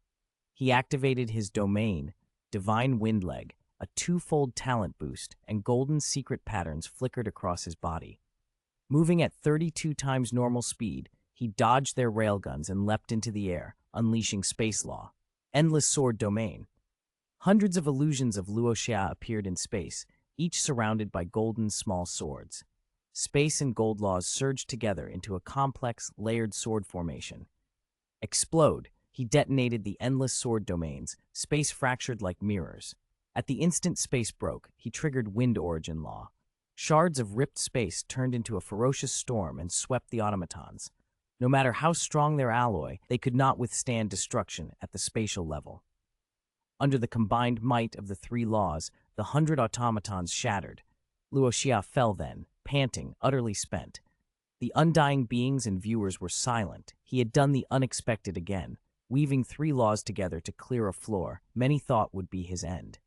He activated his domain, Divine Windleg, a 2-fold talent boost, and golden secret patterns flickered across his body. Moving at 32 times normal speed, he dodged their railguns and leapt into the air, unleashing space law. Endless sword domain. Hundreds of illusions of Luo Xia appeared in space, each surrounded by golden small swords. Space and gold laws surged together into a complex, layered sword formation. Explode! He detonated the endless sword domains, space fractured like mirrors. At the instant space broke, he triggered wind origin law. Shards of ripped space turned into a ferocious storm and swept the automatons. No matter how strong their alloy, they could not withstand destruction at the spatial level. Under the combined might of the 3 laws, the 100 automatons shattered. Luo Xia fell then, panting, utterly spent. The undying beings and viewers were silent. He had done the unexpected again, weaving 3 laws together to clear a floor many thought would be his end.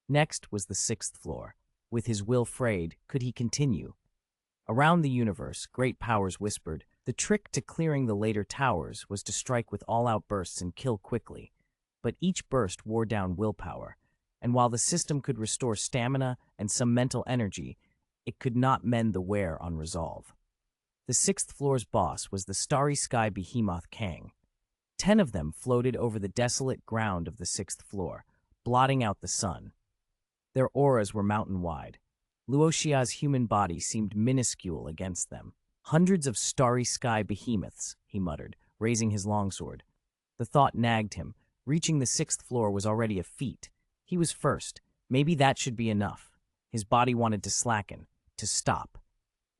Next was the 6th floor. With his will frayed, could he continue? Around the universe, great powers whispered. The trick to clearing the later towers was to strike with all-out bursts and kill quickly. But each burst wore down willpower, and while the system could restore stamina and some mental energy, it could not mend the wear on resolve. The 6th floor's boss was the starry sky behemoth Kang. 10 of them floated over the desolate ground of the 6th floor, blotting out the sun. Their auras were mountain-wide. Luo Xia's human body seemed minuscule against them. Hundreds of starry sky behemoths, he muttered, raising his longsword. The thought nagged him. Reaching the 6th floor was already a feat. He was first. Maybe that should be enough. His body wanted to slacken, to stop.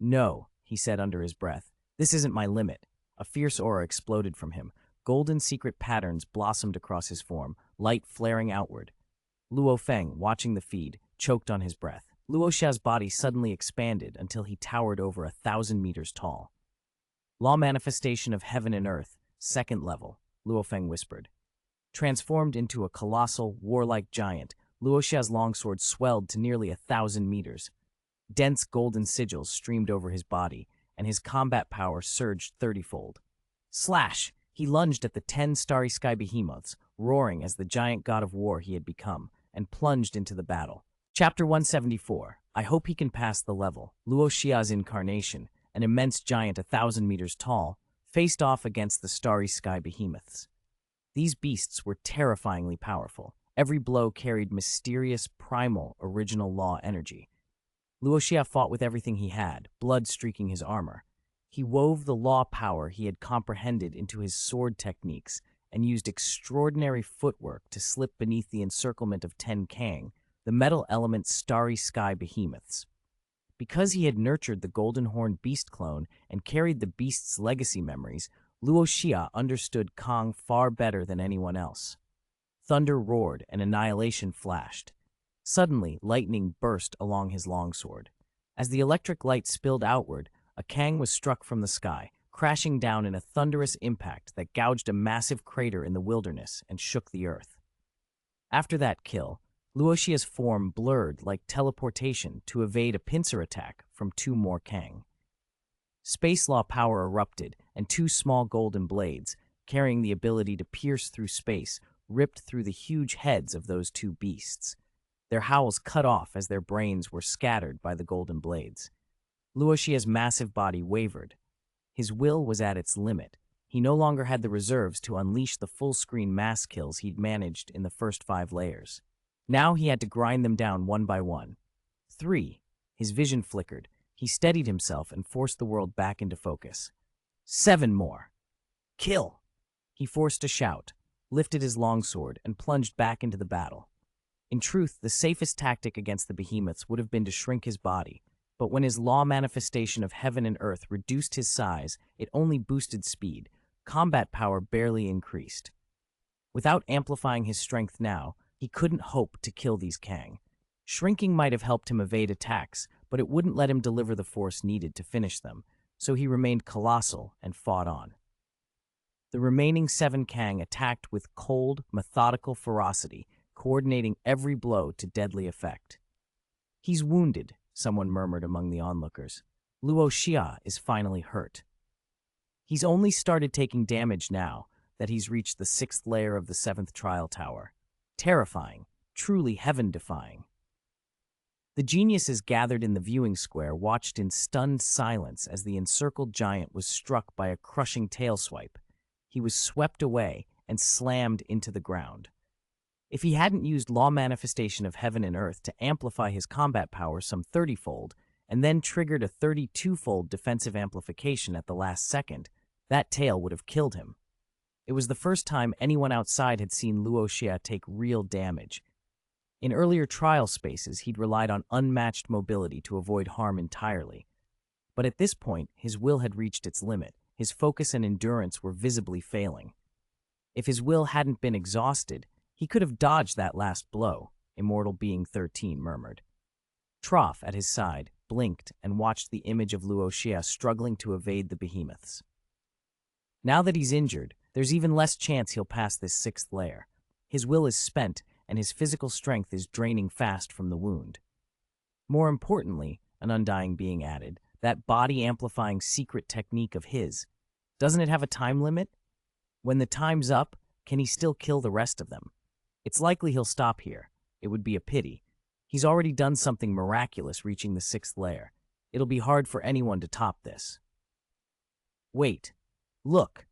No, he said under his breath. This isn't my limit. A fierce aura exploded from him. Golden secret patterns blossomed across his form, light flaring outward. Luo Feng, watching the feed, choked on his breath. Luo Xia's body suddenly expanded until he towered over 1,000 meters tall. Law manifestation of heaven and earth, second level, Luo Feng whispered. Transformed into a colossal, warlike giant, Luo Xia's longsword swelled to nearly 1,000 meters. Dense golden sigils streamed over his body, and his combat power surged 30-fold. Slash! He lunged at the 10 starry sky behemoths, roaring as the giant god of war he had become, and plunged into the battle. Chapter 174. I hope he can pass the level. Luo Xia's incarnation, an immense giant 1,000 meters tall, faced off against the starry sky behemoths. These beasts were terrifyingly powerful. Every blow carried mysterious, primal, original law energy. Luo Xia fought with everything he had, blood streaking his armor. He wove the law power he had comprehended into his sword techniques and used extraordinary footwork to slip beneath the encirclement of 10 Kang, the metal element starry sky behemoths. Because he had nurtured the golden horned beast clone and carried the beast's legacy memories, Luo Xia understood Kang far better than anyone else. Thunder roared and annihilation flashed. Suddenly, lightning burst along his longsword. As the electric light spilled outward, a Kang was struck from the sky, crashing down in a thunderous impact that gouged a massive crater in the wilderness and shook the earth. After that kill, Luo Xia's form blurred like teleportation to evade a pincer attack from 2 more Kang. Space law power erupted, and 2 small golden blades, carrying the ability to pierce through space, ripped through the huge heads of those 2 beasts. Their howls cut off as their brains were scattered by the golden blades. Luo Xia's massive body wavered. His will was at its limit. He no longer had the reserves to unleash the full-screen mass kills he'd managed in the first 5 layers. Now he had to grind them down one by one. 3. His vision flickered. He steadied himself and forced the world back into focus. 7 more. Kill! He forced a shout, lifted his longsword, and plunged back into the battle. In truth, the safest tactic against the behemoths would have been to shrink his body, but when his law manifestation of heaven and earth reduced his size, it only boosted speed. Combat power barely increased. Without amplifying his strength now, he couldn't hope to kill these Kang. Shrinking might have helped him evade attacks, but it wouldn't let him deliver the force needed to finish them, so he remained colossal and fought on. The remaining 7 Kang attacked with cold, methodical ferocity, coordinating every blow to deadly effect. He's wounded, someone murmured among the onlookers. Luo Xia is finally hurt. He's only started taking damage now that he's reached the 6th layer of the 7th trial tower. Terrifying, truly heaven-defying. The geniuses gathered in the viewing square watched in stunned silence as the encircled giant was struck by a crushing tail swipe. He was swept away and slammed into the ground. If he hadn't used law manifestation of heaven and earth to amplify his combat power some 30-fold, and then triggered a 32-fold defensive amplification at the last second, that tail would have killed him. It was the first time anyone outside had seen Luo Xia take real damage. In earlier trial spaces, he'd relied on unmatched mobility to avoid harm entirely. But at this point, his will had reached its limit. His focus and endurance were visibly failing. If his will hadn't been exhausted, he could have dodged that last blow, Immortal Being 13 murmured. Trough, at his side, blinked and watched the image of Luo Xia struggling to evade the behemoths. Now that he's injured, there's even less chance he'll pass this 6th layer. His will is spent, and his physical strength is draining fast from the wound. More importantly, an undying being added, that body-amplifying secret technique of his, doesn't it have a time limit? When the time's up, can he still kill the rest of them? It's likely he'll stop here. It would be a pity. He's already done something miraculous reaching the 6th layer. It'll be hard for anyone to top this. Wait. Look.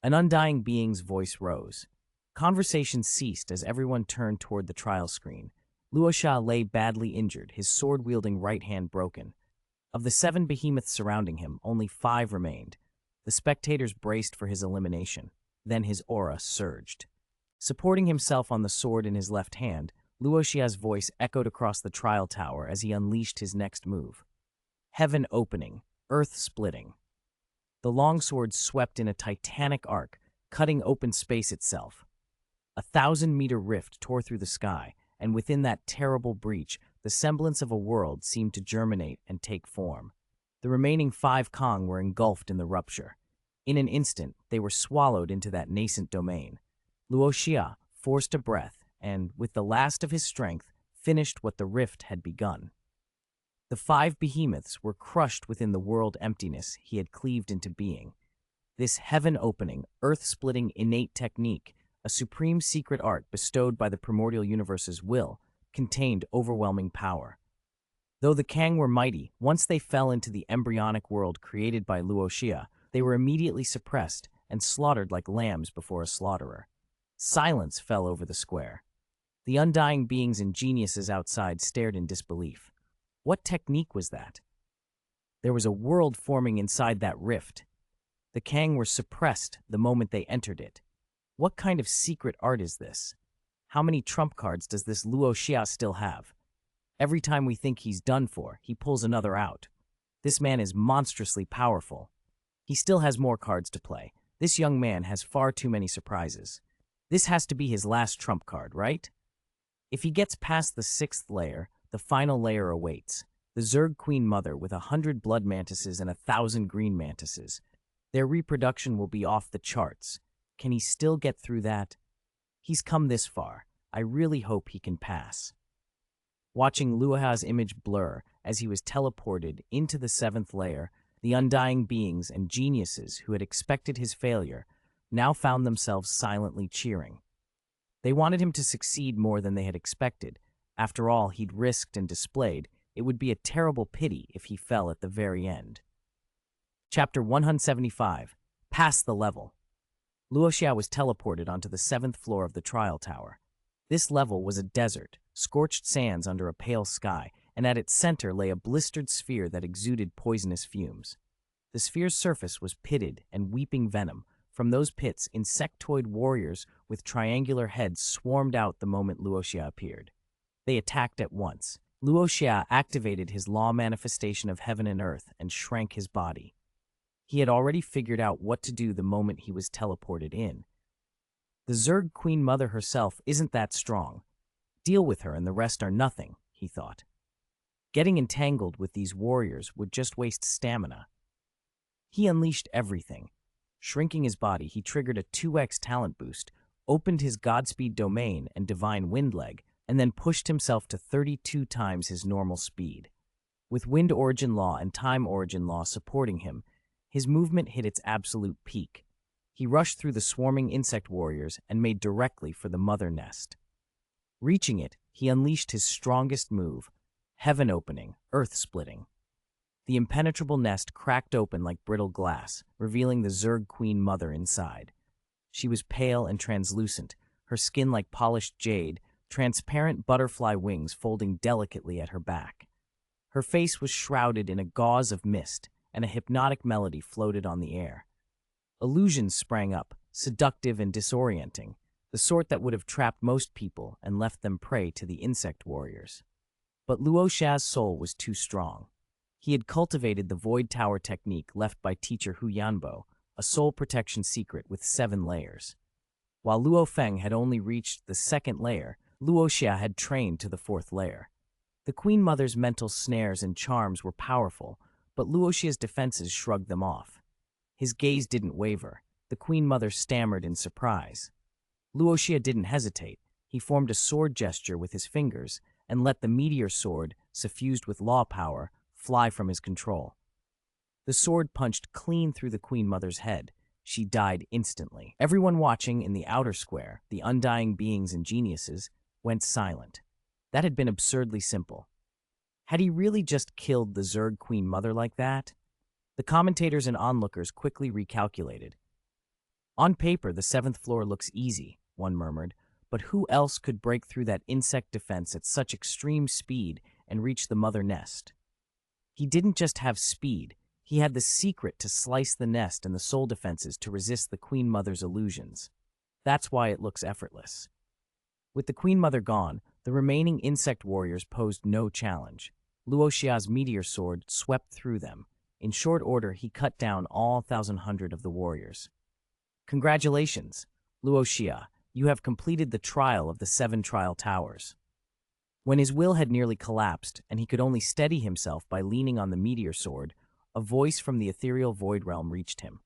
An undying being's voice rose. Conversation ceased as everyone turned toward the trial screen. Luo Xia lay badly injured, his sword-wielding right hand broken. Of the 7 behemoths surrounding him, only 5 remained. The spectators braced for his elimination. Then his aura surged. Supporting himself on the sword in his left hand, Luo Xia's voice echoed across the trial tower as he unleashed his next move. Heaven opening, earth splitting. The longsword swept in a titanic arc, cutting open space itself. 1,000-meter rift tore through the sky, and within that terrible breach, the semblance of a world seemed to germinate and take form. The remaining 5 Kong were engulfed in the rupture. In an instant, they were swallowed into that nascent domain. Luo Xia forced a breath and, with the last of his strength, finished what the rift had begun. The 5 behemoths were crushed within the world emptiness he had cleaved into being. This heaven-opening, earth-splitting innate technique, a supreme secret art bestowed by the primordial universe's will, contained overwhelming power. Though the Kang were mighty, once they fell into the embryonic world created by Luo Xia, they were immediately suppressed and slaughtered like lambs before a slaughterer. Silence fell over the square. The undying beings and geniuses outside stared in disbelief. What technique was that? There was a world forming inside that rift. The Kang were suppressed the moment they entered it. What kind of secret art is this? How many trump cards does this Luo Xia still have? Every time we think he's done for, he pulls another out. This man is monstrously powerful. He still has more cards to play. This young man has far too many surprises. This has to be his last trump card, right? If he gets past the 6th layer, the final layer awaits. The Zerg Queen Mother with 100 blood mantises and 1,000 green mantises. Their reproduction will be off the charts. Can he still get through that? He's come this far. I really hope he can pass. Watching Luo Xia's image blur as he was teleported into the 7th layer, the undying beings and geniuses who had expected his failure now found themselves silently cheering. They wanted him to succeed more than they had expected. After all he'd risked and displayed, it would be a terrible pity if he fell at the very end. Chapter 175. Pass the level. Luo Xia was teleported onto the 7th floor of the trial tower. This level was a desert, scorched sands under a pale sky, and at its center lay a blistered sphere that exuded poisonous fumes. The sphere's surface was pitted and weeping venom. From those pits, insectoid warriors with triangular heads swarmed out the moment Luo Xia appeared. They attacked at once. Luo Xia activated his law manifestation of heaven and earth and shrank his body. He had already figured out what to do the moment he was teleported in. The Zerg Queen Mother herself isn't that strong. Deal with her and the rest are nothing, he thought. Getting entangled with these warriors would just waste stamina. He unleashed everything. Shrinking his body, he triggered a 2x talent boost, opened his Godspeed domain and Divine Windleg, and then pushed himself to 32 times his normal speed. With Wind Origin Law and Time Origin Law supporting him, his movement hit its absolute peak. He rushed through the swarming insect warriors and made directly for the mother nest. Reaching it, he unleashed his strongest move, heaven opening, earth splitting. The impenetrable nest cracked open like brittle glass, revealing the Zerg Queen Mother inside. She was pale and translucent, her skin like polished jade, transparent butterfly wings folding delicately at her back. Her face was shrouded in a gauze of mist, and a hypnotic melody floated on the air. Illusions sprang up, seductive and disorienting, the sort that would have trapped most people and left them prey to the insect warriors. But Luo Xia's soul was too strong. He had cultivated the Void Tower technique left by teacher Hu Yanbo, a soul protection secret with 7 layers. While Luo Feng had only reached the 2nd layer, Luo Xia had trained to the 4th layer. The Queen Mother's mental snares and charms were powerful, but Luo Xia's defenses shrugged them off. His gaze didn't waver. The Queen Mother stammered in surprise. Luo Xia didn't hesitate. He formed a sword gesture with his fingers and let the meteor sword, suffused with law power, fly from his control. The sword punched clean through the Queen Mother's head. She died instantly. Everyone watching in the outer square, the undying beings and geniuses, went silent. That had been absurdly simple. Had he really just killed the Zerg Queen Mother like that? The commentators and onlookers quickly recalculated. On paper, the 7th floor looks easy, one murmured, but who else could break through that insect defense at such extreme speed and reach the mother nest? He didn't just have speed, he had the secret to slice the nest and the soul defenses to resist the Queen Mother's illusions. That's why it looks effortless. With the Queen Mother gone, the remaining insect warriors posed no challenge. Luo Xia's meteor sword swept through them. In short order, he cut down all 1,100 of the warriors. Congratulations, Luo Xia, you have completed the trial of the 7 trial towers. When his will had nearly collapsed and he could only steady himself by leaning on the meteor sword, a voice from the ethereal void realm reached him.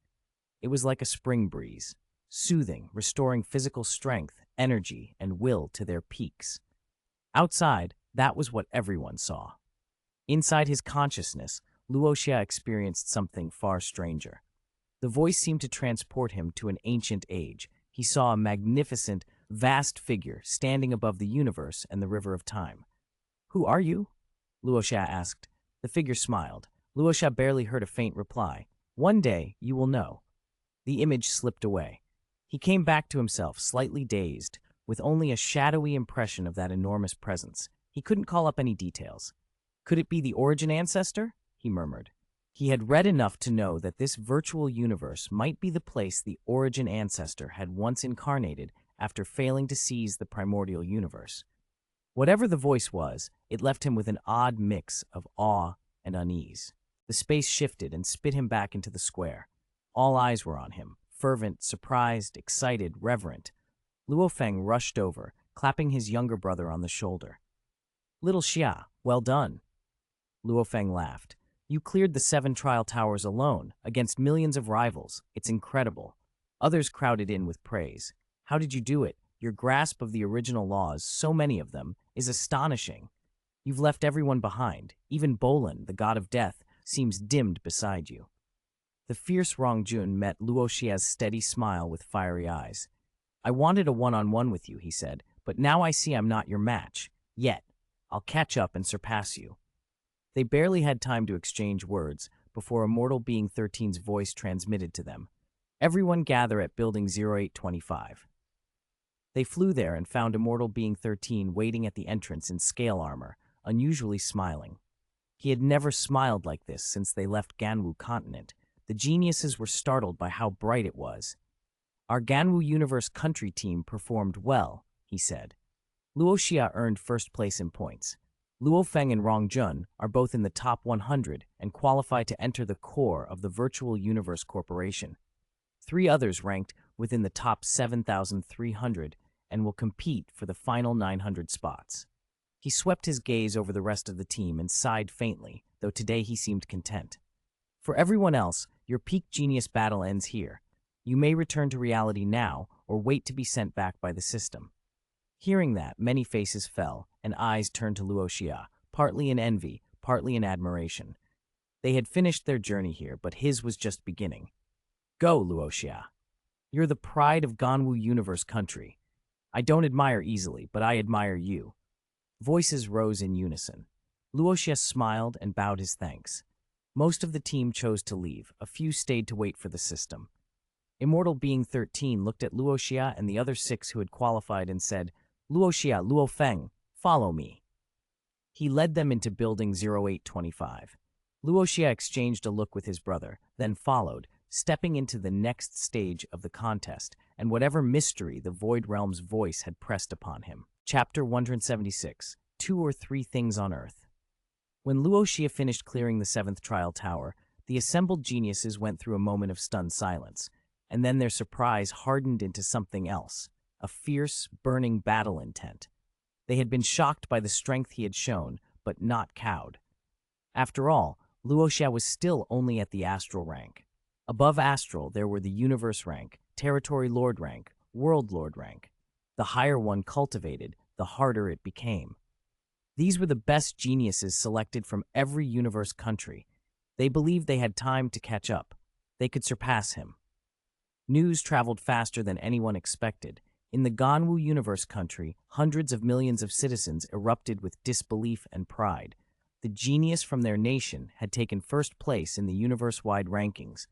It was like a spring breeze, soothing, restoring physical strength, energy, and will to their peaks. Outside, that was what everyone saw. Inside his consciousness, Luo Xia experienced something far stranger. The voice seemed to transport him to an ancient age. He saw a magnificent, vast figure standing above the universe and the river of time. "Who are you?" Luo Xia asked. The figure smiled. Luo Xia barely heard a faint reply. "One day, you will know." The image slipped away. He came back to himself, slightly dazed, with only a shadowy impression of that enormous presence. He couldn't call up any details. Could it be the origin ancestor? He murmured. He had read enough to know that this virtual universe might be the place the origin ancestor had once incarnated after failing to seize the primordial universe. Whatever the voice was, it left him with an odd mix of awe and unease. The space shifted and spit him back into the square. All eyes were on him, fervent, surprised, excited, reverent. Luo Feng rushed over, clapping his younger brother on the shoulder. "Little Xia, well done." Luo Feng laughed. "You cleared the 7 trial towers alone, against millions of rivals. It's incredible." Others crowded in with praise. "How did you do it? Your grasp of the original laws, so many of them, is astonishing. You've left everyone behind. Even Bolin, the god of death, seems dimmed beside you." The fierce Rongjun met Luo Xia's steady smile with fiery eyes. "I wanted a one-on-one with you," he said, "but now I see I'm not your match. Yet. I'll catch up and surpass you." They barely had time to exchange words before Immortal Being 13's voice transmitted to them. "Everyone gather at Building 0825. They flew there and found Immortal Being 13 waiting at the entrance in scale armor, unusually smiling. He had never smiled like this since they left Ganwu continent. The geniuses were startled by how bright it was. "Our Ganwu Universe country team performed well," he said. Luo Xia earned first place in points. Luo Feng and Rongjun are both in the top 100 and qualify to enter the core of the Virtual Universe Corporation. 3 others ranked within the top 7,300 and will compete for the final 900 spots. He swept his gaze over the rest of the team and sighed faintly, though today he seemed content. "For everyone else, your peak genius battle ends here. You may return to reality now or wait to be sent back by the system." Hearing that, many faces fell, and eyes turned to Luo Xia, partly in envy, partly in admiration. They had finished their journey here, but his was just beginning. "Go, Luo Xia. You're the pride of Ganwu Universe country. I don't admire easily, but I admire you." Voices rose in unison. Luo Xia smiled and bowed his thanks. Most of the team chose to leave. A few stayed to wait for the system. Immortal Being 13 looked at Luo Xia and the other 6 who had qualified and said, "Luo Xia, Luo Feng, follow me." He led them into Building 0825. Luo Xia exchanged a look with his brother, then followed, stepping into the next stage of the contest and whatever mystery the Void Realm's voice had pressed upon him. Chapter 176, 2 or 3 Things on Earth. When Luo Xia finished clearing the 7th trial tower, the assembled geniuses went through a moment of stunned silence, and then their surprise hardened into something else, a fierce, burning battle intent. They had been shocked by the strength he had shown, but not cowed. After all, Luo Xia was still only at the astral rank. Above astral, there were the universe rank, territory lord rank, world lord rank. The higher one cultivated, the harder it became. These were the best geniuses selected from every universe country. They believed they had time to catch up. They could surpass him. News traveled faster than anyone expected. In the Ganwu Universe country, hundreds of millions of citizens erupted with disbelief and pride. The genius from their nation had taken first place in the universe-wide rankings.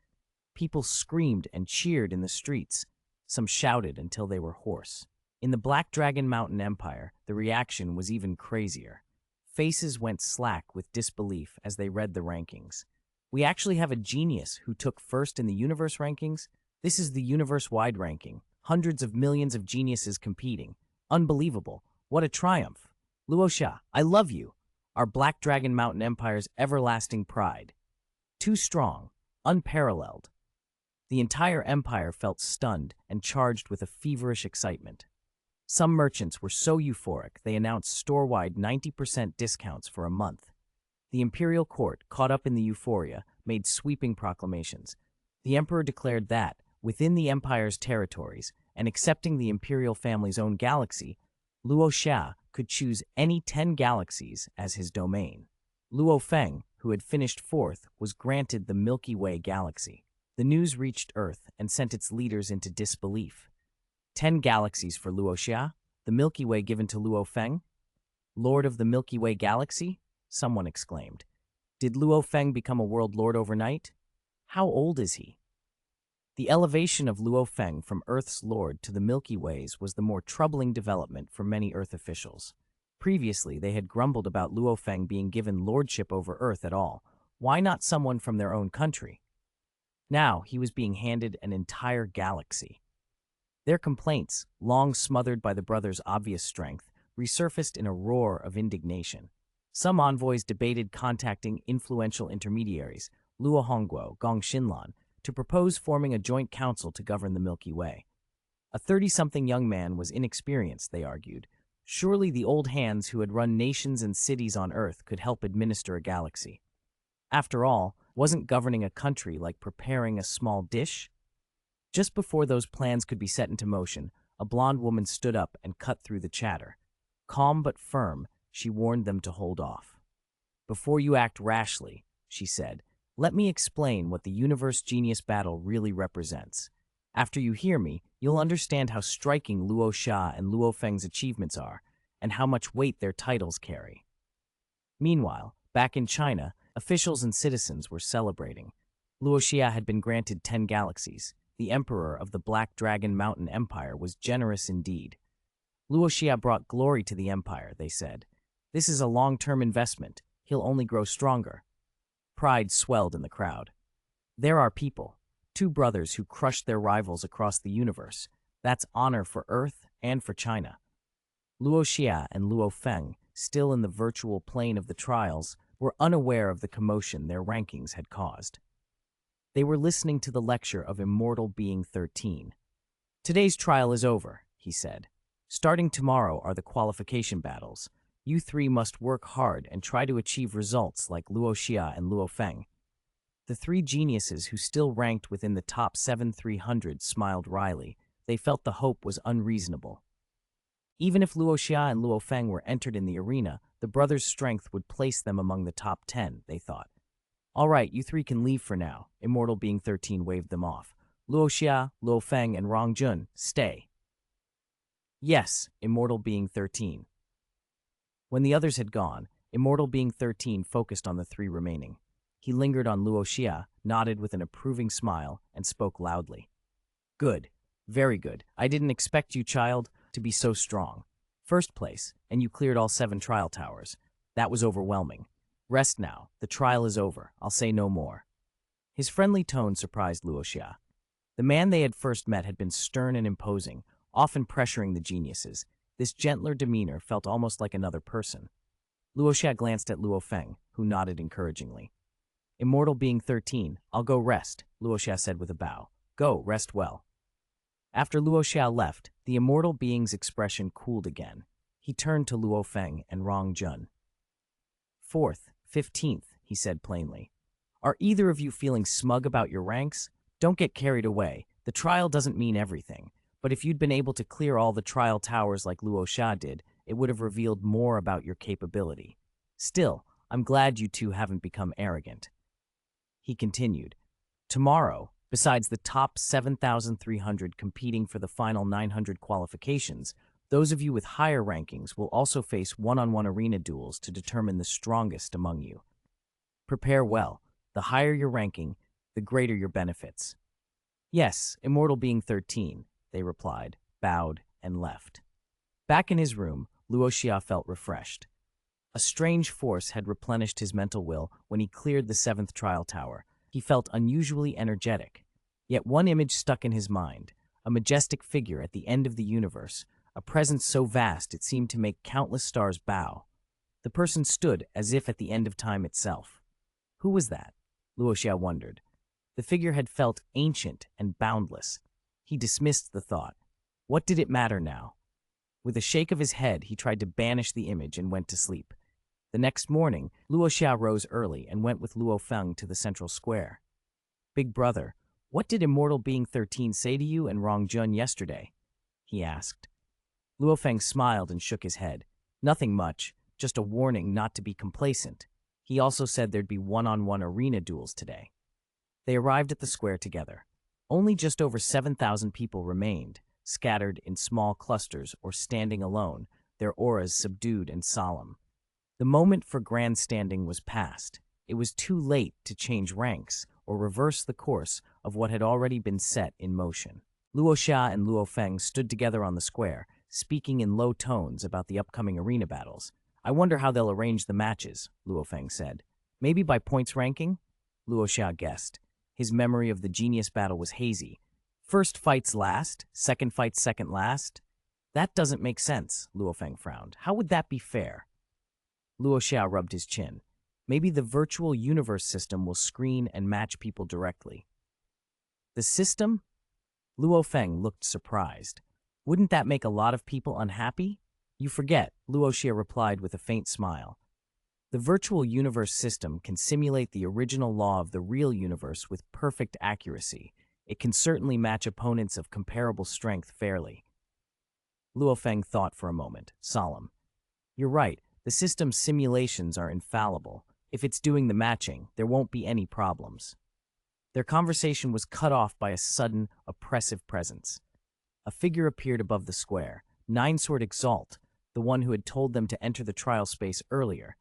People screamed and cheered in the streets. Some shouted until they were hoarse. In the Black Dragon Mountain Empire, the reaction was even crazier. Faces went slack with disbelief as they read the rankings. "We actually have a genius who took first in the universe rankings? This is the universe-wide ranking. Hundreds of millions of geniuses competing. Unbelievable. What a triumph. Luo Xia, I love you. Our Black Dragon Mountain Empire's everlasting pride. Too strong. Unparalleled." The entire empire felt stunned and charged with a feverish excitement. Some merchants were so euphoric they announced store-wide 90% discounts for a month. The imperial court, caught up in the euphoria, made sweeping proclamations. The emperor declared that, within the empire's territories, and accepting the imperial family's own galaxy, Luo Xia could choose any 10 galaxies as his domain. Luo Feng, who had finished fourth, was granted the Milky Way galaxy. The news reached Earth and sent its leaders into disbelief. 10 galaxies for Luo Xia, the Milky Way given to Luo Feng? Lord of the Milky Way galaxy? Someone exclaimed. Did Luo Feng become a world lord overnight? How old is he? The elevation of Luo Feng from Earth's lord to the Milky Ways was the more troubling development for many Earth officials. Previously, they had grumbled about Luo Feng being given lordship over Earth at all. Why not someone from their own country? Now, he was being handed an entire galaxy. Their complaints, long smothered by the brothers' obvious strength, resurfaced in a roar of indignation. Some envoys debated contacting influential intermediaries, Luo Hongguo, Gong Xinlan, to propose forming a joint council to govern the Milky Way. A 30-something young man was inexperienced, they argued. Surely the old hands who had run nations and cities on Earth could help administer a galaxy. After all, wasn't governing a country like preparing a small dish? Just before those plans could be set into motion, a blonde woman stood up and cut through the chatter. Calm but firm, she warned them to hold off. Before you act rashly, she said, let me explain what the universe genius battle really represents. After you hear me, you'll understand how striking Luo Xia and Luo Feng's achievements are, and how much weight their titles carry. Meanwhile, back in China, officials and citizens were celebrating. Luo Xia had been granted 10 galaxies. The emperor of the Black Dragon Mountain Empire was generous indeed. Luo Xia brought glory to the empire, they said. This is a long-term investment. He'll only grow stronger. Pride swelled in the crowd. There are people, 2 brothers who crushed their rivals across the universe. That's honor for Earth and for China. Luo Xia and Luo Feng, still in the virtual plane of the trials, were unaware of the commotion their rankings had caused. They were listening to the lecture of Immortal Being 13. Today's trial is over, he said. Starting tomorrow are the qualification battles. You 3 must work hard and try to achieve results like Luo Xia and Luo Feng. The 3 geniuses who still ranked within the top 7,300 smiled wryly. They felt the hope was unreasonable. Even if Luo Xia and Luo Feng were entered in the arena, the brothers' strength would place them among the top 10, they thought. All right, you 3 can leave for now, Immortal Being 13 waved them off. Luo Xia, Luo Feng, and Rong Jun, stay. Yes, Immortal Being 13. When the others had gone, Immortal Being 13 focused on the 3 remaining. He lingered on Luo Xia, nodded with an approving smile, and spoke loudly. Good. Very good. I didn't expect you, child, to be so strong. First place, and you cleared all 7 trial towers. That was overwhelming. Rest now. The trial is over. I'll say no more. His friendly tone surprised Luo Xia. The man they had first met had been stern and imposing, often pressuring the geniuses. This gentler demeanor felt almost like another person. Luo Xia glanced at Luo Feng, who nodded encouragingly. Immortal Being 13, I'll go rest, Luo Xia said with a bow. Go, rest well. After Luo Xia left, the immortal being's expression cooled again. He turned to Luo Feng and Rong Jun. 4th, 15th, he said plainly. Are either of you feeling smug about your ranks? Don't get carried away. The trial doesn't mean everything. But if you'd been able to clear all the trial towers like Luo Xia did, it would have revealed more about your capability. Still, I'm glad you 2 haven't become arrogant. He continued, tomorrow, besides the top 7,300 competing for the final 900 qualifications, those of you with higher rankings will also face one-on-one arena duels to determine the strongest among you. Prepare well. The higher your ranking, the greater your benefits. Yes, Immortal Being 13, they replied, bowed, and left. Back in his room, Luo Xia felt refreshed. A strange force had replenished his mental will when he cleared the 7th trial tower. He felt unusually energetic. Yet one image stuck in his mind, a majestic figure at the end of the universe, a presence so vast it seemed to make countless stars bow. The person stood as if at the end of time itself. Who was that? Luo Xia wondered. The figure had felt ancient and boundless. He dismissed the thought. What did it matter now? With a shake of his head, he tried to banish the image and went to sleep. The next morning, Luo Xia rose early and went with Luo Feng to the central square. "Big brother, what did Immortal Being 13 say to you and Rong Jun yesterday?" he asked. Luo Feng smiled and shook his head. "Nothing much, just a warning not to be complacent. He also said there'd be one-on-one arena duels today." They arrived at the square together. Only just over 7,000 people remained, scattered in small clusters or standing alone, their auras subdued and solemn. The moment for grandstanding was past. It was too late to change ranks or reverse the course of what had already been set in motion. Luo Xia and Luo Feng stood together on the square, speaking in low tones about the upcoming arena battles. "I wonder how they'll arrange the matches," Luo Feng said. "Maybe by points ranking?" Luo Xia guessed. His memory of the genius battle was hazy. First fights last, second fights second last? That doesn't make sense, Luo Feng frowned. How would that be fair? Luo Xia rubbed his chin. Maybe the virtual universe system will screen and match people directly. The system? Luo Feng looked surprised. Wouldn't that make a lot of people unhappy? You forget, Luo Xia replied with a faint smile. The virtual universe system can simulate the original law of the real universe with perfect accuracy. It can certainly match opponents of comparable strength fairly. Luo Feng thought for a moment, solemn. You're right, the system's simulations are infallible. If it's doing the matching, there won't be any problems. Their conversation was cut off by a sudden, oppressive presence. A figure appeared above the square, Nine-Sword Exalt, the one who had told them to enter the trial space earlier.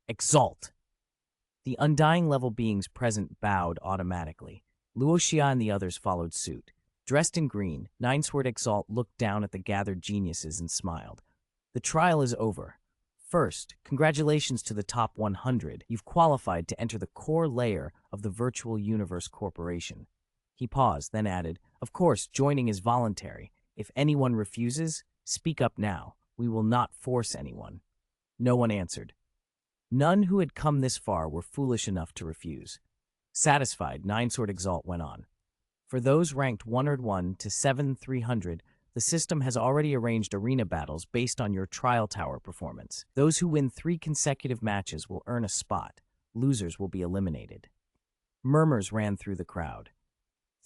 Exalt! The undying level beings present bowed automatically. Luo Xia and the others followed suit. Dressed in green, Nine-Sword Exalt looked down at the gathered geniuses and smiled. The trial is over. First, congratulations to the top 100. You've qualified to enter the core layer of the Virtual Universe Corporation. He paused, then added, Of course, joining is voluntary. If anyone refuses, speak up now. We will not force anyone. No one answered. None who had come this far were foolish enough to refuse. Satisfied, Nine-Sword Exalt went on. For those ranked 101 to 7,300, the system has already arranged arena battles based on your trial tower performance. Those who win 3 consecutive matches will earn a spot. Losers will be eliminated. Murmurs ran through the crowd.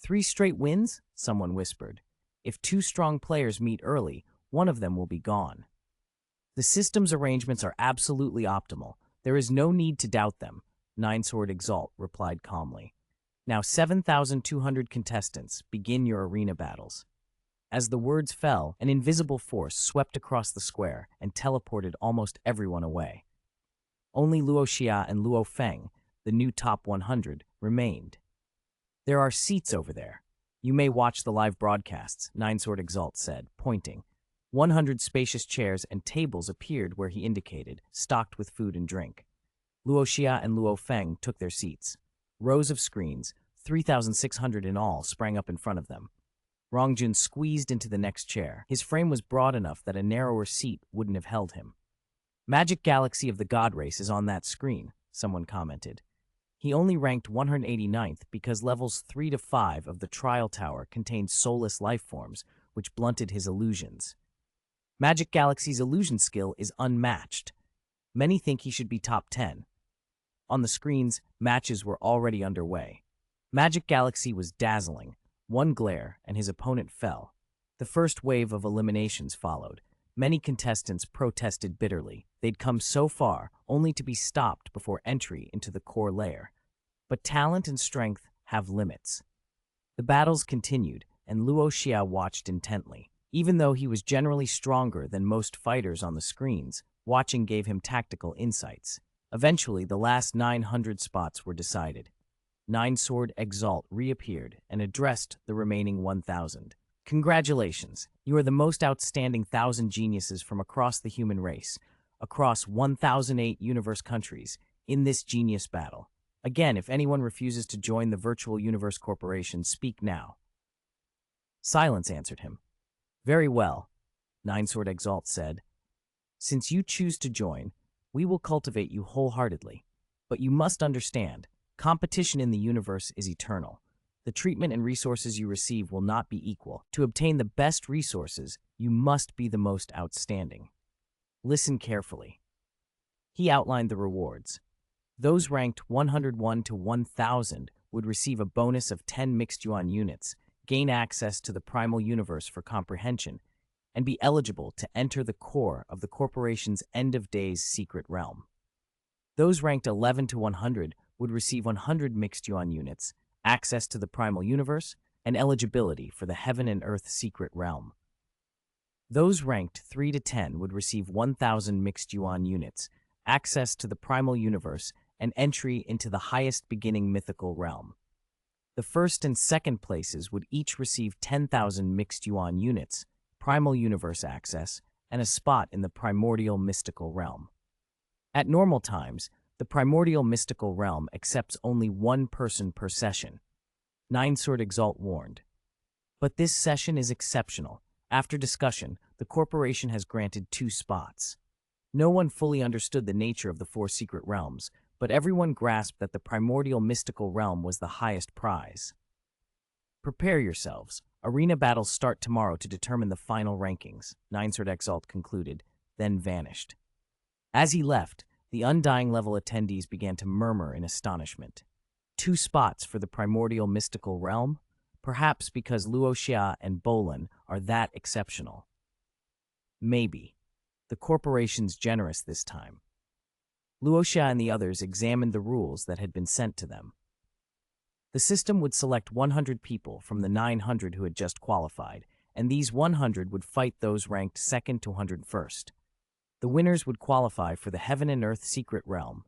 3 straight wins? Someone whispered. If 2 strong players meet early, one of them will be gone. The system's arrangements are absolutely optimal. There is no need to doubt them, Nine-Sword Exalt replied calmly. Now 7,200 contestants, begin your arena battles. As the words fell, an invisible force swept across the square and teleported almost everyone away. Only Luo Xia and Luo Feng, the new top 100, remained. There are seats over there. You may watch the live broadcasts, Nine-Sword Exalt said, pointing. 100 spacious chairs and tables appeared where he indicated, stocked with food and drink. Luo Xia and Luo Feng took their seats. Rows of screens, 3,600 in all, sprang up in front of them. Rongjun squeezed into the next chair. His frame was broad enough that a narrower seat wouldn't have held him. Magic Galaxy of the God Race is on that screen, someone commented. He only ranked 189th because levels 3 to 5 of the Trial Tower contained soulless life forms, which blunted his illusions. Magic Galaxy's illusion skill is unmatched. Many think he should be top 10. On the screens, matches were already underway. Magic Galaxy was dazzling. One glare, and his opponent fell. The first wave of eliminations followed. Many contestants protested bitterly. They'd come so far, only to be stopped before entry into the core layer. But talent and strength have limits. The battles continued, and Luo Xia watched intently. Even though he was generally stronger than most fighters on the screens, watching gave him tactical insights. Eventually, the last 900 spots were decided. Nine-Sword Exalt reappeared and addressed the remaining 1,000. Congratulations, you are the most outstanding 1,000 geniuses from across the human race, across 1,008 universe countries, in this genius battle. Again, if anyone refuses to join the Virtual Universe Corporation, speak now. Silence answered him. Very well, Nine-Sword Exalt said. Since you choose to join, we will cultivate you wholeheartedly. But you must understand, competition in the universe is eternal. The treatment and resources you receive will not be equal. To obtain the best resources, You must be the most outstanding. Listen carefully. He outlined the rewards. Those ranked 101 to 1000 would receive a bonus of 10 mixed yuan units, gain access to the primal universe for comprehension, and be eligible to enter the core of the corporation's end-of-days secret realm. Those ranked 11 to 100 would receive 100 mixed yuan units, access to the primal universe, and eligibility for the heaven and earth secret realm. Those ranked 3 to 10 would receive 1,000 mixed yuan units, access to the primal universe, and entry into the highest beginning mythical realm. The first and second places would each receive 10,000 mixed yuan units, primal universe access, and a spot in the primordial mystical realm. At normal times, the primordial mystical realm accepts only one person per session. Ninesword Exalt warned. But this session is exceptional. After discussion, the corporation has granted 2 spots. No one fully understood the nature of the 4 secret realms, but everyone grasped that the primordial mystical realm was the highest prize. Prepare yourselves. Arena battles start tomorrow to determine the final rankings, Ninesword Exalt concluded, then vanished. As he left, the Undying level attendees began to murmur in astonishment. 2 spots for the primordial mystical realm? Perhaps because Luo Xia and Bolan are that exceptional. Maybe. The corporation's generous this time. Luo Xia and the others examined the rules that had been sent to them. The system would select 100 people from the 900 who had just qualified, and these 100 would fight those ranked 2nd to 101st. The winners would qualify for the Heaven and Earth Secret Realm.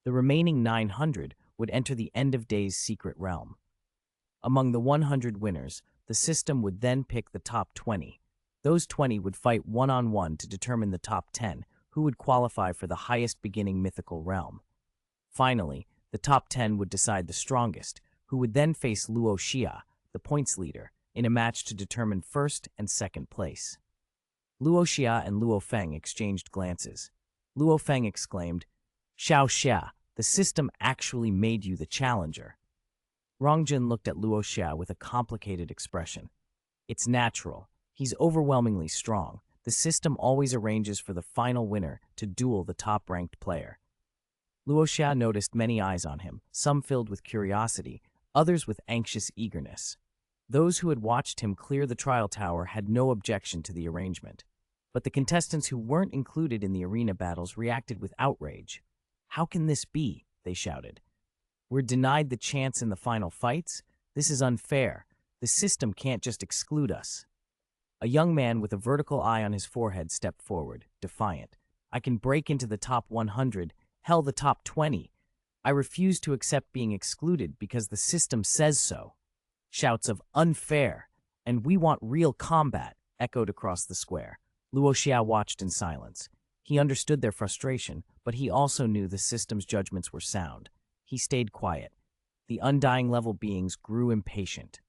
The remaining 900 would enter the End of Days Secret Realm. Among the 100 winners, the system would then pick the top 20. Those 20 would fight one-on-one to determine the top 10, who would qualify for the highest beginning mythical realm. Finally, the top 10 would decide the strongest, who would then face Luo Xia, the points leader, in a match to determine 1st and 2nd place. Luo Xia and Luo Feng exchanged glances. Luo Feng exclaimed, "Xiao Xia, the system actually made you the challenger." Rongjun looked at Luo Xia with a complicated expression. "It's natural. He's overwhelmingly strong. The system always arranges for the final winner to duel the top-ranked player." Luo Xia noticed many eyes on him, some filled with curiosity, others with anxious eagerness. Those who had watched him clear the trial tower had no objection to the arrangement. But the contestants who weren't included in the arena battles reacted with outrage. "How can this be?" they shouted. "We're denied the chance in the final fights? This is unfair. The system can't just exclude us." A young man with a vertical eye on his forehead stepped forward, defiant. "I can break into the top 100, hell, the top 20. I refuse to accept being excluded because the system says so." Shouts of "unfair" and "we want real combat" echoed across the square. Luo Xia watched in silence. He understood their frustration, but he also knew the system's judgments were sound. He stayed quiet. The Undying level beings grew impatient.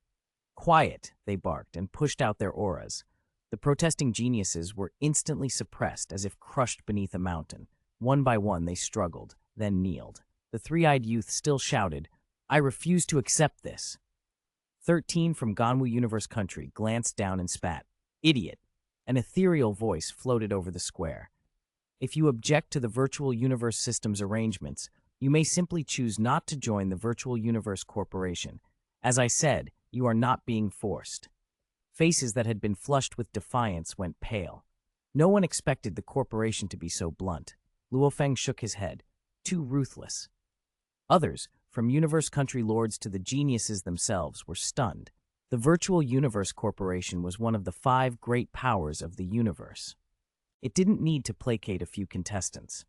"Quiet," they barked and pushed out their auras. The protesting geniuses were instantly suppressed as if crushed beneath a mountain. One by one they struggled, then kneeled. The 3-eyed youth still shouted, "I refuse to accept this." 13 from Ganwu Universe Country glanced down and spat. "Idiot." An ethereal voice floated over the square. "If you object to the Virtual Universe System's arrangements, you may simply choose not to join the Virtual Universe Corporation. As I said, you are not being forced." Faces that had been flushed with defiance went pale. No one expected the corporation to be so blunt. Luo Feng shook his head. Too ruthless. Others, from Universe Country lords to the geniuses themselves, were stunned. The Virtual Universe Corporation was one of the 5 great powers of the universe. It didn't need to placate a few contestants.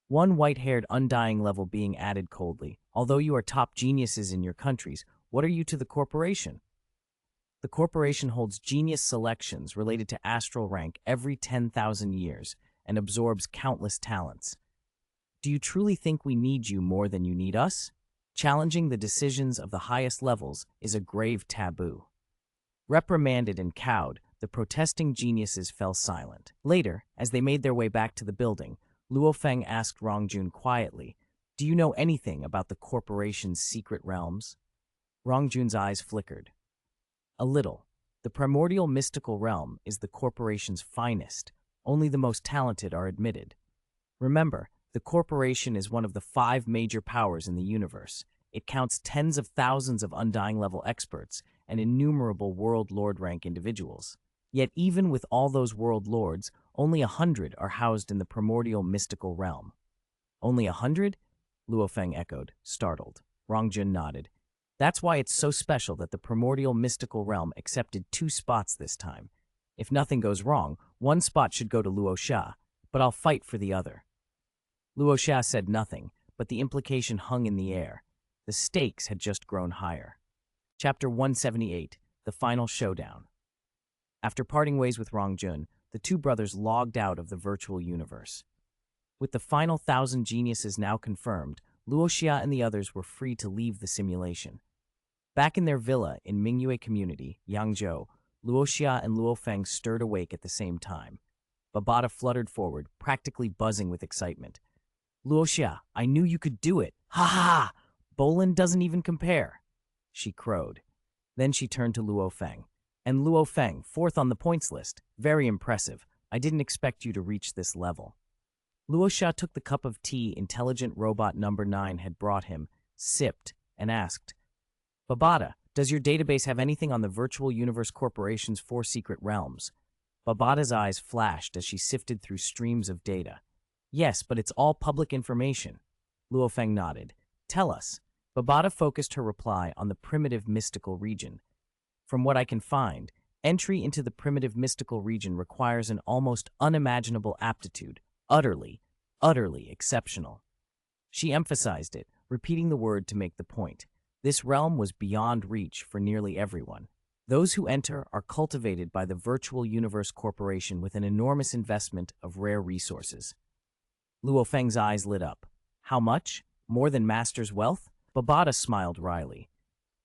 One white-haired Undying level being added coldly, "Although you are top geniuses in your countries, what are you to the corporation?" The corporation holds genius selections related to astral rank every 10,000 years and absorbs countless talents. Do you truly think we need you more than you need us? Challenging the decisions of the highest levels is a grave taboo. Reprimanded and cowed, the protesting geniuses fell silent. Later, as they made their way back to the building, Luo Feng asked Rongjun quietly, "Do you know anything about the corporation's secret realms?" Rongjun's eyes flickered. "A little. The primordial mystical realm is the corporation's finest. Only the most talented are admitted. Remember, the corporation is one of the 5 major powers in the universe. It counts tens of thousands of Undying-level experts and innumerable World Lord rank individuals. Yet even with all those World Lords, only 100 are housed in the primordial mystical realm. Only 100? Luo Feng echoed, startled. Rongjun nodded. That's why it's so special that the primordial mystical realm accepted 2 spots this time. If nothing goes wrong, 1 spot should go to Luo Xia, but I'll fight for the other. Luo Xia said nothing, but the implication hung in the air. The stakes had just grown higher. Chapter 178, The Final Showdown. After parting ways with Rongjun, the 2 brothers logged out of the virtual universe. With the final 1,000 geniuses now confirmed, Luo Xia and the others were free to leave the simulation. Back in their villa in Mingyue Community, Yangzhou, Luo Xia and Luo Feng stirred awake at the same time. Babata fluttered forward, practically buzzing with excitement. Luo Xia, I knew you could do it. Ha ha ha! Bolin doesn't even compare, she crowed. Then she turned to Luo Feng. And Luo Feng, 4th on the points list. Very impressive. I didn't expect you to reach this level. Luo Xia took the cup of tea intelligent robot number 9 had brought him, sipped, and asked, Babata, does your database have anything on the Virtual Universe Corporation's 4 secret realms? Babata's eyes flashed as she sifted through streams of data. Yes, but it's all public information. Luo Feng nodded. Tell us. Babata focused her reply on the primitive mystical region. From what I can find, entry into the primitive mystical region requires an almost unimaginable aptitude, utterly exceptional. She emphasized it, repeating the word to make the point. This realm was beyond reach for nearly everyone. Those who enter are cultivated by the Virtual Universe Corporation with an enormous investment of rare resources. Luo Feng's eyes lit up. How much? More than Master's wealth? Babata smiled wryly.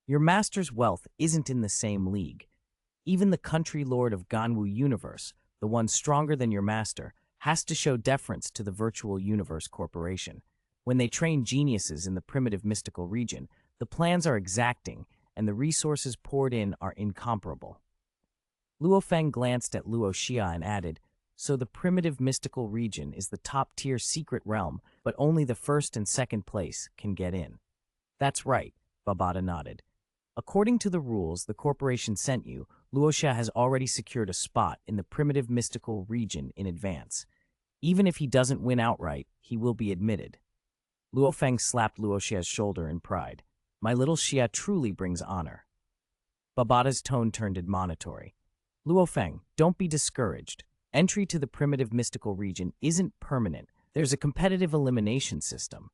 Your Master's wealth isn't in the same league. Even the country lord of Ganwu Universe, the one stronger than your Master, has to show deference to the Virtual Universe Corporation. When they train geniuses in the primitive mystical region, the plans are exacting, and the resources poured in are incomparable. Luo Feng glanced at Luo Xia and added, so the primitive mystical region is the top-tier secret realm, but only the 1st and 2nd place can get in. That's right, Babata nodded. According to the rules the corporation sent you, Luo Xia has already secured a spot in the primitive mystical region in advance. Even if he doesn't win outright, he will be admitted. Luo Feng slapped Luo Xia's shoulder in pride. My little Xia truly brings honor. Babata's tone turned admonitory. Luo Feng, don't be discouraged. Entry to the primitive mystical region isn't permanent. There's a competitive elimination system.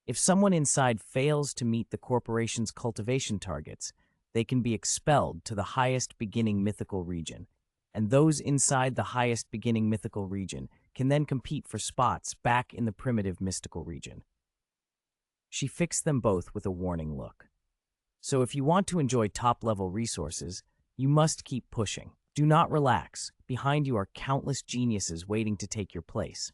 If someone inside fails to meet the corporation's cultivation targets, they can be expelled to the highest beginning mythical region, and those inside the highest beginning mythical region can then compete for spots back in the primitive mystical region. She fixed them both with a warning look. So if you want to enjoy top-level resources, you must keep pushing. Do not relax. Behind you are countless geniuses waiting to take your place.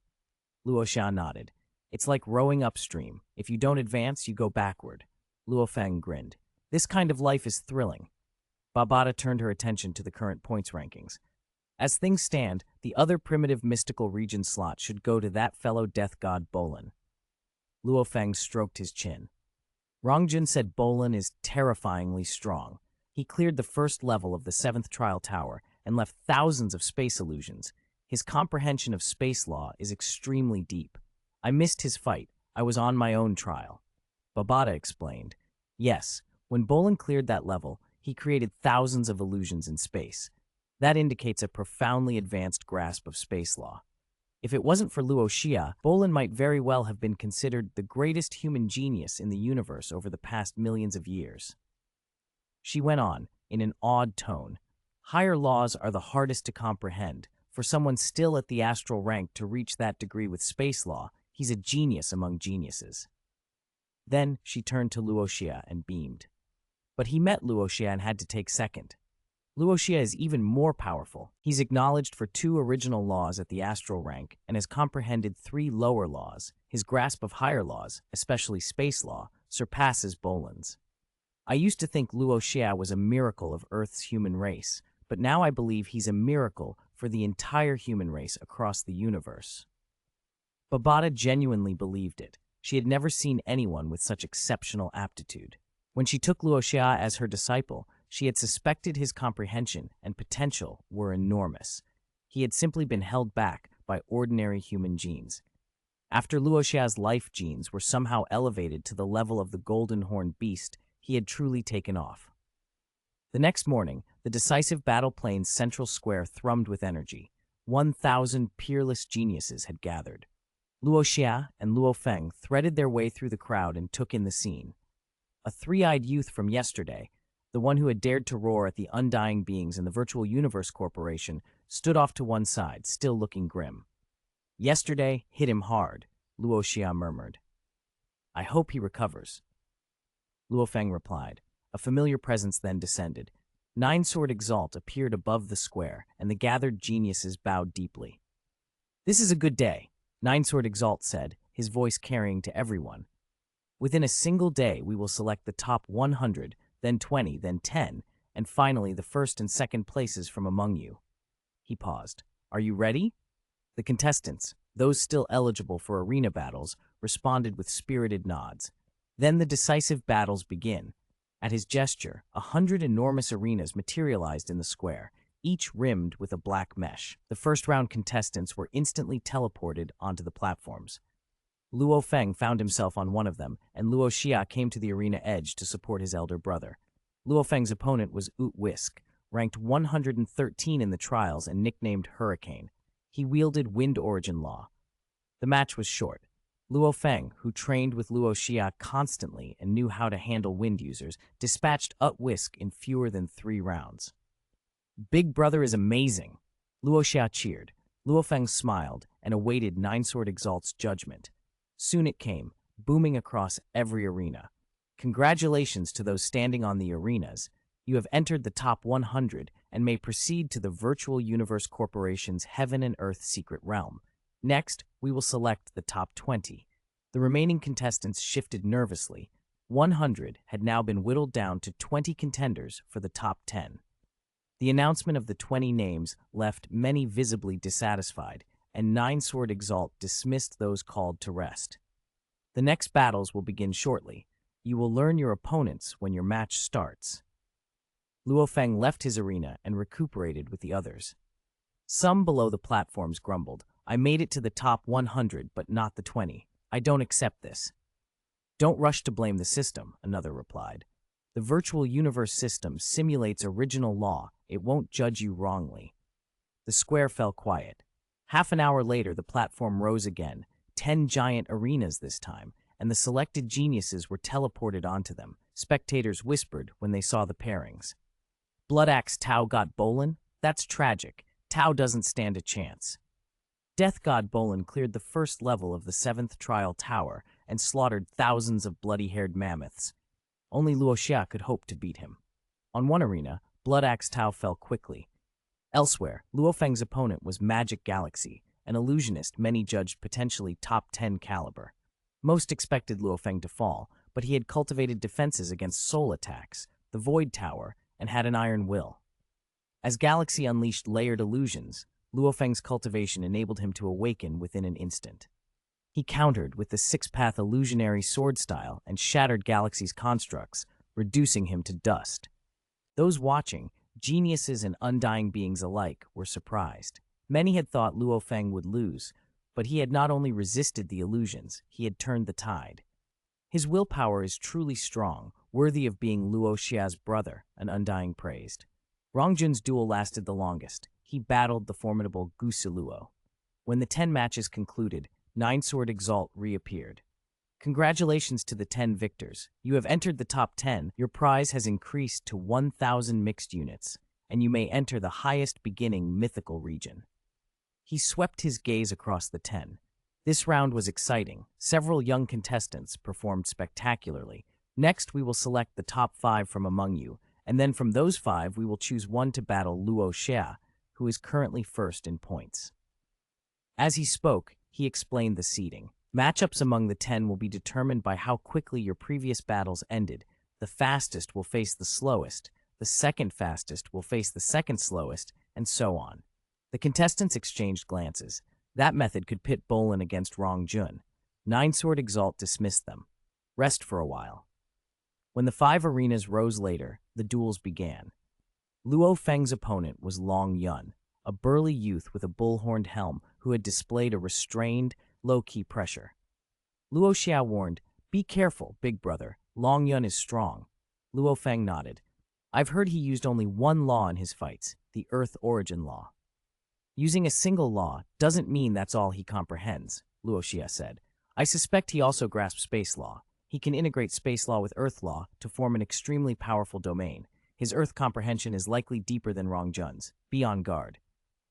Luo Xia nodded. It's like rowing upstream. If you don't advance, you go backward. Luo Feng grinned. This kind of life is thrilling. Babata turned her attention to the current points rankings. As things stand, the other primitive mystical region slot should go to that fellow death god Bolin. Luo Feng stroked his chin. Rongjun said Bolin is terrifyingly strong. He cleared the 1st level of the 7th trial tower and left thousands of space illusions. His comprehension of space law is extremely deep. I missed his fight. I was on my own trial. Babata explained. Yes, when Bolin cleared that level, he created thousands of illusions in space. That indicates a profoundly advanced grasp of space law. If it wasn't for Luo Xia, Bolin might very well have been considered the greatest human genius in the universe over the past millions of years. She went on, in an awed tone. Higher laws are the hardest to comprehend. For someone still at the astral rank to reach that degree with space law, he's a genius among geniuses. Then she turned to Luo Xia and beamed. But he met Luo Xia and had to take second. Luo Xia is even more powerful. He's acknowledged for 2 original laws at the astral rank and has comprehended 3 lower laws. His grasp of higher laws, especially space law, surpasses Bolin's. I used to think Luo Xia was a miracle of Earth's human race, but now I believe he's a miracle for the entire human race across the universe. Babata genuinely believed it. She had never seen anyone with such exceptional aptitude. When she took Luo Xia as her disciple, she had suspected his comprehension and potential were enormous. He had simply been held back by ordinary human genes. After Luo Xia's life genes were somehow elevated to the level of the golden horned beast, he had truly taken off. The next morning, the decisive battle plane's central square thrummed with energy. 1,000 peerless geniuses had gathered. Luo Xia and Luo Feng threaded their way through the crowd and took in the scene. A three-eyed youth from yesterday, the one who had dared to roar at the undying beings in the Virtual Universe Corporation, stood off to one side, still looking grim. Yesterday hit him hard, Luo Xia murmured. I hope he recovers. Luo Feng replied. A familiar presence then descended. Nine-Sword Exalt appeared above the square, and the gathered geniuses bowed deeply. This is a good day, Nine-Sword Exalt said, his voice carrying to everyone. Within a single day, we will select the top 100, then 20, then 10, and finally the first and second places from among you. He paused. Are you ready? The contestants, those still eligible for arena battles, responded with spirited nods. Then the decisive battles begin. At his gesture, 100 enormous arenas materialized in the square, each rimmed with a black mesh. The first-round contestants were instantly teleported onto the platforms. Luo Feng found himself on one of them, and Luo Xia came to the arena edge to support his elder brother. Luo Feng's opponent was Whisk, ranked 113 in the trials and nicknamed Hurricane. He wielded Wind Origin Law. The match was short. Luo Feng, who trained with Luo Xia constantly and knew how to handle wind users, dispatched Whisk in fewer than 3 rounds. Big Brother is amazing. Luo Xia cheered. Luo Feng smiled and awaited Nine-Sword Exalt's judgment. Soon it came, booming across every arena. Congratulations to those standing on the arenas. You have entered the top 100 and may proceed to the Virtual Universe Corporation's Heaven and Earth Secret Realm. Next, we will select the top 20. The remaining contestants shifted nervously. 100 had now been whittled down to 20 contenders for the top 10. The announcement of the 20 names left many visibly dissatisfied, and Nine-Sword Exalt dismissed those called to rest. The next battles will begin shortly. You will learn your opponents when your match starts. Luo Feng left his arena and recuperated with the others. Some below the platforms grumbled. I made it to the top 100, but not the 20. I don't accept this. Don't rush to blame the system, another replied. The virtual universe system simulates original law. It won't judge you wrongly. The square fell quiet. Half an hour later, the platform rose again, 10 giant arenas this time, and the selected geniuses were teleported onto them. Spectators whispered when they saw the pairings. Blood Axe Tao got Bolin? That's tragic. Tao doesn't stand a chance. Death God Bolin cleared the first level of the 7th trial tower and slaughtered thousands of bloody-haired mammoths. Only Luo Xia could hope to beat him. On one arena, Blood Axe Tao fell quickly. Elsewhere, Luo Feng's opponent was Magic Galaxy, an illusionist many judged potentially top 10 caliber. Most expected Luo Feng to fall, but he had cultivated defenses against soul attacks, the Void Tower, and had an iron will. As Galaxy unleashed layered illusions, Luo Feng's cultivation enabled him to awaken within an instant. He countered with the 6-path illusionary sword style and shattered Galaxy's constructs, reducing him to dust. Those watching, geniuses and undying beings alike, were surprised. Many had thought Luo Feng would lose, but he had not only resisted the illusions, he had turned the tide. His willpower is truly strong, worthy of being Luo Xia's brother, an undying praised. Rongjun's duel lasted the longest. He battled the formidable Luo. When the 10 matches concluded, Nine-Sword Exalt reappeared. Congratulations to the 10 victors. You have entered the top 10. Your prize has increased to 1,000 mixed units, and you may enter the highest beginning mythical region. He swept his gaze across the 10. This round was exciting. Several young contestants performed spectacularly. Next, we will select the top 5 from among you, and then from those 5, we will choose one to battle Luo Xia, who is currently first in points. As he spoke, he explained the seeding. Matchups among the 10 will be determined by how quickly your previous battles ended. The The fastest will face the slowest, the second fastest will face the second slowest, and so on. The contestants exchanged glances. That method could pit Bolin against Rong Jun. Nine-Sword Exalt dismissed them. Rest for a while. When the 5 arenas rose later, the duels began. Luo Feng's opponent was Long Yun, a burly youth with a bull-horned helm who had displayed a restrained, low-key pressure. Luo Xia warned, "Be careful, big brother. Long Yun is strong." Luo Feng nodded. "I've heard he used only one law in his fights, the Earth Origin Law." "Using a single law doesn't mean that's all he comprehends," Luo Xia said. "I suspect he also grasps space law. He can integrate space law with Earth law to form an extremely powerful domain. His Earth comprehension is likely deeper than Rong Jun's. Be on guard."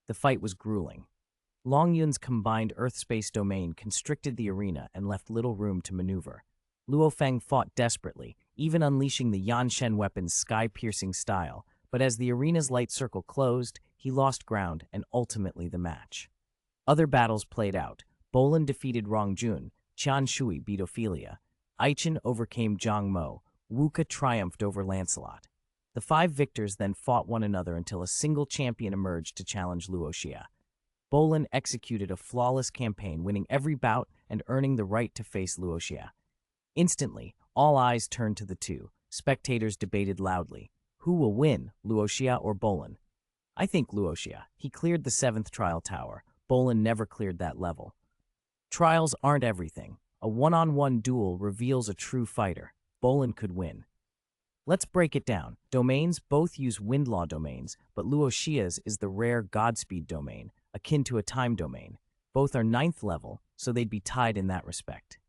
The fight was grueling. Long Yun's combined Earth-space domain constricted the arena and left little room to maneuver. Luo Feng fought desperately, even unleashing the Yanshen weapon's sky-piercing style, but as the arena's light circle closed, he lost ground and ultimately the match. Other battles played out. Bolin defeated Rong Jun, Qian Shui beat Ophelia, Aichen overcame Zhang Mo, Wuka triumphed over Lancelot. The 5 victors then fought one another until a single champion emerged to challenge Luo Xia. Bolin executed a flawless campaign, winning every bout and earning the right to face Luo Xia. Instantly, all eyes turned to the two. Spectators debated loudly. Who will win, Luo Xia or Bolin? "I think Luo Xia. He cleared the 7th trial tower. Bolin never cleared that level." Trials aren't everything. A one-on-one duel reveals a true fighter. Bolin could win. Let's break it down. Domains both use wind law domains, but Luo Xia's is the rare Godspeed domain, akin to a time domain. Both are 9th level, so they'd be tied in that respect.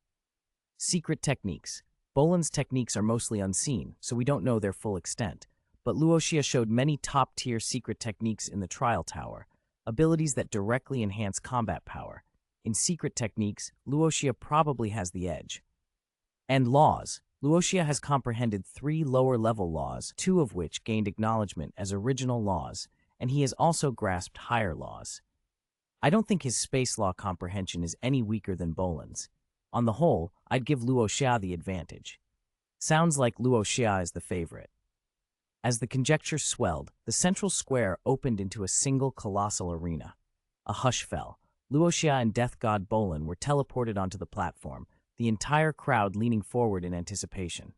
Secret techniques. Bolin's techniques are mostly unseen, so we don't know their full extent. But Luo Xia showed many top-tier secret techniques in the trial tower, abilities that directly enhance combat power. In secret techniques, Luo Xia probably has the edge. And laws. Luo Xia has comprehended 3 lower-level laws, 2 of which gained acknowledgement as original laws, and he has also grasped higher laws. I don't think his space law comprehension is any weaker than Bolin's. On the whole, I'd give Luo Xia the advantage. Sounds like Luo Xia is the favorite. As the conjecture swelled, the central square opened into a single colossal arena. A hush fell. Luo Xia and Death God Bolin were teleported onto the platform, the entire crowd leaning forward in anticipation.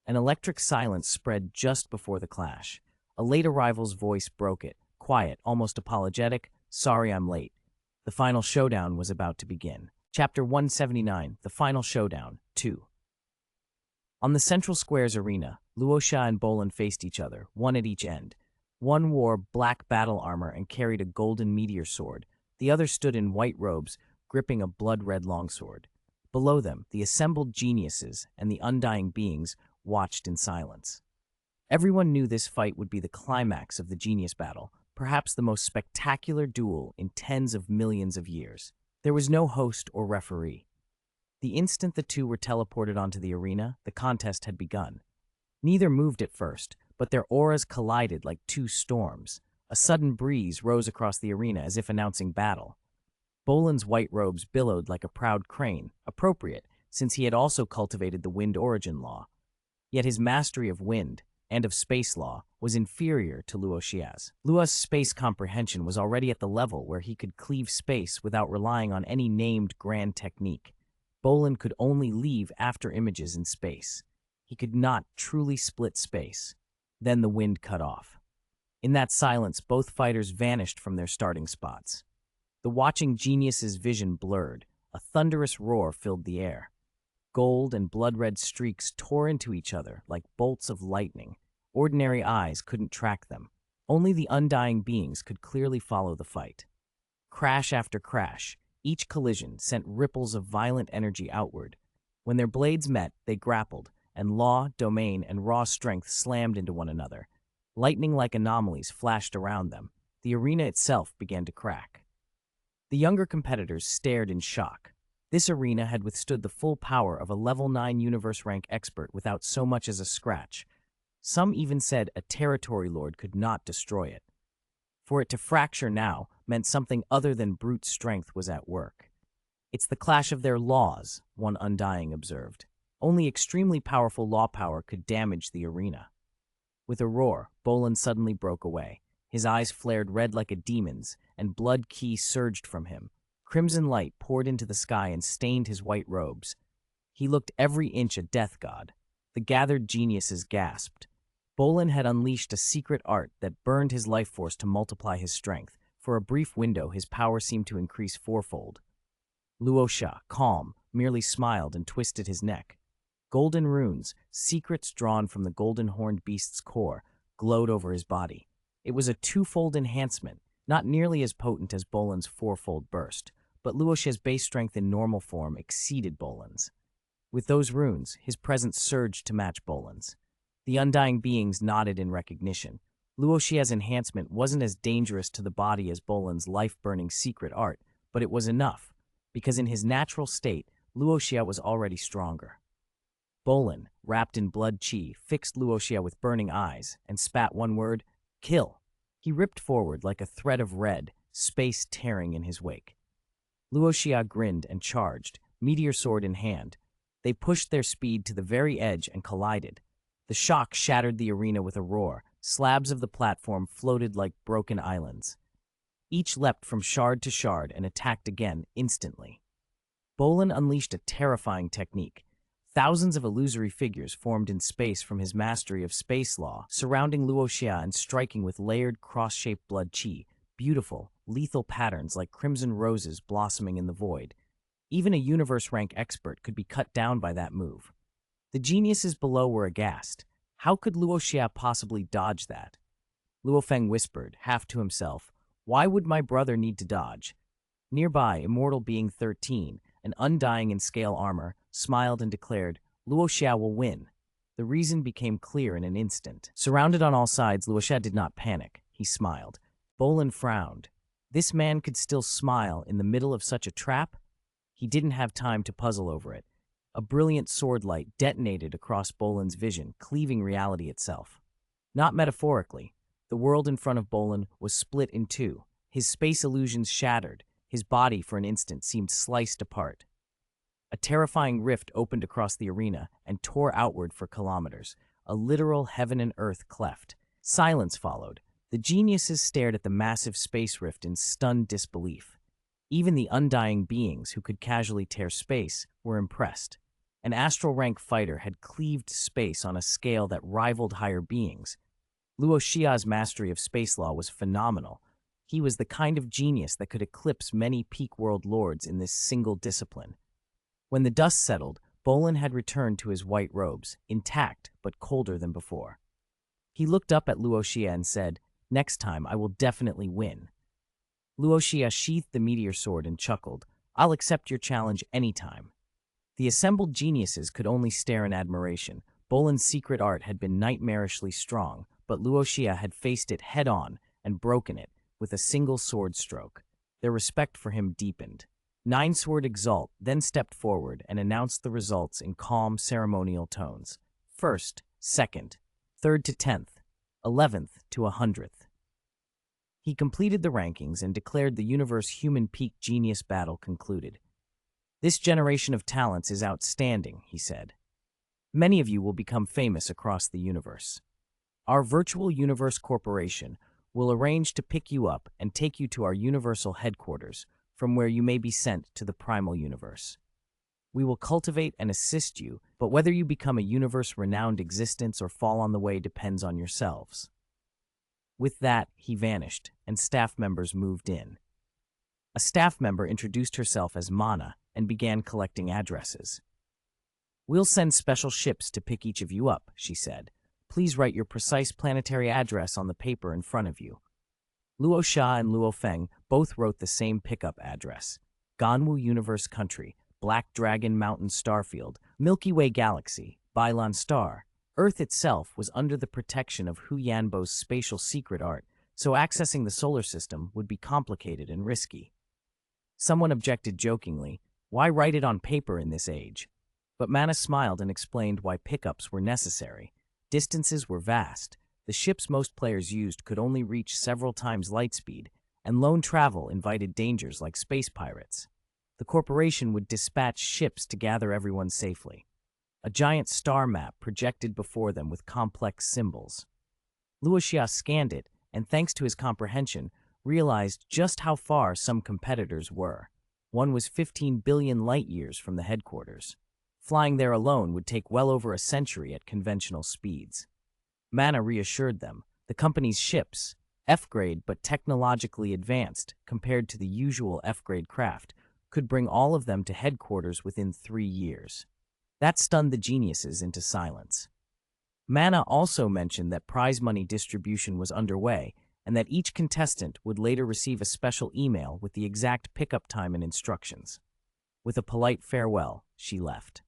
An electric silence spread just before the clash. A late arrival's voice broke it, quiet, almost apologetic. "Sorry I'm late." The final showdown was about to begin. Chapter 179, The Final Showdown, 2. On the central square's arena, Luo Xia and Bolin faced each other, one at each end. One wore black battle armor and carried a golden meteor sword. The other stood in white robes, gripping a blood-red longsword. Below them, the assembled geniuses and the undying beings watched in silence. Everyone knew this fight would be the climax of the genius battle, perhaps the most spectacular duel in tens of millions of years. There was no host or referee. The instant the two were teleported onto the arena, the contest had begun. Neither moved at first, but their auras collided like 2 storms. A sudden breeze rose across the arena as if announcing battle. Bolin's white robes billowed like a proud crane, appropriate, since he had also cultivated the wind origin law. Yet his mastery of wind, and of space law, was inferior to Luo Xia's. Luo's space comprehension was already at the level where he could cleave space without relying on any named grand technique. Bolin could only leave after images in space. He could not truly split space. Then the wind cut off. In that silence, both fighters vanished from their starting spots. The watching genius's vision blurred. A thunderous roar filled the air. Gold and blood-red streaks tore into each other like bolts of lightning. Ordinary eyes couldn't track them. Only the undying beings could clearly follow the fight. Crash after crash, each collision sent ripples of violent energy outward. When their blades met, they grappled, and law, domain, and raw strength slammed into one another. Lightning-like anomalies flashed around them. The arena itself began to crack. The younger competitors stared in shock. This arena had withstood the full power of a level 9 universe rank expert without so much as a scratch. Some even said a territory lord could not destroy it. For it to fracture now meant something other than brute strength was at work. "It's the clash of their laws," one undying observed. Only extremely powerful law power could damage the arena. With a roar, Bolin suddenly broke away. His eyes flared red like a demon's, and blood ki surged from him. Crimson light poured into the sky and stained his white robes. He looked every inch a death god. The gathered geniuses gasped. Bolin had unleashed a secret art that burned his life force to multiply his strength. For a brief window, his power seemed to increase fourfold. Luo Xia, calm, merely smiled and twisted his neck. Golden runes, secrets drawn from the golden-horned beast's core, glowed over his body. It was a twofold enhancement, not nearly as potent as Bolin's fourfold burst, but Luo Xia's base strength in normal form exceeded Bolin's. With those runes, his presence surged to match Bolin's. The undying beings nodded in recognition. Luo Xia's enhancement wasn't as dangerous to the body as Bolin's life-burning secret art, but it was enough, because in his natural state, Luo Xia was already stronger. Bolin, wrapped in blood chi, fixed Luo Xia with burning eyes and spat one word, "Kill." He ripped forward like a thread of red, space tearing in his wake. Luo Xia grinned and charged, meteor sword in hand. They pushed their speed to the very edge and collided. The shock shattered the arena with a roar. Slabs of the platform floated like broken islands. Each leapt from shard to shard and attacked again instantly. Bolin unleashed a terrifying technique. Thousands of illusory figures formed in space from his mastery of space law, surrounding Luo Xia and striking with layered cross-shaped blood chi, beautiful, lethal patterns like crimson roses blossoming in the void. Even a universe-rank expert could be cut down by that move. The geniuses below were aghast. How could Luo Xia possibly dodge that? Luo Feng whispered, half to himself, "Why would my brother need to dodge?" Nearby, immortal being 13, an undying in scale armor, smiled and declared, "Luo Xia will win." The reason became clear in an instant. Surrounded on all sides, Luo Xia did not panic. He smiled. Bolin frowned. This man could still smile in the middle of such a trap? He didn't have time to puzzle over it. A brilliant sword light detonated across Bolin's vision, cleaving reality itself. Not metaphorically. The world in front of Bolin was split in two. His space illusions shattered. His body, for an instant, seemed sliced apart. A terrifying rift opened across the arena and tore outward for kilometers. A literal heaven and earth cleft. Silence followed. The geniuses stared at the massive space rift in stunned disbelief. Even the undying beings who could casually tear space were impressed. An astral rank fighter had cleaved space on a scale that rivaled higher beings. Luo Xia's mastery of space law was phenomenal. He was the kind of genius that could eclipse many peak world lords in this single discipline. When the dust settled, Bolin had returned to his white robes, intact but colder than before. He looked up at Luo Xia and said, "Next time I will definitely win." Luo Xia sheathed the meteor sword and chuckled, "I'll accept your challenge anytime." The assembled geniuses could only stare in admiration. Bolin's secret art had been nightmarishly strong, but Luo Xia had faced it head-on and broken it with a single sword stroke. Their respect for him deepened. Nine-Sword Exalt then stepped forward and announced the results in calm, ceremonial tones. First, second, third to 10th, 11th to 100th. He completed the rankings and declared the universe human peak genius battle concluded. "This generation of talents is outstanding," he said. "Many of you will become famous across the universe. Our Virtual Universe Corporation will arrange to pick you up and take you to our universal headquarters, from where you may be sent to the primal universe. We will cultivate and assist you, but whether you become a universe-renowned existence or fall on the way depends on yourselves." With that, he vanished, and staff members moved in. A staff member introduced herself as Mana and began collecting addresses. "We'll send special ships to pick each of you up," she said. "Please write your precise planetary address on the paper in front of you." Luo Xia and Luo Feng both wrote the same pickup address. Ganwu Universe Country, Black Dragon Mountain Starfield, Milky Way Galaxy, Bailan Star. Earth itself was under the protection of Hu Yanbo's spatial secret art, so accessing the solar system would be complicated and risky. Someone objected jokingly, "Why write it on paper in this age?" But Mana smiled and explained why pickups were necessary. Distances were vast. The ships most players used could only reach several times light speed, and lone travel invited dangers like space pirates. The corporation would dispatch ships to gather everyone safely. a giant star map projected before them with complex symbols. Luo Xia scanned it, and thanks to his comprehension, realized just how far some competitors were. One was 15 billion light-years from the headquarters. Flying there alone would take well over a century at conventional speeds. Mana reassured them. The company's ships, F-grade but technologically advanced compared to the usual F-grade craft, could bring all of them to headquarters within 3 years. That stunned the geniuses into silence. Mana also mentioned that prize money distribution was underway and that each contestant would later receive a special email with the exact pickup time and instructions. With a polite farewell, she left.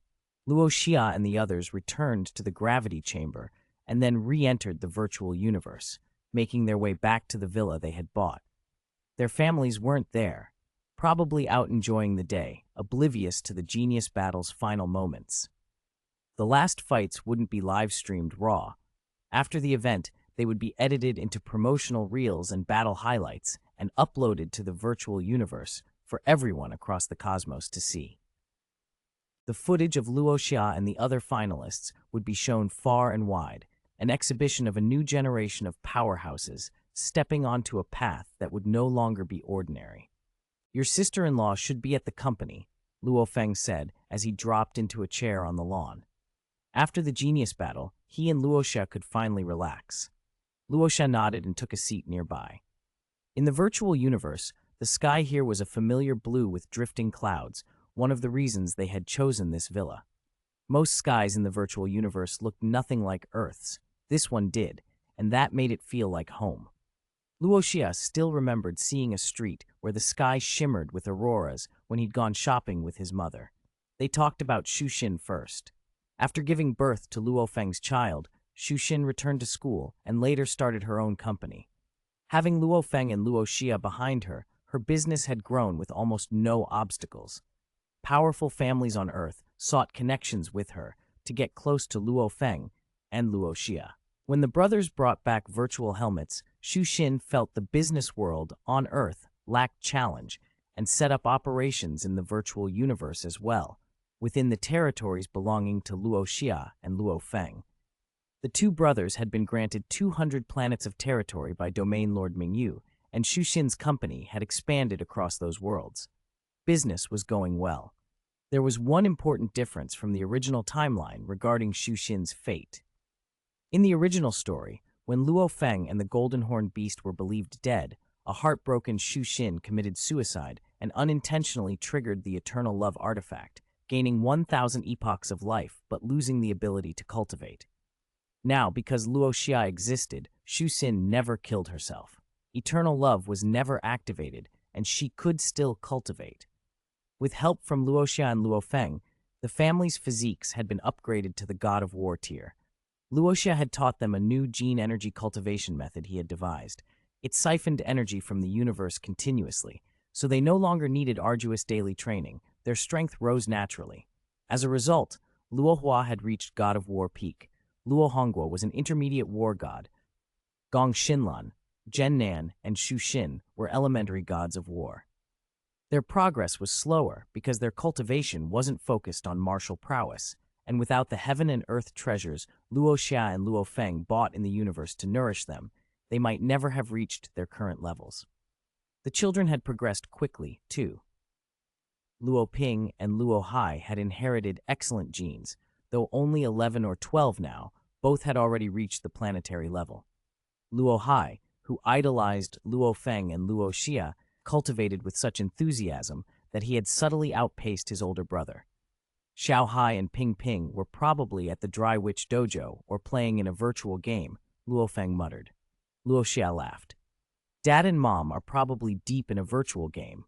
Luo Xia and the others returned to the gravity chamber and then re-entered the virtual universe, making their way back to the villa they had bought. Their families weren't there, probably out enjoying the day, oblivious to the genius battle's final moments. The last fights wouldn't be live-streamed raw. After the event, they would be edited into promotional reels and battle highlights and uploaded to the virtual universe for everyone across the cosmos to see. The footage of Luo Xia and the other finalists would be shown far and wide, an exhibition of a new generation of powerhouses stepping onto a path that would no longer be ordinary. "Your sister-in-law should be at the company," Luo Feng said as he dropped into a chair on the lawn. After the genius battle, he and Luo Xia could finally relax. Luo Xia nodded and took a seat nearby. In the virtual universe, the sky here was a familiar blue with drifting clouds, one of the reasons they had chosen this villa. Most skies in the virtual universe looked nothing like Earth's. This one did, and that made it feel like home. Luo Xia still remembered seeing a street where the sky shimmered with auroras when he'd gone shopping with his mother. They talked about Xu first. After giving birth to Luo Feng's child, Xu returned to school and later started her own company. Having Luo Feng and Luo Xia behind her, her business had grown with almost no obstacles. Powerful families on Earth sought connections with her to get close to Luo Feng and Luo Xia. When the brothers brought back virtual helmets, Xu felt the business world on Earth lacked challenge and set up operations in the virtual universe as well, within the territories belonging to Luo Xia and Luo Feng. The two brothers had been granted 200 planets of territory by Domain Lord Mingyu, and Xu company had expanded across those worlds. Business was going well. There was one important difference from the original timeline regarding Xu fate. In the original story, when Luo Feng and the Golden Horned Beast were believed dead, a heartbroken Xu committed suicide and unintentionally triggered the Eternal Love artifact, gaining 1,000 epochs of life but losing the ability to cultivate. Now, because Luo Xia existed, Xu never killed herself. Eternal Love was never activated, and she could still cultivate. With help from Luo Xia and Luo Feng, the family's physiques had been upgraded to the God of War tier. Luo Xia had taught them a new gene energy cultivation method he had devised. It siphoned energy from the universe continuously, so they no longer needed arduous daily training. Their strength rose naturally. As a result, Luo Hua had reached God of War peak. Luo Hongguo was an intermediate war god. Gong Xinlan, Zhen Nan, and Xu were elementary gods of war. Their progress was slower because their cultivation wasn't focused on martial prowess, and without the heaven and earth treasures Luo Xia and Luo Feng bought in the universe to nourish them, they might never have reached their current levels. The children had progressed quickly, too. Luo Ping and Luo Hai had inherited excellent genes, though only 11 or 12 now, both had already reached the planetary level. Luo Hai, who idolized Luo Feng and Luo Xia, cultivated with such enthusiasm that he had subtly outpaced his older brother. Xiao Hai and Ping Ping were probably at the Dry Witch Dojo or playing in a virtual game, Luo Feng muttered. Luo Xia laughed. Dad and Mom are probably deep in a virtual game.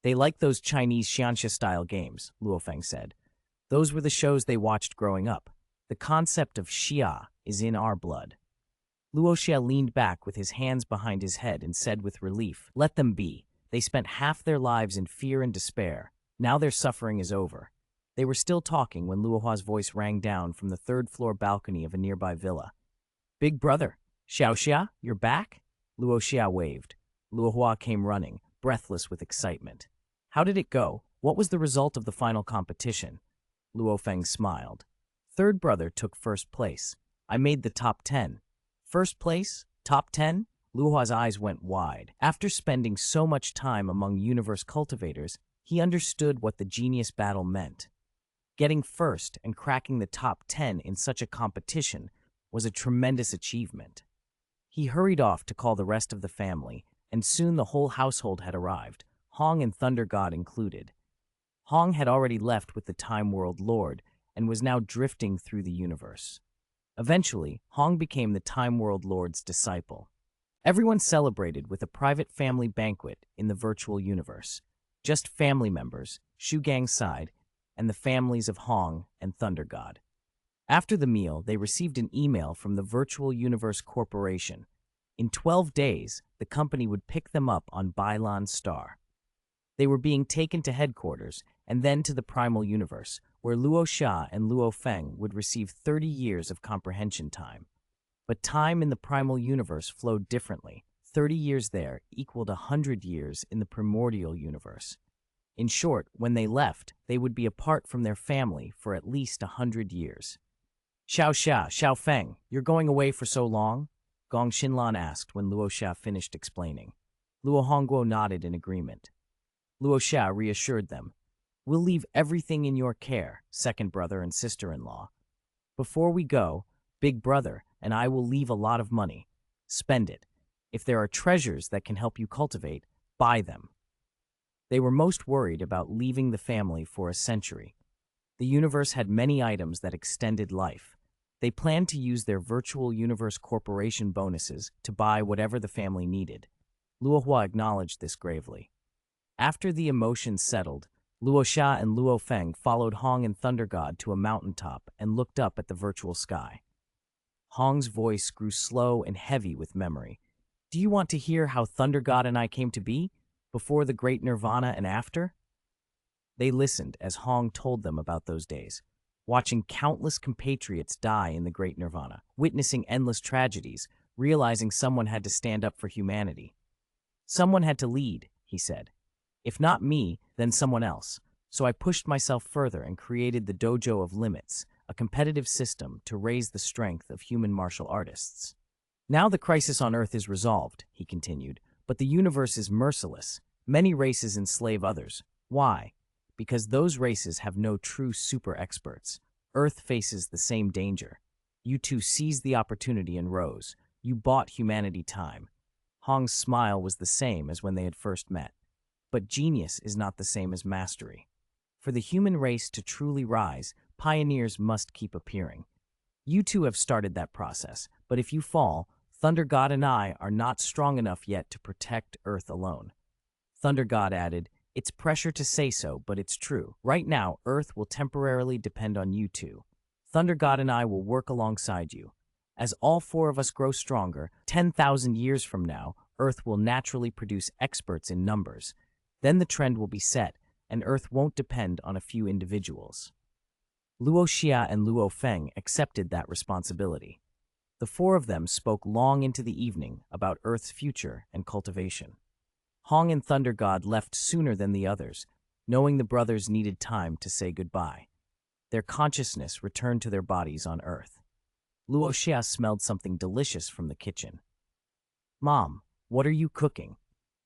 They like those Chinese Xianxia-style games, Luo Feng said. Those were the shows they watched growing up. The concept of Xia is in our blood. Luo Xia leaned back with his hands behind his head and said with relief, "Let them be. They spent half their lives in fear and despair. Now their suffering is over." They were still talking when Luo Hua's voice rang down from the third-floor balcony of a nearby villa. "Big brother, Xiao Xia, you're back?" Luo Xia waved. Luo Hua came running, breathless with excitement. "How did it go? What was the result of the final competition?" Luo Feng smiled. Third brother took first place. I made the top 10. First place? Top 10? Luo's eyes went wide. After spending so much time among universe cultivators, he understood what the genius battle meant. Getting first and cracking the top 10 in such a competition was a tremendous achievement. He hurried off to call the rest of the family, and soon the whole household had arrived, Hong and Thunder God included. Hong had already left with the Time World Lord and was now drifting through the universe. Eventually, Hong became the Time World Lord's disciple. Everyone celebrated with a private family banquet in the virtual universe. Just family members, Shu Gang's side, and the families of Hong and Thunder God. After the meal, they received an email from the Virtual Universe Corporation. In 12 days, the company would pick them up on Bailan Star. They were being taken to headquarters and then to the Primal Universe, where Luo Xia and Luo Feng would receive 30 years of comprehension time. But time in the Primal Universe flowed differently. 30 years there equaled 100 years in the Primordial Universe. In short, when they left, they would be apart from their family for at least 100 years. Xiao Feng, you're going away for so long? Gong Xinlan asked when Luo Xia finished explaining. Luo Hongguo nodded in agreement. Luo Xia reassured them. We'll leave everything in your care, second brother and sister-in-law. Before we go, big brother and I will leave a lot of money. Spend it. If there are treasures that can help you cultivate, buy them. They were most worried about leaving the family for a century. The universe had many items that extended life. They planned to use their Virtual Universe Corporation bonuses to buy whatever the family needed. Luo Hua acknowledged this gravely. After the emotions settled, Luo Xia and Luo Feng followed Hong and Thunder God to a mountaintop and looked up at the virtual sky. Hong's voice grew slow and heavy with memory. Do you want to hear how Thunder God and I came to be? Before the great nirvana and after? They listened as Hong told them about those days, watching countless compatriots die in the great nirvana, witnessing endless tragedies, realizing someone had to stand up for humanity. Someone had to lead, he said. If not me, then someone else. So I pushed myself further and created the Dojo of Limits, a competitive system to raise the strength of human martial artists. Now the crisis on Earth is resolved, he continued, but the universe is merciless. Many races enslave others. Why? Because those races have no true super experts. Earth faces the same danger. You two seized the opportunity and rose. You bought humanity time. Hong's smile was the same as when they had first met. But genius is not the same as mastery. For the human race to truly rise, pioneers must keep appearing. You two have started that process, but if you fall, Thunder God and I are not strong enough yet to protect Earth alone. Thunder God added, It's pressure to say so, but it's true. Right now, Earth will temporarily depend on you two. Thunder God and I will work alongside you. As all four of us grow stronger, 10,000 years from now, Earth will naturally produce experts in numbers. Then the trend will be set, and Earth won't depend on a few individuals. Luo Xia and Luo Feng accepted that responsibility. The four of them spoke long into the evening about Earth's future and cultivation. Hong and Thunder God left sooner than the others, knowing the brothers needed time to say goodbye. Their consciousness returned to their bodies on Earth. Luo Xia smelled something delicious from the kitchen. Mom, what are you cooking?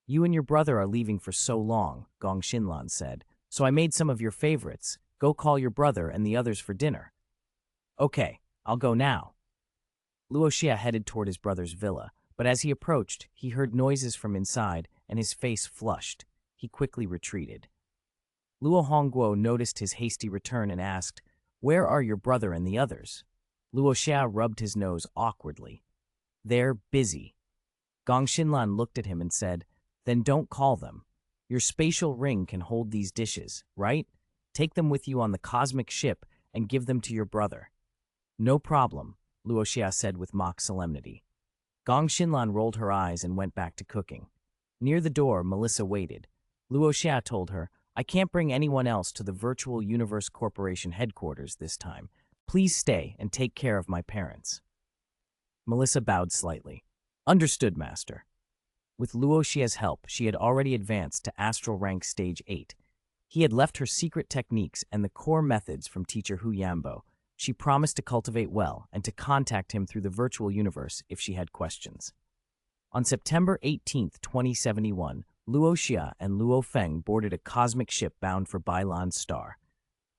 You and your brother are leaving for so long, Gong Xinlan said, so I made some of your favorites. Go call your brother and the others for dinner. Okay, I'll go now. Luo Xia headed toward his brother's villa, but as he approached, he heard noises from inside and his face flushed. He quickly retreated. Luo Hongguo noticed his hasty return and asked, Where are your brother and the others? Luo Xia rubbed his nose awkwardly. They're busy. Gong Xinlan looked at him and said, Then don't call them. Your spatial ring can hold these dishes, right? Take them with you on the cosmic ship and give them to your brother. No problem, Luo Xia said with mock solemnity. Gong Xinlan rolled her eyes and went back to cooking. Near the door, Melissa waited. Luo Xia told her, I can't bring anyone else to the Virtual Universe Corporation headquarters this time. Please stay and take care of my parents. Melissa bowed slightly. Understood, Master. With Luo Xia's help, she had already advanced to Astral Rank Stage 8. He had left her secret techniques and the core methods from teacher Hu Yambo. She promised to cultivate well and to contact him through the virtual universe if she had questions. On September 18, 2071, Luo Xia and Luo Feng boarded a cosmic ship bound for Bailan's star.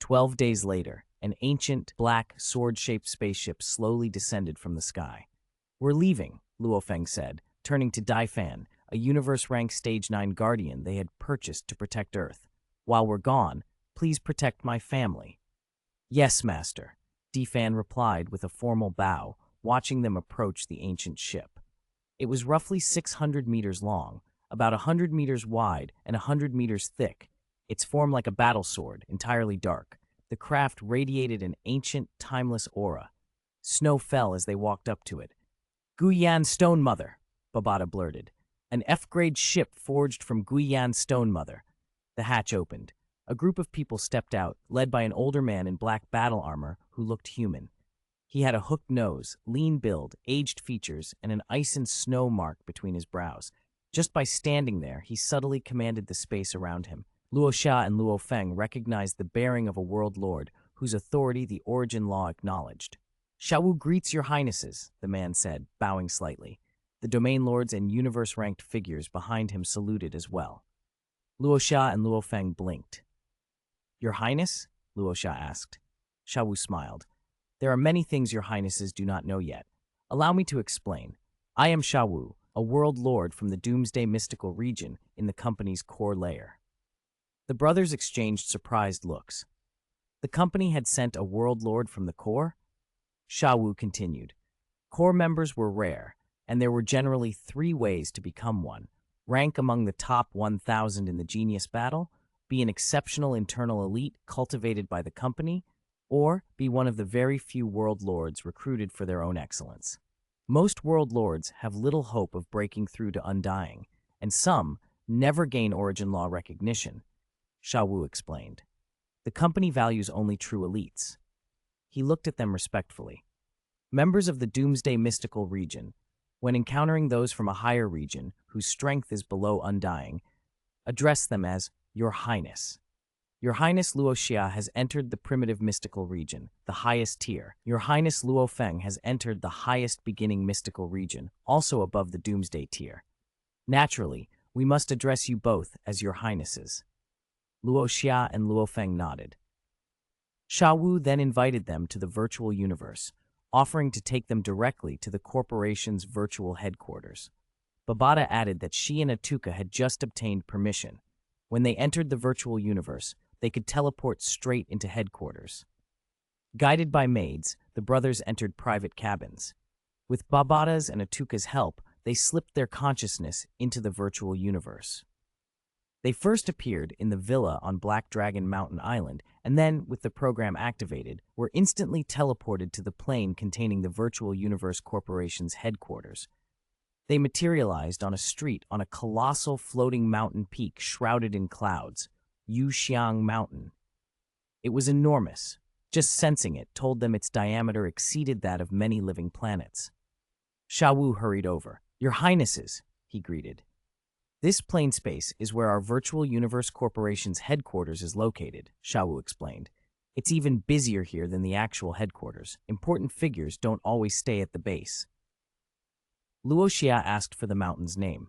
12 days later, an ancient, black, sword-shaped spaceship slowly descended from the sky. "We're leaving," Luo Feng said, turning to Daifan, a universe-rank Stage 9 guardian they had purchased to protect Earth. "While we're gone, please protect my family." "Yes, Master," Defan replied with a formal bow, watching them approach the ancient ship. It was roughly 600 meters long, about 100 meters wide and 100 meters thick, its form like a battle sword, entirely dark. The craft radiated an ancient, timeless aura. Snow fell as they walked up to it. "Guyan Stone Mother," Babata blurted. "An F-grade ship forged from Guyan Stone Mother." The hatch opened. A group of people stepped out, led by an older man in black battle armor who looked human. He had a hooked nose, lean build, aged features, and an ice and snow mark between his brows. Just by standing there, he subtly commanded the space around him. Luo Xia and Luo Feng recognized the bearing of a world lord, whose authority the origin law acknowledged. "Shawu greets your highnesses," the man said, bowing slightly. The domain lords and universe-ranked figures behind him saluted as well. Luo Xia and Luo Feng blinked. "Your Highness?" Luo Xia asked. Shawu smiled. "There are many things your highnesses do not know yet. Allow me to explain. I am Shawu, a world lord from the Doomsday mystical region in the company's core layer." The brothers exchanged surprised looks. The company had sent a world lord from the core? Shawu continued. Core members were rare, and there were generally 3 ways to become one. Rank among the top 1,000 in the genius battle, be an exceptional internal elite cultivated by the company, or be one of the very few world lords recruited for their own excellence. Most world lords have little hope of breaking through to Undying, and some never gain origin law recognition, Shawu explained. The company values only true elites. He looked at them respectfully. Members of the Doomsday mystical region, when encountering those from a higher region whose strength is below Undying, address them as Your Highness. Your Highness Luo Xia has entered the primitive mystical region, the highest tier. Your Highness Luo Feng has entered the highest beginning mystical region, also above the Doomsday tier. Naturally, we must address you both as Your Highnesses. Luo Xia and Luo Feng nodded. Shawu then invited them to the virtual universe, offering to take them directly to the corporation's virtual headquarters. Babata added that she and Atuka had just obtained permission. When they entered the virtual universe, they could teleport straight into headquarters. Guided by maids, the brothers entered private cabins. With Babata's and Atuka's help, they slipped their consciousness into the virtual universe. They first appeared in the villa on Black Dragon Mountain Island, and then, with the program activated, were instantly teleported to the plane containing the Virtual Universe Corporation's headquarters. They materialized on a street on a colossal floating mountain peak shrouded in clouds, Yuxiang Mountain. It was enormous. Just sensing it told them its diameter exceeded that of many living planets. Shawu hurried over. Your Highnesses, he greeted. This plane space is where our Virtual Universe Corporation's headquarters is located, Shawu explained. It's even busier here than the actual headquarters. Important figures don't always stay at the base. Luo Xia asked for the mountain's name.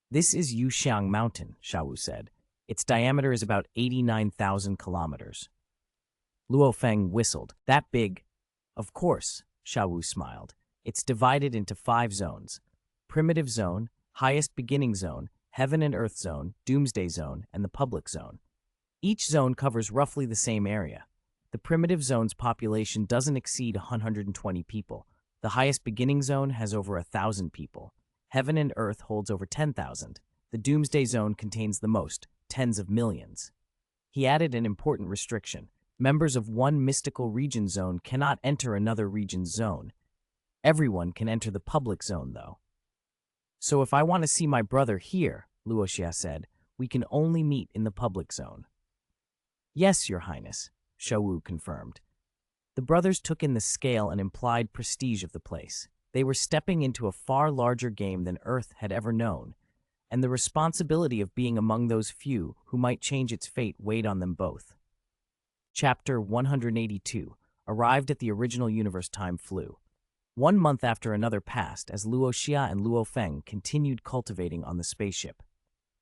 This is Yuxiang Mountain, Shawu said. Its diameter is about 89,000 kilometers. Luo Feng whistled. That big? Of course, Shawu smiled. It's divided into 5 zones. Primitive Zone, Highest Beginning Zone, Heaven and Earth Zone, Doomsday Zone, and the Public Zone. Each zone covers roughly the same area. The Primitive Zone's population doesn't exceed 120 people. The Highest Beginning Zone has over 1,000 people. Heaven and Earth holds over 10,000. The Doomsday Zone contains the most, tens of millions. He added an important restriction. Members of one mystical region zone cannot enter another region's zone. Everyone can enter the Public Zone, though. So if I want to see my brother here, Luo Xia said, we can only meet in the Public Zone. Yes, Your Highness, Shawu confirmed. The brothers took in the scale and implied prestige of the place. They were stepping into a far larger game than Earth had ever known. and the responsibility of being among those few who might change its fate weighed on them both. Chapter 182. Arrived at the original universe. Time flew. 1 month after another passed as Luo Xia and Luo Feng continued cultivating on the spaceship.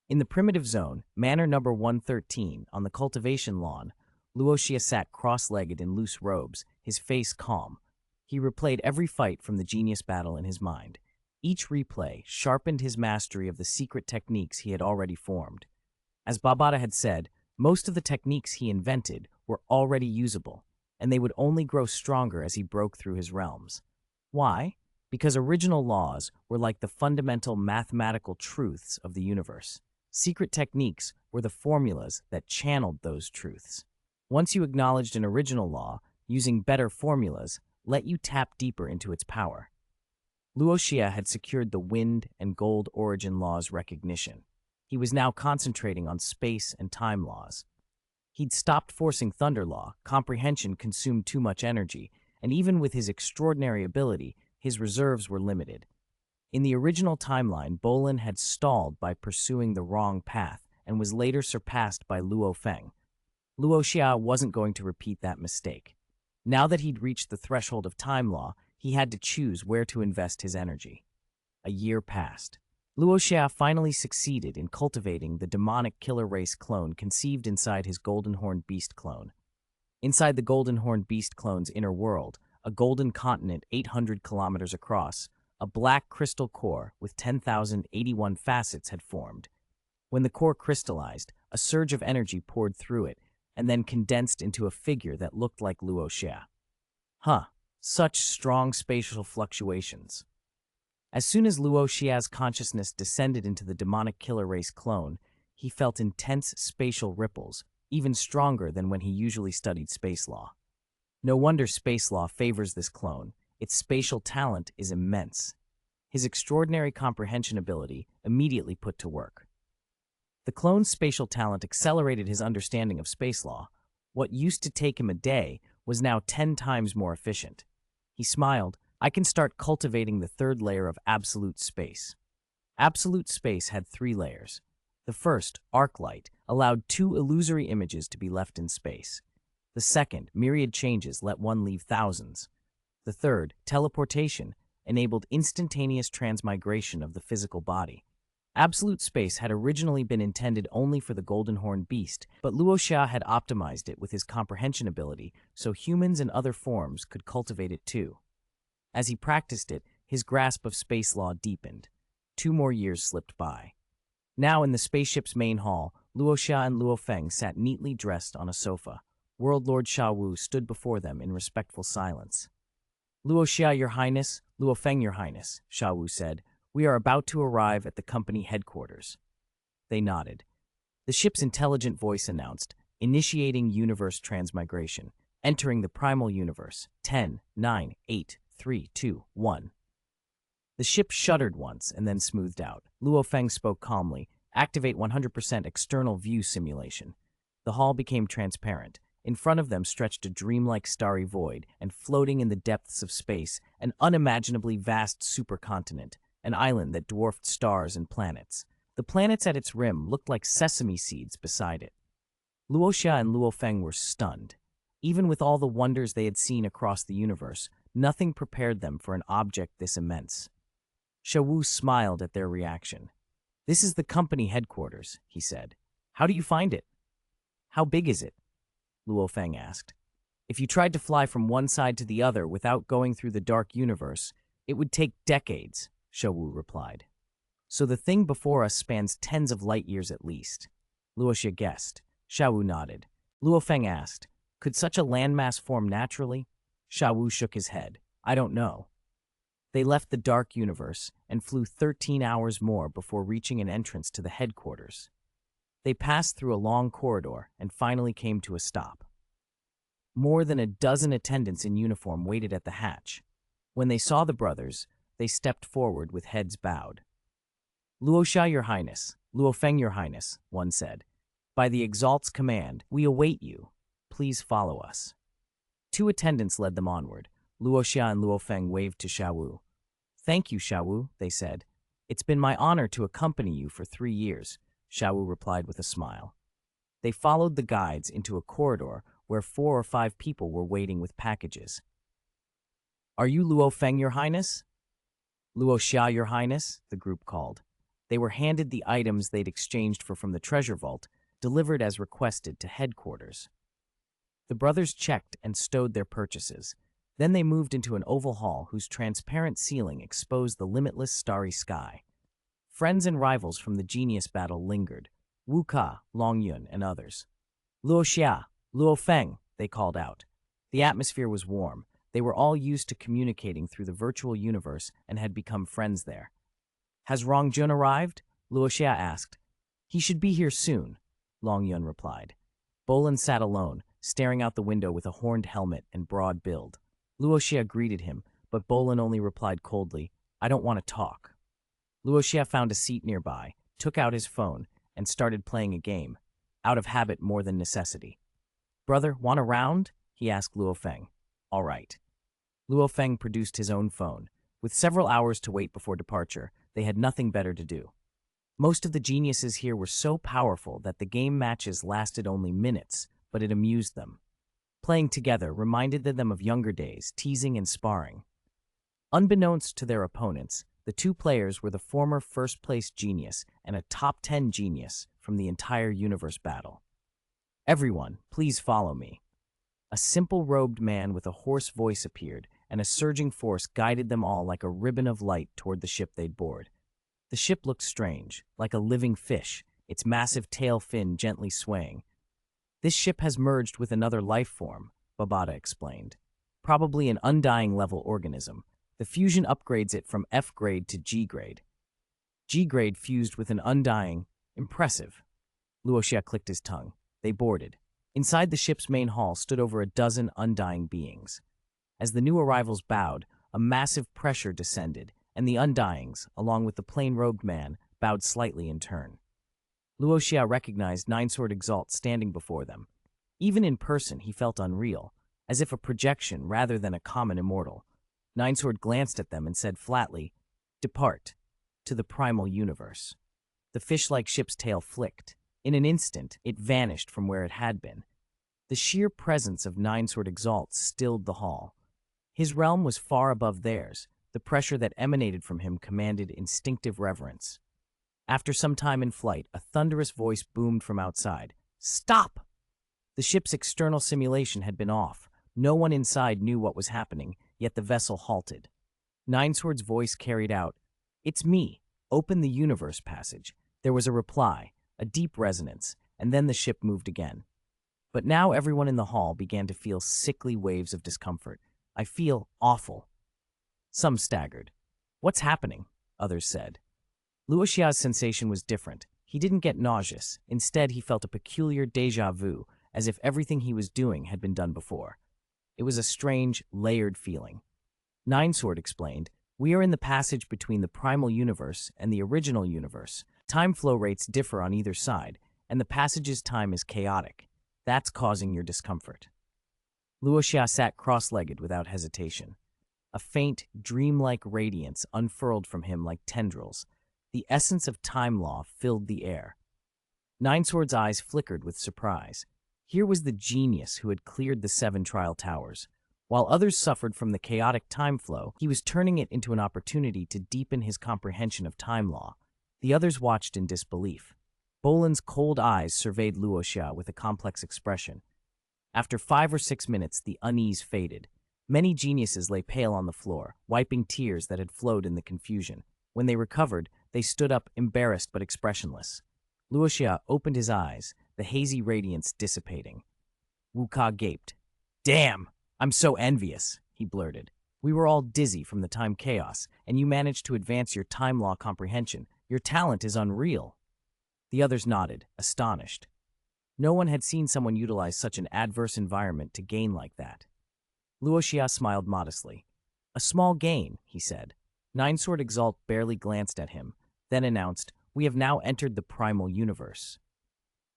In the primitive zone, manor number 113, on the cultivation lawn, Luo Xia sat cross-legged in loose robes, his face calm. He replayed every fight from the genius battle in his mind. Each replay sharpened his mastery of the secret techniques he had already formed. As Babada had said, most of the techniques he invented were already usable, and they would only grow stronger as he broke through his realms. Why? Because original laws were like the fundamental mathematical truths of the universe. Secret techniques were the formulas that channeled those truths. Once you acknowledged an original law, using better formulas let you tap deeper into its power. Luo Xia had secured the wind and gold origin laws recognition. He was now concentrating on space and time laws. He'd stopped forcing thunder law, comprehension consumed too much energy, and even with his extraordinary ability, his reserves were limited. In the original timeline, Bolin had stalled by pursuing the wrong path and was later surpassed by Luo Feng. Luo Xia wasn't going to repeat that mistake. Now that he'd reached the threshold of time law, he had to choose where to invest his energy. A year passed. Luo Xia finally succeeded in cultivating the demonic killer race clone conceived inside his golden horned beast clone. Inside the golden horned beast clone's inner world, a golden continent 800 kilometers across, a black crystal core with 10,081 facets had formed. When the core crystallized, a surge of energy poured through it and then condensed into a figure that looked like Luo Xia. Such strong spatial fluctuations. As soon as Luo Xia's consciousness descended into the demonic killer race clone, he felt intense spatial ripples, even stronger than when he usually studied space law. No wonder space law favors this clone. Its spatial talent is immense. His extraordinary comprehension ability immediately put to work. The clone's spatial talent accelerated his understanding of space law. What used to take him a day was now 10 times more efficient. He smiled. I can start cultivating the third layer of absolute space. Absolute space had 3 layers. The first, arc light, allowed 2 illusory images to be left in space. The second, myriad changes, let one leave thousands. The third, teleportation, enabled instantaneous transmigration of the physical body. Absolute space had originally been intended only for the golden horned beast, but Luo Xia had optimized it with his comprehension ability so humans and other forms could cultivate it too. As he practiced it, his grasp of space law deepened. 2 more years slipped by. Now in the spaceship's main hall, Luo Xia and Luo Feng sat neatly dressed on a sofa. World Lord Sha Wu stood before them in respectful silence. Luo Xia, Your Highness, Luo Feng, Your Highness, Sha Wu said. We are about to arrive at the company headquarters. They nodded. The ship's intelligent voice announced, initiating universe transmigration, entering the primal universe. 10, 9, 8, 3, 2, 1. The ship shuddered once and then smoothed out. Luo Feng spoke calmly. Activate 100% external view simulation. The hall became transparent. In front of them stretched a dreamlike starry void, and floating in the depths of space, an unimaginably vast supercontinent, an island that dwarfed stars and planets. The planets at its rim looked like sesame seeds beside it. Luo Xia and Luo Feng were stunned. Even with all the wonders they had seen across the universe, nothing prepared them for an object this immense. Sha Wu smiled at their reaction. This is the company headquarters, he said. How do you find it? How big is it? Luo Feng asked. If you tried to fly from one side to the other without going through the dark universe, it would take decades, Sha Wu replied. So the thing before us spans tens of light years at least. Luo Xia guessed. Sha Wu nodded. Luo Feng asked, could such a landmass form naturally? Sha Wu shook his head. I don't know. They left the dark universe and flew 13 hours more before reaching an entrance to the headquarters. They passed through a long corridor and finally came to a stop. More than a dozen attendants in uniform waited at the hatch. When they saw the brothers, they stepped forward with heads bowed. Luo Xia, Your Highness, Luo Feng, Your Highness, one said. By the Exalt's command, we await you. Please follow us. 2 attendants led them onward. Luo Xia and Luo Feng waved to Sha Wu. Thank you, Sha Wu, they said. It's been my honor to accompany you for 3 years, Xiaowu replied with a smile. They followed the guides into a corridor where 4 or 5 people were waiting with packages. Are you Luo Feng, Your Highness? Luo Xia, Your Highness, the group called. They were handed the items they'd exchanged from the treasure vault, delivered as requested to headquarters. The brothers checked and stowed their purchases. Then they moved into an oval hall whose transparent ceiling exposed the limitless starry sky. Friends and rivals from the genius battle lingered, Wu Ka, Long Yun, and others. Luo Xia, Luo Feng, they called out. The atmosphere was warm. They were all used to communicating through the virtual universe and had become friends there. Has Rong Jun arrived? Luo Xia asked. He should be here soon, Long Yun replied. Bolin sat alone, staring out the window with a horned helmet and broad build. Luo Xia greeted him, but Bolin only replied coldly, I don't want to talk. Luo Xia found a seat nearby, took out his phone, and started playing a game, out of habit more than necessity. Brother, want a round? He asked Luo Feng. All right. Luo Feng produced his own phone. With several hours to wait before departure, they had nothing better to do. Most of the geniuses here were so powerful that the game matches lasted only minutes, but it amused them. Playing together reminded them of younger days, teasing and sparring. Unbeknownst to their opponents, the two players were the former first-place genius and a top 10 genius from the entire universe battle. Everyone, please follow me. A simple robed man with a hoarse voice appeared, and a surging force guided them all like a ribbon of light toward the ship they'd board. The ship looked strange, like a living fish, its massive tail fin gently swaying. This ship has merged with another life form, Babata explained. Probably an undying-level organism. The fusion upgrades it from F grade to G grade. G grade fused with an undying. Impressive. Luo Xia clicked his tongue. They boarded. Inside the ship's main hall stood over a dozen undying beings. As the new arrivals bowed, a massive pressure descended, and the undyings, along with the plain-robed man, bowed slightly in turn. Luo Xia recognized Ninesword Exalt standing before them. Even in person, he felt unreal, as if a projection rather than a common immortal. Ninesword glanced at them and said flatly, Depart, to the primal universe. The fish-like ship's tail flicked. In an instant, it vanished from where it had been. The sheer presence of Ninesword Exalt stilled the hall. His realm was far above theirs. The pressure that emanated from him commanded instinctive reverence. After some time in flight, a thunderous voice boomed from outside. Stop! The ship's external simulation had been off. No one inside knew what was happening, yet the vessel halted. Ninesword's voice carried out, It's me. Open the universe passage. There was a reply, a deep resonance, and then the ship moved again. But now everyone in the hall began to feel sickly waves of discomfort. I feel awful. Some staggered. What's happening? Others said. Luo Xia's sensation was different. He didn't get nauseous. Instead, he felt a peculiar déjà vu, as if everything he was doing had been done before. It was a strange, layered feeling. Ninesword explained, We are in the passage between the primal universe and the original universe. Time flow rates differ on either side, and the passage's time is chaotic. That's causing your discomfort. Luo Xia sat cross-legged without hesitation. A faint, dreamlike radiance unfurled from him like tendrils. The essence of time law filled the air. Ninesword's eyes flickered with surprise. Here was the genius who had cleared the 7 trial towers. While others suffered from the chaotic time flow, he was turning it into an opportunity to deepen his comprehension of time law. The others watched in disbelief. Bolin's cold eyes surveyed Luo Xia with a complex expression. After 5 or 6 minutes, the unease faded. Many geniuses lay pale on the floor, wiping tears that had flowed in the confusion. When they recovered, they stood up, embarrassed but expressionless. Luo Xia opened his eyes, the hazy radiance dissipating. Wu Ka gaped. Damn! I'm so envious, he blurted. We were all dizzy from the time chaos, and you managed to advance your time law comprehension. Your talent is unreal. The others nodded, astonished. No one had seen someone utilize such an adverse environment to gain like that. Luo Xia smiled modestly. A small gain, he said. Ninesword Exalt barely glanced at him, then announced, We have now entered the primal universe.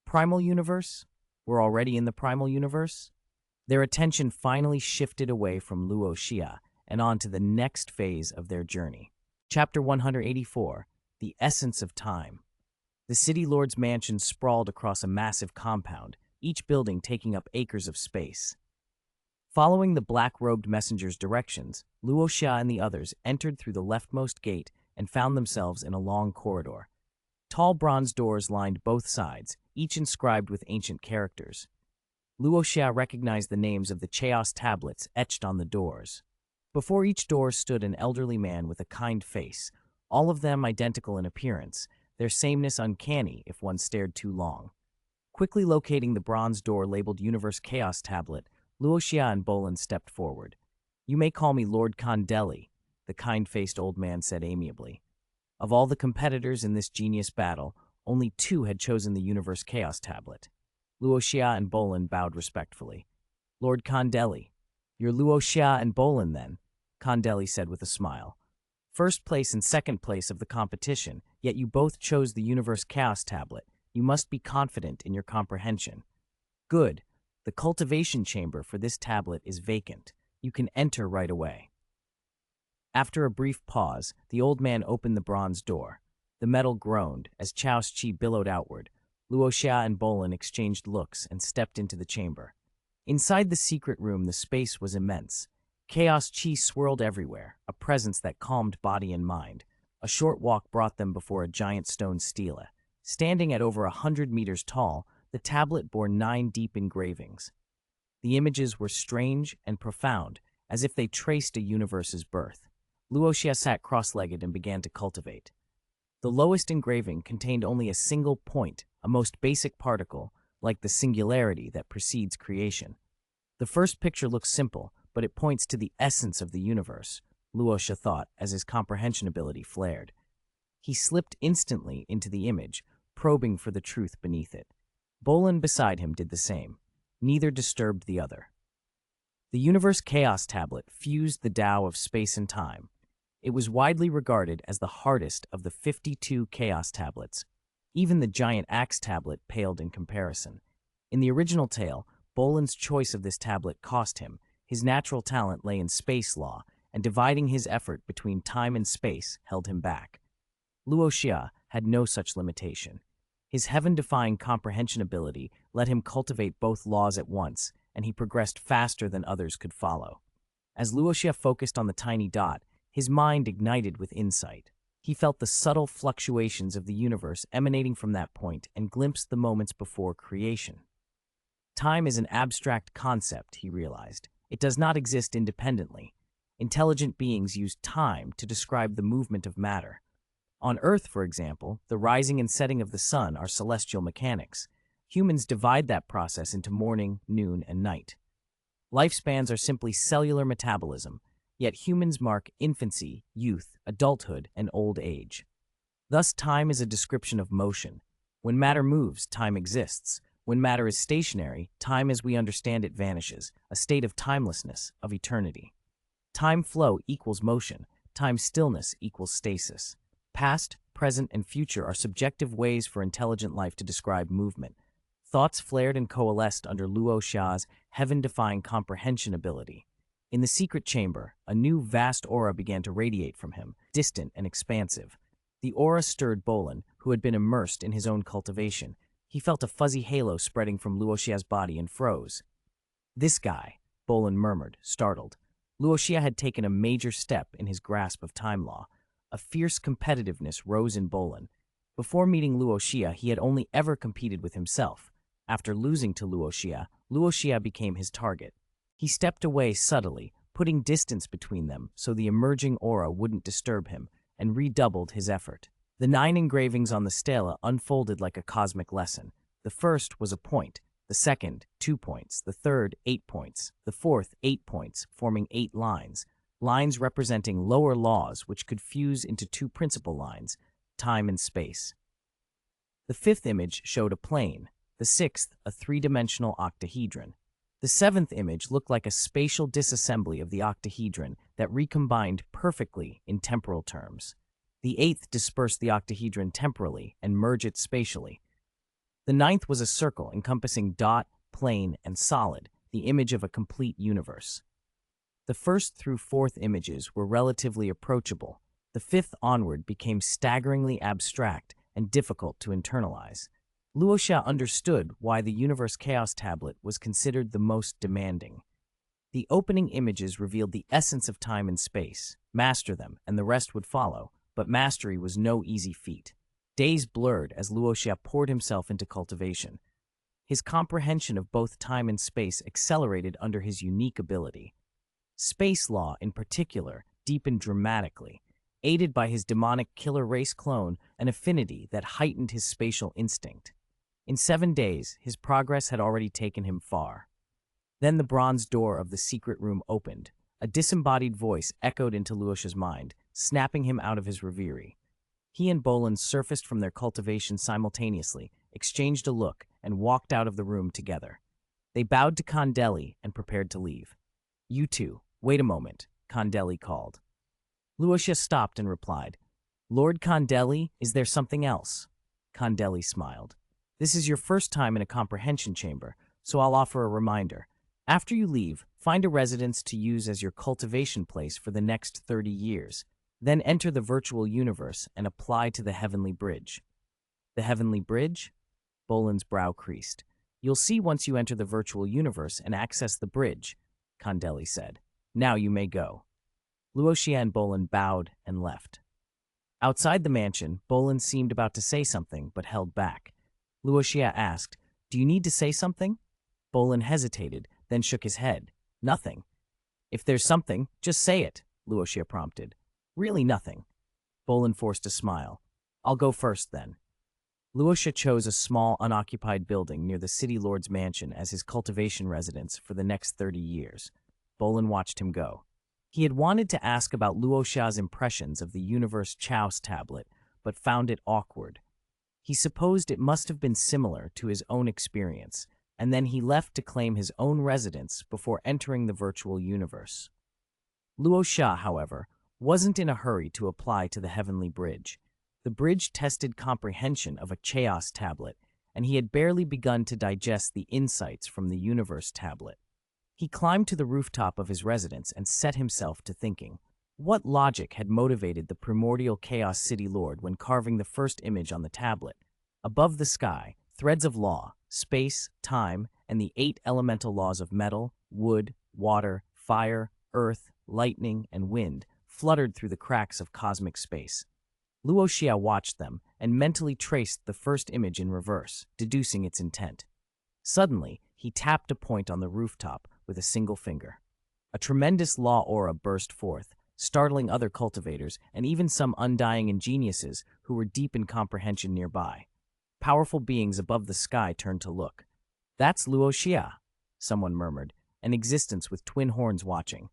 Primal universe? We're already in the primal universe? Their attention finally shifted away from Luo Xia and on to the next phase of their journey. Chapter 184, the essence of time. The city lord's mansion sprawled across a massive compound, each building taking up acres of space. Following the black-robed messenger's directions, Luo Xia and the others entered through the leftmost gate and found themselves in a long corridor. Tall bronze doors lined both sides, each inscribed with ancient characters. Luo Xia recognized the names of the Chaos tablets etched on the doors. Before each door stood an elderly man with a kind face, all of them identical in appearance, their sameness uncanny if one stared too long. Quickly locating the bronze door labeled Universe Chaos tablet, Luo Xia and Bolin stepped forward. "You may call me Lord Condeli," the kind-faced old man said amiably. Of all the competitors in this genius battle, only two had chosen the Universe Chaos tablet. Luo Xia and Bolin bowed respectfully. "Lord Condeli, you're Luo Xia and Bolin then," Condeli said with a smile. "First place and second place of the competition, yet you both chose the Universe Chaos tablet. You must be confident in your comprehension." "Good. The cultivation chamber for this tablet is vacant. You can enter right away." After a brief pause, the old man opened the bronze door. The metal groaned as Chao's chi billowed outward. Luo Xia and Bolin exchanged looks and stepped into the chamber. Inside the secret room, the space was immense. Chaos chi swirled everywhere, a presence that calmed body and mind. A short walk brought them before a giant stone stela. Standing at over 100 meters tall, the tablet bore 9 deep engravings. The images were strange and profound, as if they traced a universe's birth. Luo Xia sat cross-legged and began to cultivate. The lowest engraving contained only a single point, a most basic particle, like the singularity that precedes creation. The first picture looks simple, but it points to the essence of the universe, Luo Xia thought as his comprehension ability flared. He slipped instantly into the image, probing for the truth beneath it. Bolin beside him did the same. Neither disturbed the other. The Universe Chaos tablet fused the Tao of space and time. It was widely regarded as the hardest of the 52 Chaos tablets. Even the giant axe tablet paled in comparison. In the original tale, Bolin's choice of this tablet cost him. His natural talent lay in space law, and dividing his effort between time and space held him back. Luo Xia had no such limitation. His heaven-defying comprehension ability let him cultivate both laws at once, and he progressed faster than others could follow. As Luo Xia focused on the tiny dot, his mind ignited with insight. He felt the subtle fluctuations of the universe emanating from that point and glimpsed the moments before creation. Time is an abstract concept, he realized. It does not exist independently. Intelligent beings use time to describe the movement of matter. On Earth, for example, the rising and setting of the sun are celestial mechanics. Humans divide that process into morning, noon, and night. Lifespans are simply cellular metabolism, yet humans mark infancy, youth, adulthood, and old age. Thus, time is a description of motion. When matter moves, time exists. When matter is stationary, time as we understand it vanishes, a state of timelessness, of eternity. Time flow equals motion. Time stillness equals stasis. Past, present, and future are subjective ways for intelligent life to describe movement. Thoughts flared and coalesced under Luo Xia's heaven-defying comprehension ability. In the secret chamber, a new vast aura began to radiate from him, distant and expansive. The aura stirred Bolin, who had been immersed in his own cultivation. He felt a fuzzy halo spreading from Luo Xia's body and froze. "This guy," Bolin murmured, startled. Luo Xia had taken a major step in his grasp of time law. A fierce competitiveness rose in Bolin. Before meeting Luo Xia, he had only ever competed with himself. After losing to Luo Xia became his target. He stepped away subtly, putting distance between them so the emerging aura wouldn't disturb him, and redoubled his effort. The 9 engravings on the stela unfolded like a cosmic lesson. The first was a point, the second, 2 points, the third, 8 points, the fourth, 8 points, forming 8 lines. Lines representing lower laws which could fuse into 2 principal lines, time and space. The 5th image showed a plane, the 6th a 3-dimensional octahedron. The 7th image looked like a spatial disassembly of the octahedron that recombined perfectly in temporal terms. The 8th dispersed the octahedron temporally and merged it spatially. The 9th was a circle encompassing dot, plane, and solid, the image of a complete universe. The 1st through 4th images were relatively approachable. The fifth onward became staggeringly abstract and difficult to internalize. Luo Xia understood why the Universe Chaos Tablet was considered the most demanding. The opening images revealed the essence of time and space. Master them, and the rest would follow, but mastery was no easy feat. Days blurred as Luo Xia poured himself into cultivation. His comprehension of both time and space accelerated under his unique ability. Space law, in particular, deepened dramatically, aided by his demonic killer race clone, an affinity that heightened his spatial instinct. In 7 days, his progress had already taken him far. Then the bronze door of the secret room opened. A disembodied voice echoed into Luo Xia's mind, snapping him out of his reverie. He and Bolin surfaced from their cultivation simultaneously, exchanged a look, and walked out of the room together. They bowed to Kandeli and prepared to leave. "You two, wait a moment," Kandeli called. Luo Xia stopped and replied, "Lord Kandeli, is there something else?" Kandeli smiled. "This is your first time in a comprehension chamber, so I'll offer a reminder. After you leave, find a residence to use as your cultivation place for the next 30 years. Then enter the virtual universe and apply to the Heavenly Bridge." "The Heavenly Bridge?" Bolin's brow creased. "You'll see once you enter the virtual universe and access the bridge," Kandeli said. "Now you may go." Luo Xia and Bolin bowed and left. Outside the mansion, Bolin seemed about to say something, but held back. Luo Xia asked, "Do you need to say something?" Bolin hesitated, then shook his head. "Nothing." "If there's something, just say it," Luo Xia prompted. "Really nothing." Bolin forced a smile. "I'll go first, then." Luo Xia chose a small, unoccupied building near the city lord's mansion as his cultivation residence for the next 30 years. Bolin watched him go. He had wanted to ask about Luo Xia's impressions of the Universe Chaos Tablet, but found it awkward. He supposed it must have been similar to his own experience, and then he left to claim his own residence before entering the virtual universe. Luo Xia, however, wasn't in a hurry to apply to the Heavenly Bridge. The bridge tested comprehension of a Chaos Tablet, and he had barely begun to digest the insights from the Universe Tablet. He climbed to the rooftop of his residence and set himself to thinking. What logic had motivated the primordial Chaos City Lord when carving the first image on the tablet? Above the sky, threads of law, space, time, and the 8 elemental laws of metal, wood, water, fire, earth, lightning, and wind fluttered through the cracks of cosmic space. Luo Xia watched them and mentally traced the first image in reverse, deducing its intent. Suddenly, he tapped a point on the rooftop with a single finger. A tremendous law aura burst forth, startling other cultivators and even some undying ingeniuses who were deep in comprehension nearby. Powerful beings above the sky turned to look. "That's Luo Xia," someone murmured, an existence with twin horns watching.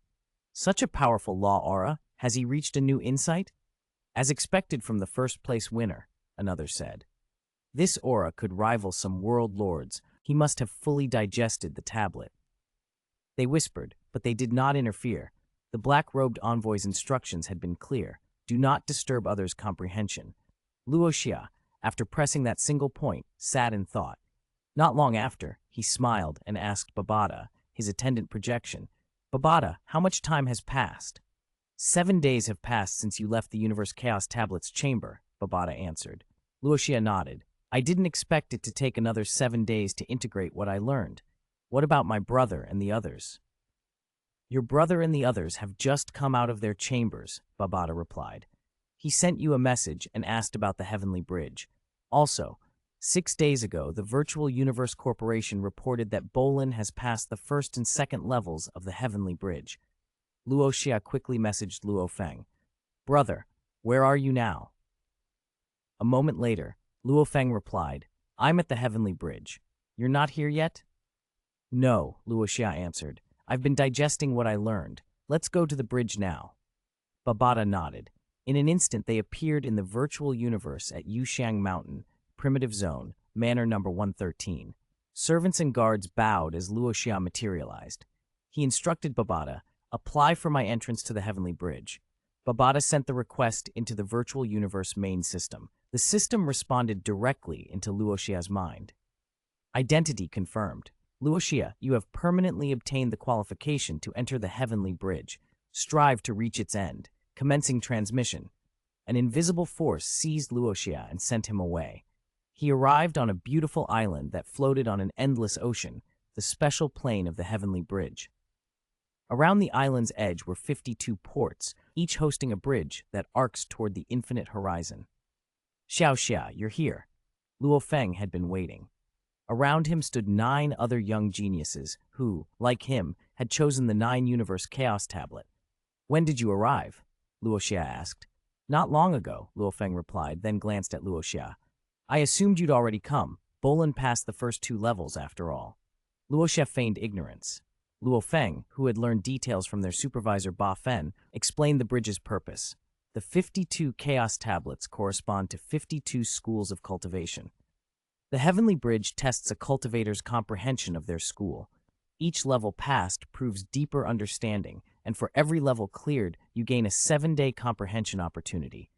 "Such a powerful law aura, has he reached a new insight?" "As expected from the first-place winner," another said. "This aura could rival some world lords. He must have fully digested the tablet." They whispered, but they did not interfere. The black-robed envoy's instructions had been clear. Do not disturb others' comprehension. Luo Xia, after pressing that single point, sat in thought. Not long after, he smiled and asked Babada, his attendant projection, "Babada, how much time has passed?" 7 days have passed since you left the Universe Chaos Tablet's chamber, Babada answered. Luo Xia nodded. "I didn't expect it to take another 7 days to integrate what I learned. What about my brother and the others?" "Your brother and the others have just come out of their chambers," Babada replied. "He sent you a message and asked about the Heavenly Bridge. Also, 6 days ago, the Virtual Universe Corporation reported that Bolin has passed the first and second levels of the Heavenly Bridge." Luo Xia quickly messaged Luo Feng. "Brother, where are you now?" A moment later, Luo Feng replied, "I'm at the Heavenly Bridge. You're not here yet?" "No," Luo Xia answered. "I've been digesting what I learned. Let's go to the bridge now." Babada nodded. In an instant, they appeared in the virtual universe at Yuxiang Mountain, Primitive Zone, Manor number 113. Servants and guards bowed as Luo Xia materialized. He instructed Babada, "Apply for my entrance to the Heavenly Bridge." Babada sent the request into the virtual universe main system. The system responded directly into Luo Xia's mind. Identity confirmed. Luo Xia, you have permanently obtained the qualification to enter the Heavenly Bridge. Strive to reach its end. Commencing transmission. An invisible force seized Luo Xia and sent him away. He arrived on a beautiful island that floated on an endless ocean, the special plane of the Heavenly Bridge. Around the island's edge were 52 ports, each hosting a bridge that arcs toward the infinite horizon. Xiao Xia, you're here. Luo Feng had been waiting. Around him stood 9 other young geniuses who, like him, had chosen the 9-universe chaos tablet. When did you arrive? Luo Xia asked. Not long ago, Luo Feng replied, then glanced at Luo Xia. I assumed you'd already come. Bolin passed the first 2 levels after all. Luo Xia feigned ignorance. Luo Feng, who had learned details from their supervisor Ba Fen, explained the bridge's purpose. The 52 chaos tablets correspond to 52 schools of cultivation. The Heavenly Bridge tests a cultivator's comprehension of their school. Each level passed proves deeper understanding, and for every level cleared, you gain a 7-day comprehension opportunity.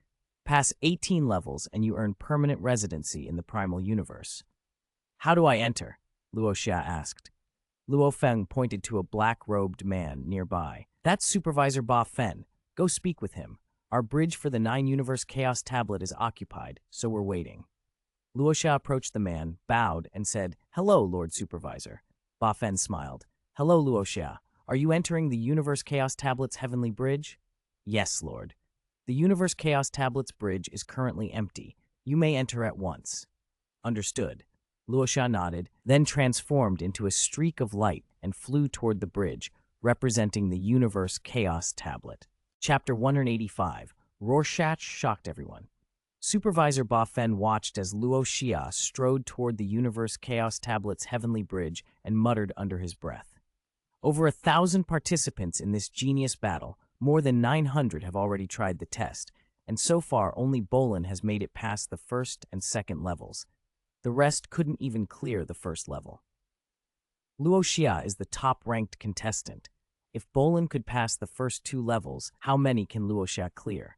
Pass 18 levels and you earn permanent residency in the primal universe. How do I enter? Luo Xia asked. Luo Feng pointed to a black-robed man nearby. That's Supervisor Ba Fen. Go speak with him. Our bridge for the 9-universe chaos tablet is occupied, so we're waiting. Luo Xia approached the man, bowed, and said, Hello, Lord Supervisor. Ba Fen smiled. Hello, Luo Xia. Are you entering the Universe Chaos Tablet's Heavenly Bridge? Yes, Lord. The Universe Chaos Tablet's bridge is currently empty. You may enter at once. Understood. Luo Xia nodded, then transformed into a streak of light and flew toward the bridge, representing the Universe Chaos Tablet. Chapter 185. Rorschach shocked everyone. Supervisor Ba Fen watched as Luo Xia strode toward the Universe Chaos Tablet's Heavenly Bridge and muttered under his breath. Over 1,000 participants in this genius battle, more than 900 have already tried the test, and so far only Bolin has made it past the first and second levels. The rest couldn't even clear the first level. Luo Xia is the top-ranked contestant. If Bolin could pass the first 2 levels, how many can Luo Xia clear?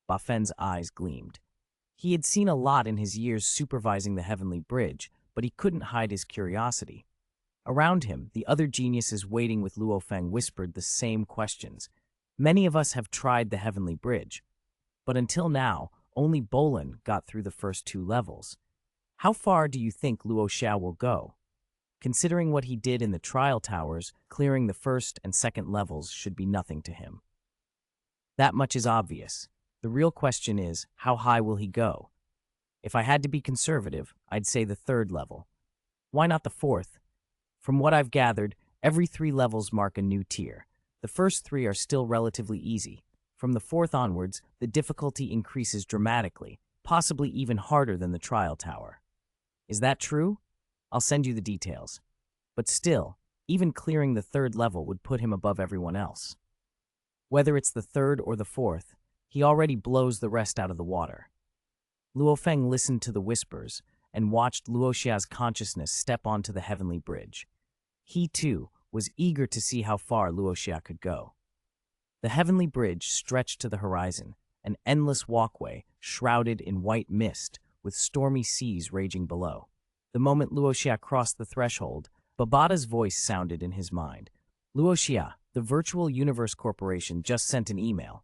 Ba Fen's eyes gleamed. He had seen a lot in his years supervising the Heavenly Bridge, but he couldn't hide his curiosity. Around him, the other geniuses waiting with Luo Feng whispered the same questions. Many of us have tried the Heavenly Bridge, but until now, only Bolin got through the first 2 levels. How far do you think Luo Xia will go? Considering what he did in the trial towers, clearing the first and second levels should be nothing to him. That much is obvious. The real question is, how high will he go? If I had to be conservative, I'd say the 3rd level. Why not the 4th? From what I've gathered, every 3 levels mark a new tier. The first 3 are still relatively easy. From the 4th onwards, the difficulty increases dramatically, possibly even harder than the trial tower. Is that true? I'll send you the details. But still, even clearing the 3rd level would put him above everyone else. Whether it's the 3rd or the 4th, he already blows the rest out of the water. Luo Feng listened to the whispers and watched Luo Xia's consciousness step onto the Heavenly Bridge. He, too, was eager to see how far Luo Xia could go. The Heavenly Bridge stretched to the horizon, an endless walkway shrouded in white mist with stormy seas raging below. The moment Luo Xia crossed the threshold, Babada's voice sounded in his mind. Luo Xia, the Virtual Universe Corporation just sent an email.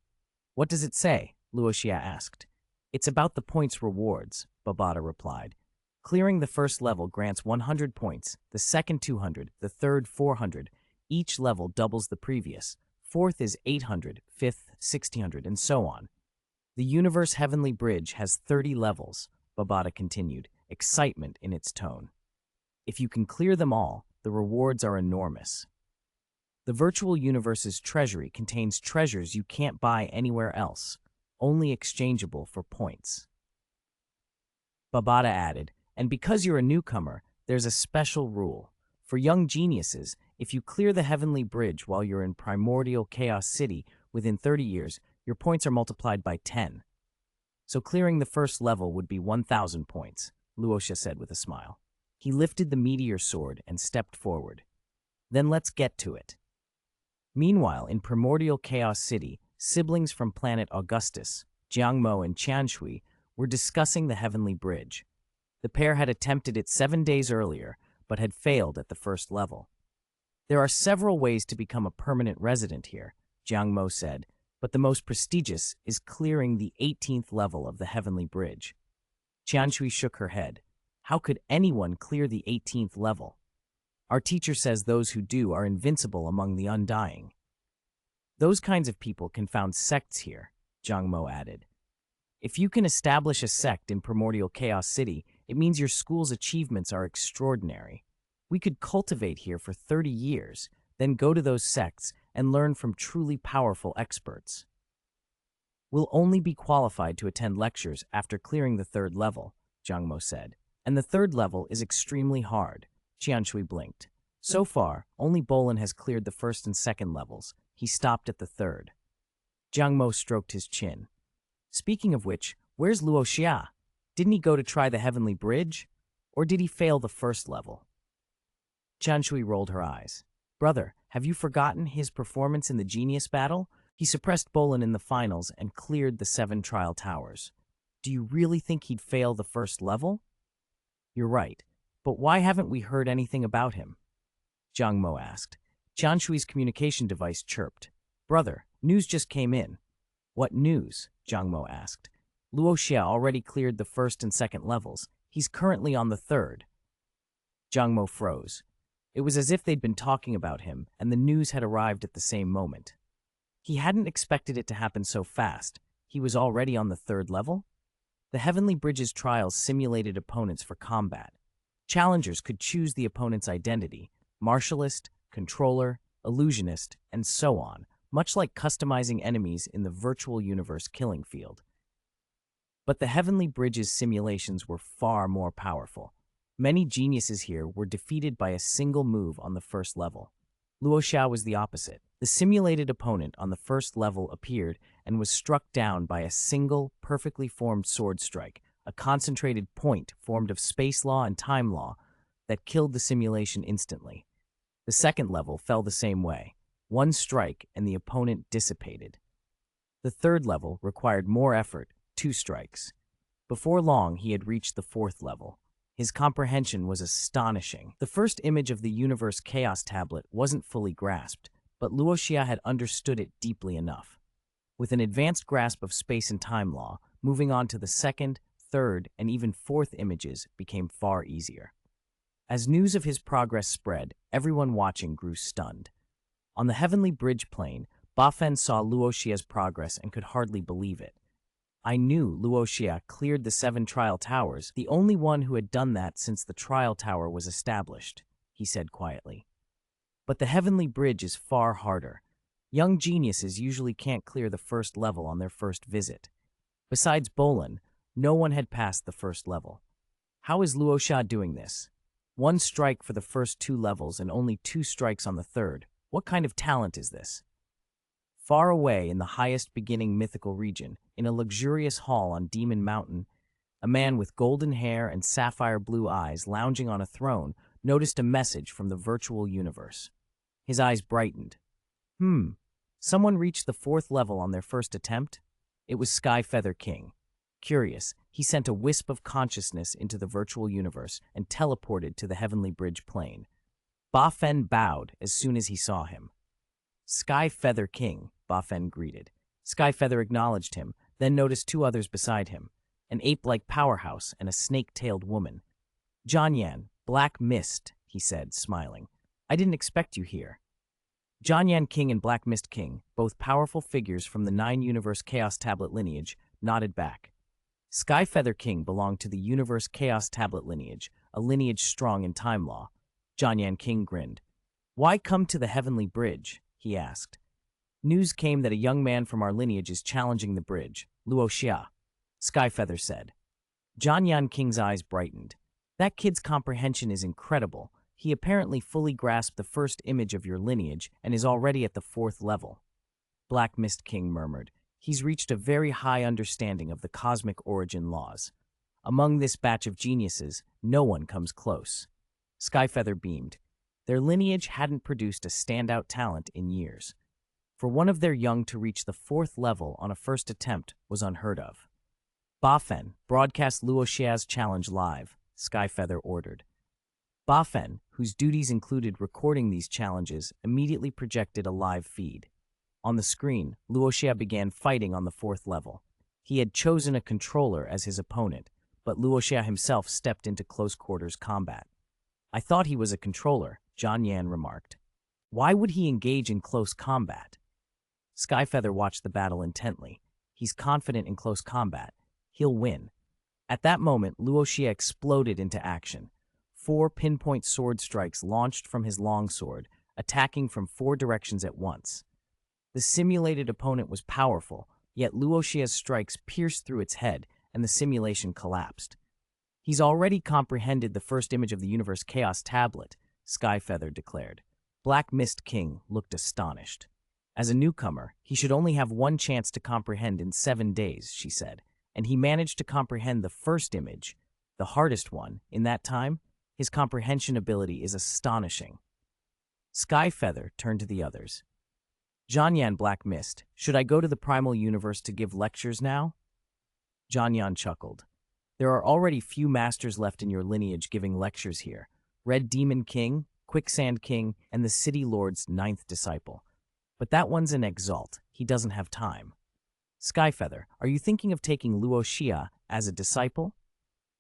What does it say? Luo Xia asked. It's about the points rewards, Babada replied. Clearing the first level grants 100 points, the second 200, the third 400. Each level doubles the previous. 4th is 800, 5th 1600, and so on. The Universe Heavenly Bridge has 30 levels, Babada continued, excitement in its tone. If you can clear them all, the rewards are enormous. The virtual universe's treasury contains treasures you can't buy anywhere else, only exchangeable for points. Babada added, and because you're a newcomer, there's a special rule. For young geniuses, if you clear the Heavenly Bridge while you're in Primordial Chaos City within 30 years, your points are multiplied by 10. So clearing the first level would be 1,000 points, Luo Xia said with a smile. He lifted the meteor sword and stepped forward. Then let's get to it. Meanwhile, in Primordial Chaos City, siblings from planet Augustus, Jiangmo and Qianshui, were discussing the Heavenly Bridge. The pair had attempted it 7 days earlier, but had failed at the first level. There are several ways to become a permanent resident here, Jiangmo said. but the most prestigious is clearing the 18th level of the Heavenly Bridge. Qianshui shook her head. How could anyone clear the 18th level? Our teacher says those who do are invincible among the undying. Those kinds of people can found sects here, Zhang Mo added. If you can establish a sect in Primordial Chaos City, it means your school's achievements are extraordinary. We could cultivate here for 30 years, then go to those sects and learn from truly powerful experts. We'll only be qualified to attend lectures after clearing the 3rd level, Zhang Mo said. And the 3rd level is extremely hard. Qianshui blinked. So far, only Bolin has cleared the 1st and 2nd levels. He stopped at the 3rd. Zhang Mo stroked his chin. Speaking of which, where's Luo Xia? Didn't he go to try the Heavenly Bridge? Or did he fail the 1st level? Qianshui rolled her eyes. Brother, have you forgotten his performance in the Genius Battle? He suppressed Bolin in the finals and cleared the 7 trial towers. Do you really think he'd fail the 1st level? You're right, but why haven't we heard anything about him? Zhang Mo asked. Qianshui's communication device chirped. Brother, news just came in. What news? Zhang Mo asked. Luo Xia already cleared the 1st and 2nd levels. He's currently on the 3rd. Zhang Mo froze. It was as if they'd been talking about him, and the news had arrived at the same moment. He hadn't expected it to happen so fast. He was already on the 3rd level? The Heavenly Bridge's trials simulated opponents for combat. Challengers could choose the opponent's identity, martialist, controller, illusionist, and so on, much like customizing enemies in the virtual universe killing field. But the Heavenly Bridge's simulations were far more powerful. Many geniuses here were defeated by a single move on the 1st level. Luo Xia was the opposite. The simulated opponent on the 1st level appeared and was struck down by a single, perfectly formed sword strike, a concentrated point formed of space law and time law that killed the simulation instantly. The 2nd level fell the same way. One strike and the opponent dissipated. The 3rd level required more effort, 2 strikes. Before long, he had reached the 4th level. His comprehension was astonishing. The first image of the Universe Chaos Tablet wasn't fully grasped, but Luo Xia had understood it deeply enough. With an advanced grasp of space and time law, moving on to the 2nd, 3rd, and even 4th images became far easier. As news of his progress spread, everyone watching grew stunned. On the Heavenly Bridge plane, Ba Fen saw Luo Xia's progress and could hardly believe it. I knew Luo Xia cleared the 7 trial towers, the only one who had done that since the trial tower was established, he said quietly. But the Heavenly Bridge is far harder. Young geniuses usually can't clear the 1st level on their first visit. Besides Bolin, no one had passed the 1st level. How is Luo Xia doing this? 1 strike for the first 2 levels and only 2 strikes on the 3rd. What kind of talent is this? Far away in the highest beginning mythical region, in a luxurious hall on Demon Mountain, a man with golden hair and sapphire blue eyes lounging on a throne noticed a message from the virtual universe. His eyes brightened. Someone reached the 4th level on their first attempt? It was Skyfeather King. Curious, he sent a wisp of consciousness into the virtual universe and teleported to the Heavenly Bridge plane. Ba Fen bowed as soon as he saw him. Skyfeather King, Ba Fen greeted. Skyfeather acknowledged him, then noticed 2 others beside him, an ape-like powerhouse and a snake-tailed woman. Jianyan, Black Mist, he said, smiling. I didn't expect you here. Jianyan King and Black Mist King, both powerful figures from the 9 Universe Chaos Tablet lineage, nodded back. Skyfeather King belonged to the Universe Chaos Tablet lineage, a lineage strong in time law. Jianyan King grinned. Why come to the Heavenly Bridge? He asked. News came that a young man from our lineage is challenging the bridge, Luo Xia, Skyfeather said. Jianyan King's eyes brightened. That kid's comprehension is incredible. He apparently fully grasped the first image of your lineage and is already at the 4th level. Black Mist King murmured. He's reached a very high understanding of the cosmic origin laws. Among this batch of geniuses, no one comes close. Skyfeather beamed. Their lineage hadn't produced a standout talent in years. For one of their young to reach the 4th level on a first attempt was unheard of. Ba Fen, broadcast Luo Xia's challenge live, Skyfeather ordered. Ba Fen, whose duties included recording these challenges, immediately projected a live feed. On the screen, Luo Xia began fighting on the 4th level. He had chosen a controller as his opponent, but Luo Xia himself stepped into close-quarters combat. I thought he was a controller, Zhan Yan remarked. Why would he engage in close combat? Skyfeather watched the battle intently. He's confident in close combat. He'll win. At that moment, Luo Xia exploded into action. 4 pinpoint sword strikes launched from his longsword, attacking from 4 directions at once. The simulated opponent was powerful, yet Luo Xia's strikes pierced through its head, and the simulation collapsed. He's already comprehended the first image of the Universe Chaos tablet, Skyfeather declared. Black Mist King looked astonished. As a newcomer, he should only have one chance to comprehend in 7 days, she said, and he managed to comprehend the first image, the hardest one, in that time. His comprehension ability is astonishing. Skyfeather turned to the others. Zhanyan Black Mist, should I go to the Primal Universe to give lectures now? Zhanyan chuckled. There are already few masters left in your lineage giving lectures here. Red Demon King, Quicksand King, and the City Lord's 9th disciple. But that one's an exalt. He doesn't have time. Skyfeather, are you thinking of taking Luo Xia as a disciple?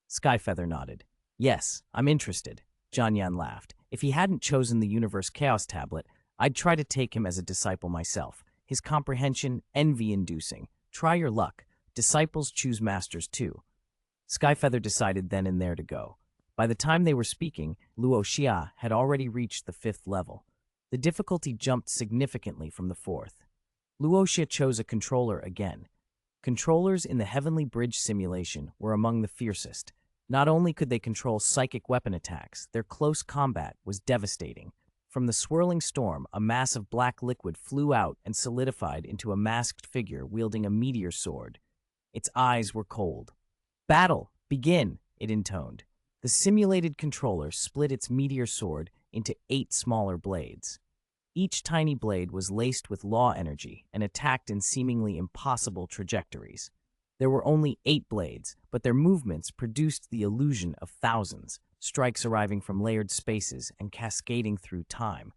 Skyfeather nodded. Yes, I'm interested. Zhanyan laughed. If he hadn't chosen the Universe Chaos tablet, I'd try to take him as a disciple myself. His comprehension, envy-inducing. Try your luck. Disciples choose masters too. Skyfeather decided then and there to go. By the time they were speaking, Luo Xia had already reached the 5th level. The difficulty jumped significantly from the 4th. Luo Xia chose a controller again. Controllers in the Heavenly Bridge simulation were among the fiercest. Not only could they control psychic weapon attacks, their close combat was devastating. From the swirling storm, a mass of black liquid flew out and solidified into a masked figure wielding a meteor sword. Its eyes were cold. Battle! Begin! It intoned. The simulated controller split its meteor sword into 8 smaller blades. Each tiny blade was laced with law energy and attacked in seemingly impossible trajectories. There were only 8 blades, but their movements produced the illusion of thousands, strikes arriving from layered spaces and cascading through time.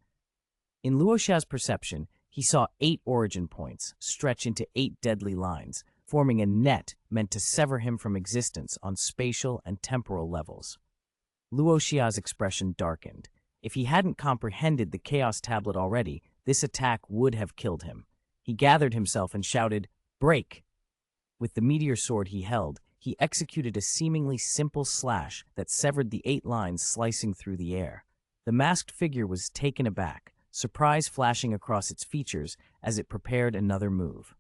In Luo Xia's perception, he saw 8 origin points stretch into 8 deadly lines, forming a net meant to sever him from existence on spatial and temporal levels. Luo Xia's expression darkened. If he hadn't comprehended the Chaos Tablet already, this attack would have killed him. He gathered himself and shouted, "Break!" With the meteor sword he held, he executed a seemingly simple slash that severed the 8 lines slicing through the air. The masked figure was taken aback, surprise flashing across its features as it prepared another move.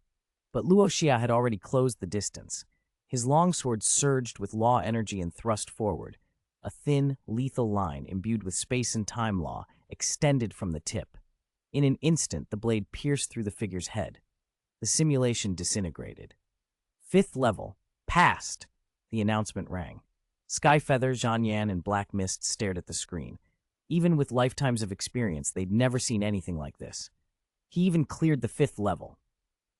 But Luo Xia had already closed the distance. His longsword surged with law energy and thrust forward. A thin, lethal line imbued with space and time law extended from the tip. In an instant, the blade pierced through the figure's head. The simulation disintegrated. 5th level. Passed! The announcement rang. Skyfeather, Zhanyan, and Black Mist stared at the screen. Even with lifetimes of experience, they'd never seen anything like this. He even cleared the 5th level.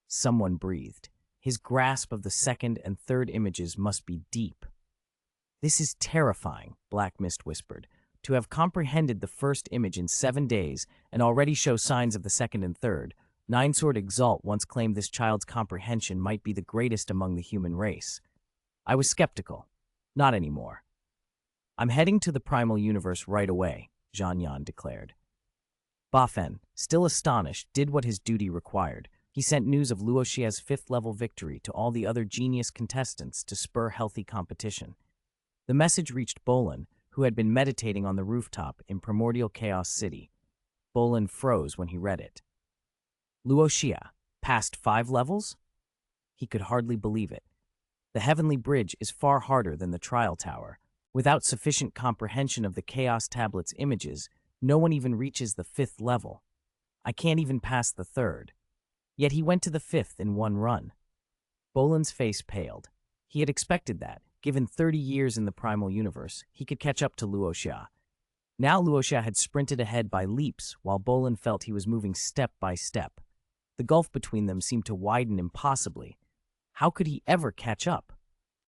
Someone breathed. His grasp of the 2nd and 3rd images must be deep. This is terrifying, Black Mist whispered. To have comprehended the 1st image in 7 days and already show signs of the 2nd and 3rd, Ninesword Exalt once claimed this child's comprehension might be the greatest among the human race. I was skeptical. Not anymore. I'm heading to the Primal Universe right away, Zhanyan declared. Bafen, still astonished, did what his duty required. He sent news of Luo Xia's 5th level victory to all the other genius contestants to spur healthy competition. The message reached Bolin, who had been meditating on the rooftop in Primordial Chaos City. Bolin froze when he read it. Luo Xia, passed 5 levels? He could hardly believe it. The Heavenly Bridge is far harder than the Trial Tower. Without sufficient comprehension of the Chaos Tablet's images, no one even reaches the 5th level. I can't even pass the 3rd. Yet he went to the 5th in one run. Bolin's face paled. He had expected that. Given 30 years in the Primal Universe, he could catch up to Luo Xia. Now Luo Xia had sprinted ahead by leaps, while Bolin felt he was moving step by step. The gulf between them seemed to widen impossibly. How could he ever catch up?